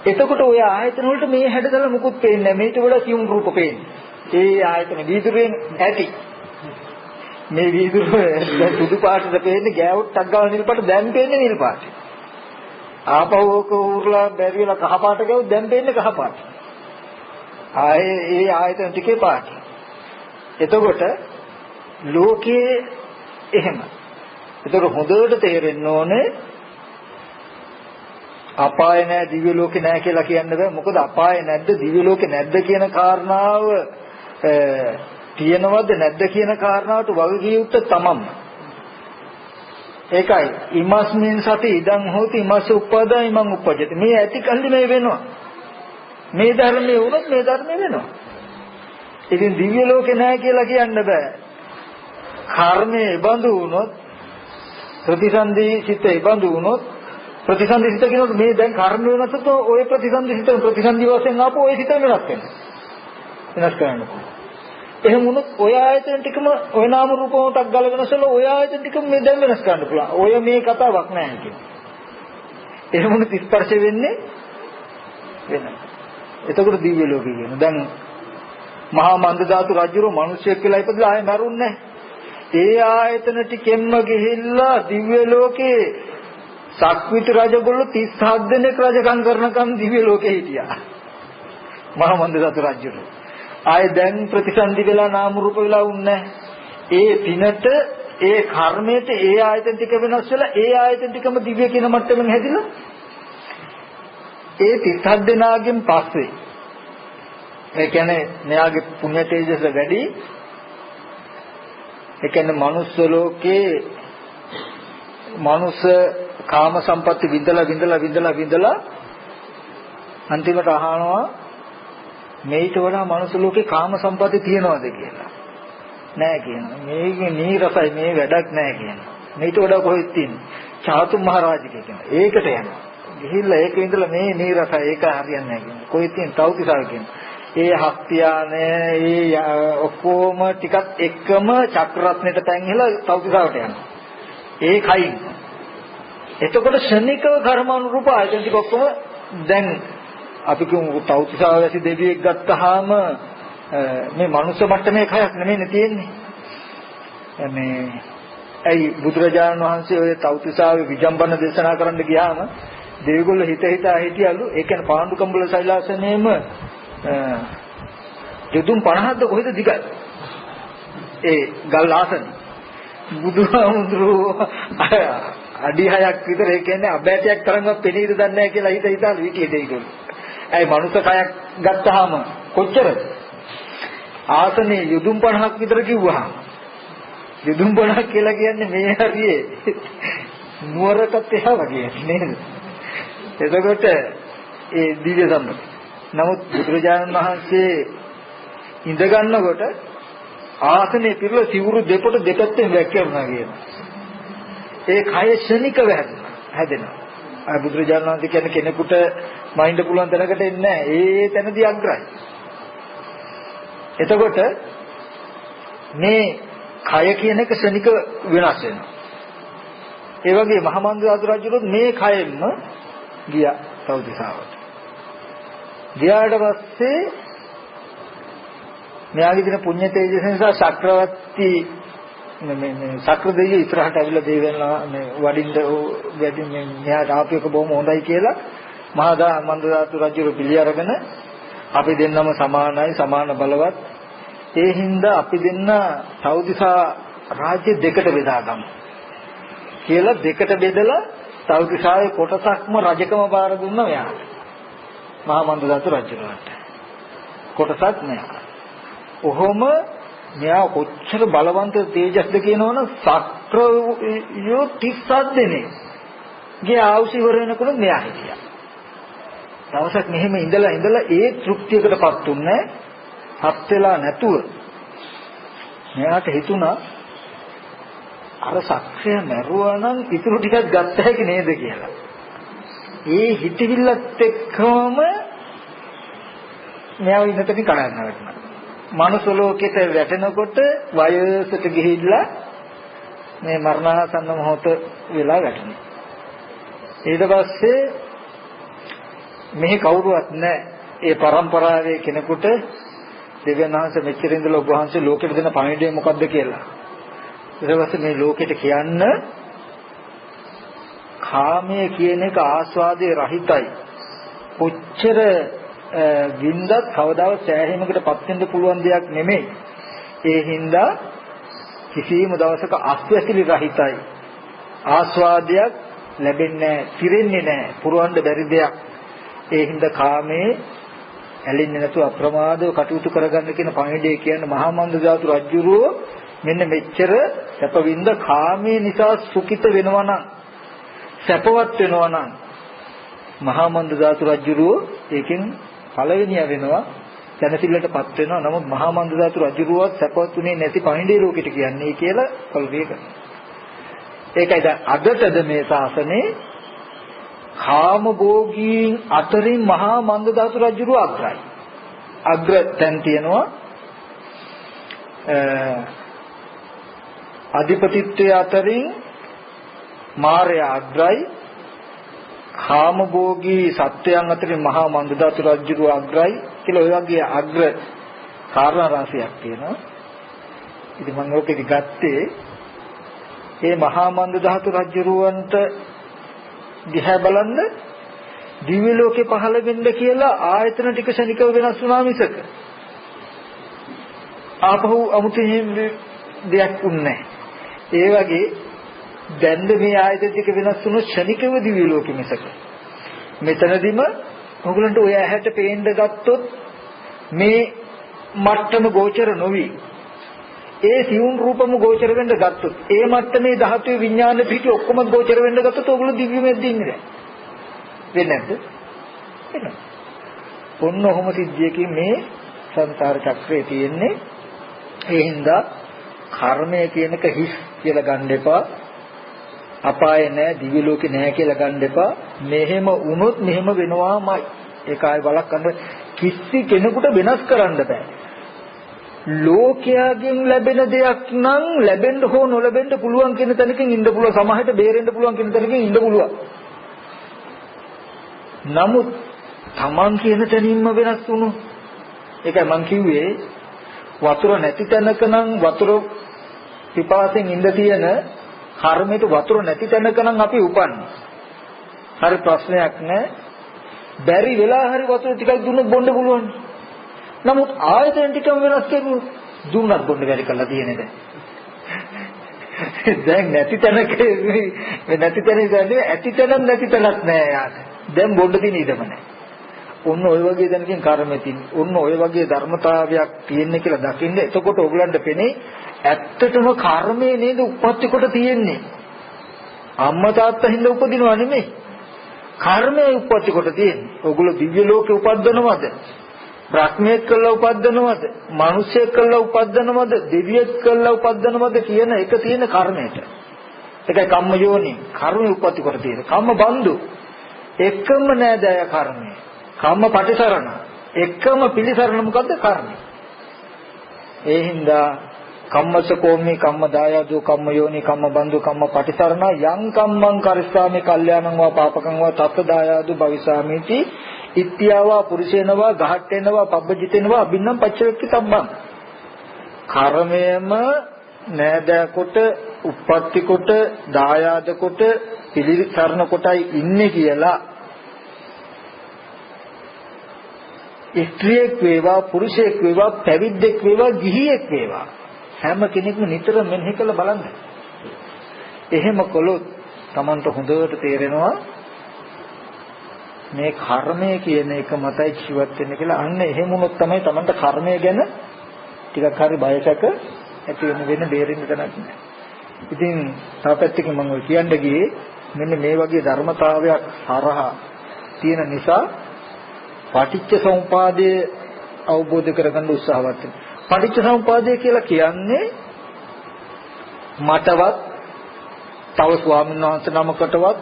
එතකොට ওই ආයතන වලට මේ හැඩතල මුකුත් පේන්නේ නැහැ. මේට වඩා සියුම් රූප පේන්නේ. ඒ ආයතන වීදුරුවෙන් ඇති. මේ වීදුරුව සුදු පාටට පේන්නේ ගෑවුට්ටක් ගාන නිල් පාට දැන් පේන්නේ නිල් පාට. ආපහු ඕක උරලා බැරි වෙලා කහ පාට ගාව දැන් පේන්නේ කහ පාට. ආයේ ඒ ආයතන ටිකේ පාට. එතකොට ලෝකයේ එහෙම. එතකොට හොඳට තේරෙන්න ඕනේ අපාය නැහැ දිව්‍ය ලෝකේ නැහැ කියලා කියන්න බෑ. මොකද අපාය නැද්ද දිව්‍ය ලෝකේ නැද්ද කියන කාරණාව තියෙනවද නැද්ද කියන කාරණාවට වගකිය යුත්තේ තමන්ම. ඒකයි ඉමස්මින් සති ඉදං හෝති ඉමස්ස උප්පදා ඉමං උපජ්ජති. මේ ඇති කල්ලි මේ වෙනවා. මේ ධර්මයේ වුණොත් මේ ධර්මයේ වෙනවා. ඉතින් දිව්‍ය ලෝකේ නැහැ කියලා කියන්න බෑ. කර්මයේ බඳු වුණොත් ප්‍රතිසන්දි සිත ඉබඳු වුණොත් ප්‍රතිසන්දි සිත කියනකොට මේ දැන් කර්ම වෙනසට ඔය ප්‍රතිසන්දි සිත ප්‍රතිසන්දි වශයෙන් ආපු ඔය සිත වෙනස් වෙනවා. වෙනස් කරන්න පුළුවන්. එහෙම වුණොත් ඔය ආයතන ටිකම ඔය නාම රූප වලට ගල වෙනසල ඔය ආයතන ටිකම මේ දැන් වෙනස් කරන්න පුළුවන්. ඔය මේ කතාවක් නෑ කියන්නේ. එහෙම වුණොත් ස්පර්ශ වෙන්නේ වෙනවා. එතකොට දිව්‍ය ලෝකය කියන. දැන් මහා මන්ද ධාතු රජුරෝ මිනිස්සෙක් කියලා ඉපදලා ආයෙ මරුන්නේ නැහැ. ඒ ආයතන ටිකෙන්ම ගිහිල්ලා දිව්‍ය ලෝකේ සක්විති රජගොල්ලෝ 37 දෙනෙක් රජකම් කරනකම් දිව්‍ය ලෝකේ හිටියා. මහා මන්ද ධාතු රජුරෝ. ආයෙ දැන් ප්‍රතිසන්දි වෙලා නාම රූප වෙලා උන්නේ. ඒ පිනට ඒ කර්මයට ඒ ආයතන ටික වෙනස් වෙලා ඒ ආයතන ටිකම දිව්‍ය කියන මට්ටමින් හැදිලා ඒ 37 දෙනාගෙන් පස්සේ ඒ කියන්නේ මෙයාගේ පුණ්‍ය තේජස වැඩි. ඒ කියන්නේ මනුස්ස ලෝකේ මනුස්ස කාම සම්පatti විඳලා අන්තිමට අහනවා මේට වඩා මනුස්ස ලෝකේ කාම සම්පatti තියනවද කියලා. නෑ කියනවා. මේක නීරසයි මේ වැඩක් නෑ කියනවා. මේට වඩා කොහෙද තියෙන්නේ? චාතු මහරජකේ කියනවා. ඒකට යනවා. ගිහිල්ලා ඒක ඉඳලා මේ නීරසයි ඒක හරියන්නේ නෑ කියනවා. කොහෙද තියෙන්නේ? තවතිසාව කියනවා. ඒ හස්තියානේ ඒ ඔක්කොම ටිකත් එක්කම චක්‍රරත්නෙට පැන්හිලා තවතිසාවට යනවා. ඒ කයින්. එතකොට ශනිකව කර්මානුරූප ආයතන ටික ඔක්කොම දැන් අපි කියමු තවතිසාව ඇසි දෙවියෙක් ගත්තාම මේ මනුස්ස මට්ටමේ කයක් නෙමෙයි තියෙන්නේ. මේ ඇයි බුදුරජාණන් වහන්සේ ඔය තවතිසාවේ විජම්බන දේශනා කරන්න ගියාම දෙවිගොල්ලෝ හිතා හිටියලු ඒ කියන්නේ පාණ්ඩුකම්බල සෛලාසනයේම යදුම් 50ක්ද කොහෙද දිගයි ඒ ගල් ආසන බුදුහාමුදුරුවෝ අඩි 6ක් විතර ඒ කියන්නේ අබෑටයක් තරම්වත් පෙනීද දන්නේ නැහැ කියලා හිතාලු හිටියේ දෙයිගොල්ලෝ. ඇයි මනුස්ස කයක් ගත්තාම කොච්චරද? ආසනේ යදුම් 50ක් විතර කිව්වහම යදුම් 50ක් කියලා කියන්නේ මේ හරියේ නුවරකට එහා වගේ නේද? එතකොට ඒ දිව්‍ය සම්පත. නමුත් බුදුරජාණන් වහන්සේ ඉඳ ගන්නකොට ආසනේ පිරලා සිවුරු දෙපොට දෙපැත්තෙන් වැක්කිරුණා කියනවා. ඒ කය ශනිකව හැදෙනවා. අය බුදුරජාණන් වහන්සේ කියන්නේ කෙනෙකුට මයින්ඩ් පුළුවන් තැනකට එන්නේ නැහැ. ඒ තැනදී අග්‍රයි. එතකොට මේ කය කියන එක ශනික වෙනස් වෙනවා. ඒ වගේ මහමන්ද රජුරුත් මේ කයෙන්ම ගියා තවතිසාවට. ගියාට පස්සේ මෙයාගේ දින පුණ්‍ය තේජස නිසා චක්‍රවර්ති මේ චක්‍ර දෙවියෝ ඉස්සරහට ඇවිල්ලා දේවයන්ලා මේ වඩින්න වැඩි මේ මෙයාට ආපු එක බොහොම හොඳයි කියලා මහා මන්දදාතු රජු පිළි අරගෙන අපි දෙන්නම සමානයි සමාන බලවත් ඒ හින්දා අපි දෙන්න තවතිසා රාජ්‍ය දෙකට බෙදාගමු කියලා දෙකට බෙදලා තව්තිසාවේ කොටසක්ම රජකම බාර දුන්නා මෙයාට. මහා මන්දදාතු රජුණට. කොටසක් මෙයා. ඔහොම මෙයා කොච්චර බලවන්ත තේජස්ද කියනවනම් සක්‍රයෝ 37 දෙනෙක්. ගේ ආයුෂ ඉවර වෙනකොට මෙයා හිටියා. දවසක් මෙහෙම ඉඳලා ඒ තෘප්තියකටපත් උන්නේ හත් වෙලා නැතුව මෙයාට හිතුණා අර සක්‍රිය මරුවා නම් ඉතුරු ටිකක් ගත්ත හැකි නේද කියලා. ඒ හිතවිල්ලත් එක්කම මෙයා ඉන්නතේ කඩන්න වැටුණා. මනුස්ස ලෝකෙට වැටෙනකොට වයසට ගිහිල්ලා මේ මරණාසන්න මොහොත වෙලා වැටුණා. ඊට පස්සේ මෙහි කවුරුවත් නැහැ. ඒ පරම්පරාවේ කෙනෙකුට දෙවියන් වහන්සේ මෙච්චර ඉඳලා ඔබ වහන්සේ ලෝකෙට දෙන පණිවිඩය මොකද්ද කියලා. ඊට පස්සේ මේ ලෝකෙට කියන්න කාමයේ කියන එක ආස්වාදයේ රහිතයි. කොච්චර වින්දත් කවදාවත් සෑහීමකටපත් වෙන්න පුළුවන් දෙයක් නෙමෙයි. ඒ හින්දා කිසිම දවසක අස්වැසිලි රහිතයි. ආස්වාදයක් ලැබෙන්නේ නැහැ, පිරෙන්නේ නැහැ, පුරවන්න බැරි දෙයක්. ඒ හින්දා කාමයේ ඇලෙන්නේ නැතුව අප්‍රමාදව කටයුතු කරගන්න කියන පණිවිඩය කියන්නේ මහා මන්දදාතු රජුරෝ මෙන්න මෙච්චර සැපවින්ද කාමයේ නිසා සුඛිත වෙනවා නම් සැපවත් වෙනවා නම් මහා මන්දදාතු රජුරෝ ඒකෙන් පළවෙනිය වෙනවා දැනසිල්ලටපත් වෙනවා. නමුත් මහා මන්දදාතු රජුරුවත් සැපවත් උනේ නැති පණිවිඩය ලෝකෙට කියන්නේ කියලා කල්පිය කරනවා. ඒකයි දැන් අදටද මේ ශාසනේ කාම භෝගීන් අතරින් මහා මන්දදාතු රජුරුව අග්‍රයි. අග්‍ර තැන් තියෙනවා අධිපතිත්වයේ අතරින් මාර්යා අග්‍රයි. කාම භෝගී සත්‍යයන් අතරින් මහා මන්දදාතු රජුරුව අග්‍රයි කියලා ඔය වගේ අග්‍ර කාරණා රාශියක් තියෙනවා. ඉතින් මම ඔකෙදි ගත්තේ මේ මහා මන්දදාතු රජුරුවන්ට දිහා බලන්න දිව්‍ය ලෝකේ පහළ වෙන්න කියලා ආයතන ටික ශනිකව වෙනස් වුණා මිසක ආපහු අමුතෙන් දෙයක් උන්නේ ඒ වගේ දැන් මේ ආයතන ටික වෙනස් වුණු ශනිකව දිව්‍ය ලෝකෙ මිසක මෙතනදිම ඔයගලන්ට ඔය ඇහැට පේන්න ගත්තොත් මේ මට්ටම ගෝචර නොවි ඒ සියුම් රූපම ගෝචර වෙන්න ගත්තොත් ඒ මට්ටමේ ධාතුවේ විඥාන පිටි ඔක්කොම ගෝචර වෙන්න ගත්තොත් ඔයගොල්ලෝ දිව්‍යමෙද්ද ඉන්නේ නැහැ. වෙන්නේ නැද්ද? වෙනවා. ඔන්න ඔහොම සිද්ධියකින් මේ සංසාර චක්‍රයේ තියෙන්නේ. ඒ හින්දා කර්මය කියනක හිස් කියලා ගන්න එපා. අපාය නැහැ, දිව්‍ය ලෝකේ නැහැ කියලා ගන්න එපා. මෙහෙම වුණොත් මෙහෙම වෙනවාමයි. ඒක ආයි බලක්වන්න කිසි කෙනෙකුට වෙනස් කරන්න බෑ. ලෝකයෙන් ලැබෙන දෙයක් නම් ලැබෙන්න හෝ නොලැබෙන්න පුළුවන් කියන තැනකින් ඉන්න පුළුවන්. සමහරට බේරෙන්න පුළුවන් කියන තැනකින් ඉන්න පුළුවන්. නමුත් Taman කියන තැනින්ම වෙනස් වුණු. ඒකයි මං කිව්වේ වතුර නැති තැනක නම් වතුර පිපාසෙන් ඉඳ තියෙන කර්මයට වතුර නැති තැනක නම් අපි උපන්නේ. හරි ප්‍රශ්නයක් නෑ. බැරි වෙලා හරි වතුර ටිකක් දුන්නොත් බොන්න පුළුවන්. නමුත් ආයතන ටිකම වෙනස් කරුවොත් දුන්නත් බොන්න බැරි කරලා තියෙන්නේ දැන්. දැන් නැති තැනක නැති තැන ඉඳන්නේ ඇති තැනක් නැති තැනක් නෑ යාට. දැන් බොන්න තියෙන ඉඩම නෑ. ඔන්න ඔය වගේ දැනකින් කර්මෙතින් ඔන්න ඔය වගේ ධර්මතාවයක් තියෙන්නේ කියලා දකින්න. එතකොට ඔයගලන්ට පෙනේ ඇත්තටම කර්මයේ නේද උප්පත්ති කොට තියෙන්නේ. අම්මා තාත්තා හින්දා උපදිනවා නෙමෙයි. කර්මයේ උප්පත්ති කොට තියෙන්නේ. ඔයගොල්ලෝ දිව්‍ය ලෝකේ උපද්දනවද? බ්‍රහ්මයෙක් කළා උපද්දනවද? මිනිසෙක් කළා උපද්දනවද? දෙවියෙක් කළා උපද්දනවද කියන එක තියෙන කර්මයට. ඒකයි කම්ම යෝනි. කර්මයේ උප්පත්ති කොට තියෙන. කම්ම බන්දු. එකම නෑදෑය කර්මය. කම්ම පටිසරණ. එකම පිළිසරණ මොකද්ද? කර්මය. ඒ හින්දා කම්මස කෝමි කම්ම දායදෝ කම්ම යෝනි කම්ම බන්දු කම්ම පටිසරණ යං කම්මං කරිස්සාමි කල්යාණං වා පාපකං වා තත් දායදෝ භවිසාමිති ඉත්‍යාවා පුරුෂේනවා ගහට්ටේනවා පබ්බජිතේනවා අබින්නම් පච්චවෙක්ති තබ්බං. කර්මයේම නෑදෑ කොට උප්පත්ති කොට දායාද කොට පිළිසරණ කොටයි ඉන්නේ කියලා ස්ත්‍රියෙක් වේවා පුරුෂයෙක් වේවා පැවිද්දෙක් වේවා ගිහියෙක් වේවා හැම කෙනෙක්ම නිතර මෙනෙහි කරලා බලන්න. එහෙම කළොත් Tamanට හොඳට තේරෙනවා මේ කර්මය කියන එක මතයි ජීවත් වෙන්නේ කියලා. අන්න එහෙම වුණොත් තමයි Tamanට කර්මය ගැන ටිකක් හරි බයසක ඇති වෙන බේරෙන්න තැනක් නැහැ. ඉතින් තාපැත්තකින් මම කියන්න ගියේ මෙන්න මේ වගේ ධර්මතාවයක් හරහා තියෙන නිසා පටිච්ච සමුපාදයේ අවබෝධ කරගන්න උත්සාහවත් වෙනවා. පටිච්ච සමුපාදය කියලා කියන්නේ මටවත් තව ස්වාමීන් වහන්සේ නමකටවත්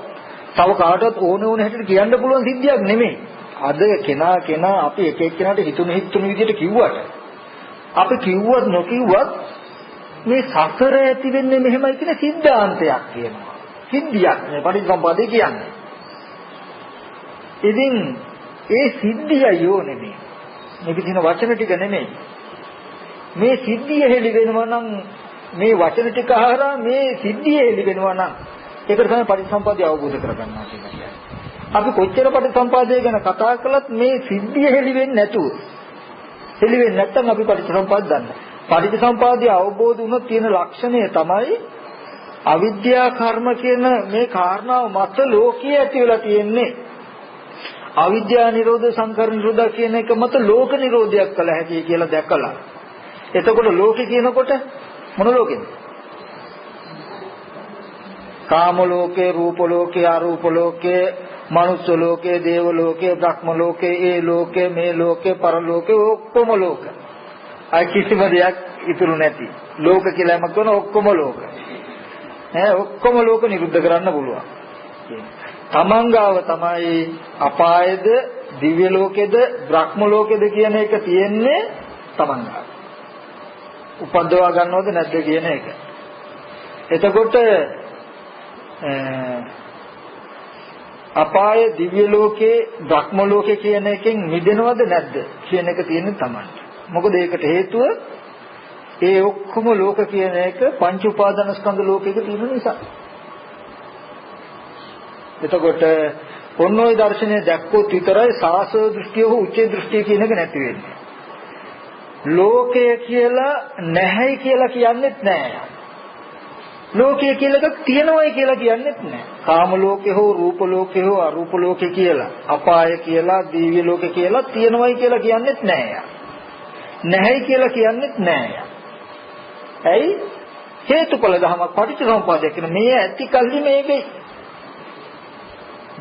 තව කාටවත් ඕන හැටියට කියන්න පුළුවන් සිද්ධියක් නෙමෙයි. අද කෙනා අපි එක එක්කෙනාට හිතුණු විදිහට කිව්වට අපි කිව්වත් නොකිව්වත් මේ සසර ඇති වෙන්නේ මෙහෙමයි කියන සිද්ධාන්තයක් කියනවා. සිද්ධියක් මේ පටිච්චසමුප්පාදේ කියන්නේ. ඉතින් ඒ සිද්ධිය යෝනේ මේක දින වචන ටික නෙමෙයි. මේ සිද්ධිය හෙලි වෙනවා නම් මේ වචන ටික අහලා මේ සිද්ධිය හෙලි වෙනවා නම් ඒකට තමයි පටිච්චසමුප්පාදය අවබෝධ කරගන්නවා කියන්නේ. අපි කොච්චර පටිච්චසමුප්පාදය ගැන කතා කළත් මේ සිද්ධිය හෙලි වෙන්නේ නැත්නම් අපි පටිච්චසමුප්පාද දන්නේ. පටිච්චසමුපාදය අවබෝධ වුණොත් තියෙන ලක්ෂණය තමයි අවිද්‍යා කර්ම කියන මේ කාරණාව මත ලෝකයේ ඇති වෙලා තියෙන්නේ. අවිද්‍යා නිරෝධ සංඛාර නිරෝධ කියන එක මත ලෝක නිරෝධයක් කළ හැකියි කියලා දැකලා. එතකොට ලෝකේ කියනකොට මොන ලෝකෙද? කාම ලෝකේ, රූප ලෝකේ, අරූප ලෝකේ, මනුස්ස ලෝකේ, දේව ලෝකේ, බ්‍රහ්ම ලෝකේ, ඒ ලෝකේ, මේ ලෝකේ, පරලෝකේ ඔක්කොම ලෝක. අය කිසිම දෙයක් ඉතුරු නැති ලෝක කියලා යමක් කරන ඔක්කොම ලෝක. ඔක්කොම ලෝක නිරුද්ධ කරන්න පුළුවන්. තමන්ගාව තමයි අපායද, දිව්‍ය ලෝකෙද, බ්‍රහ්ම ලෝකෙද කියන එක තියෙන්නේ තමන්ගාව. උපද්දවා ගන්නවද නැද්ද කියන එක. එතකොට අපාය, දිව්‍ය ලෝකේ, බ්‍රහ්ම ලෝකේ කියන එකෙන් මිදෙනවද නැද්ද කියන එක තියෙන්නේ තමන්ට. මොකද ඒකට හේතුව ඒ ඔක්කොම ලෝක කියන එක පංච උපාදාන ස්කන්ධ ලෝකයක තියෙන නිසා. එතකොට ඔන්න ඔය දර්ශනය දැක්කොත් විතරයි සාසව දෘෂ්ටිය හෝ උච්චේ දෘෂ්ටිය කියන එක නැති වෙන්නේ. ලෝකය කියලා නැහැයි කියලා කියන්නේත් නැහැ. ලෝකය කියලා එකක් තියෙනවයි කියලා කියන්නේත් නැහැ. කාම ලෝකේ හෝ රූප ලෝකේ හෝ අරූප ලෝකේ කියලා, අපාය කියලා, දිව්‍ය ලෝකේ කියලා තියෙනවයි කියලා කියන්නේත් නැහැ. නැහැයි කියලා කියන්නේත් නැහැ. ඇයි? හේතුඵල ධමයක් පටිච්චසමුප්පාදය කියන මේ ඇති කල්ලි මේකයි.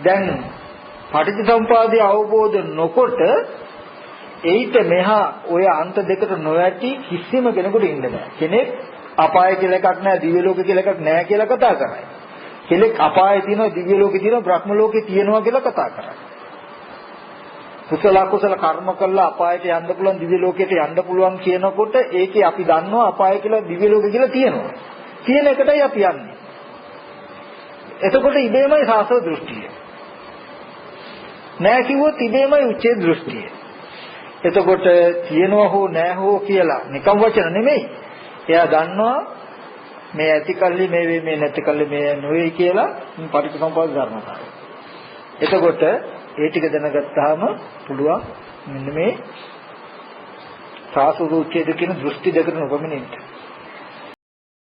දැන් පටිච්චසමුපාදය අවබෝධ නොකොට ඒිට මෙහා ඔය අන්ත දෙකට නොයටි කිසිම කෙනෙකුට ඉන්න බෑ. කෙනෙක් අපාය කියලා එකක් නැහැ, දිව්‍ය ලෝක කියලා එකක් නැහැ කියලා කතා කරයි. කෙනෙක් අපාය තියෙනවා, දිව්‍ය ලෝකේ තියෙනවා, බ්‍රහ්ම ලෝකේ තියෙනවා කියලා කතා කරයි. කුසල කුසල කර්ම කළා අපායට යන්න පුළුවන්, දිව්‍ය ලෝකයට යන්න පුළුවන් කියනකොට ඒකේ අපි දන්නවා අපාය කියලා, දිව්‍ය ලෝක කියලා තියෙනවා. තියෙන එකටයි අපි යන්නේ. එතකොට ඉබේමයි සාසව දෘෂ්ටිය. නෑ කිව්වොත් ඉබේමයි උච්චේ දෘෂ්ටිය. එතකොට තියෙනවා හෝ නෑ හෝ කියලා නිකම් වචන නෙමෙයි. එයා දන්නවා මේ ඇති කල්ලි මේ වේ, මේ නැති කල්ලි මේ නොවේ කියලා පටිච්චසමුප්පාද ධර්මතාවය. එතකොට ඒ ටික දැනගත්තාම පුළුවන් මෙන්න මේ සාසව උච්චේද කියන දෘෂ්ටි දෙකට නොපමිනෙන්න.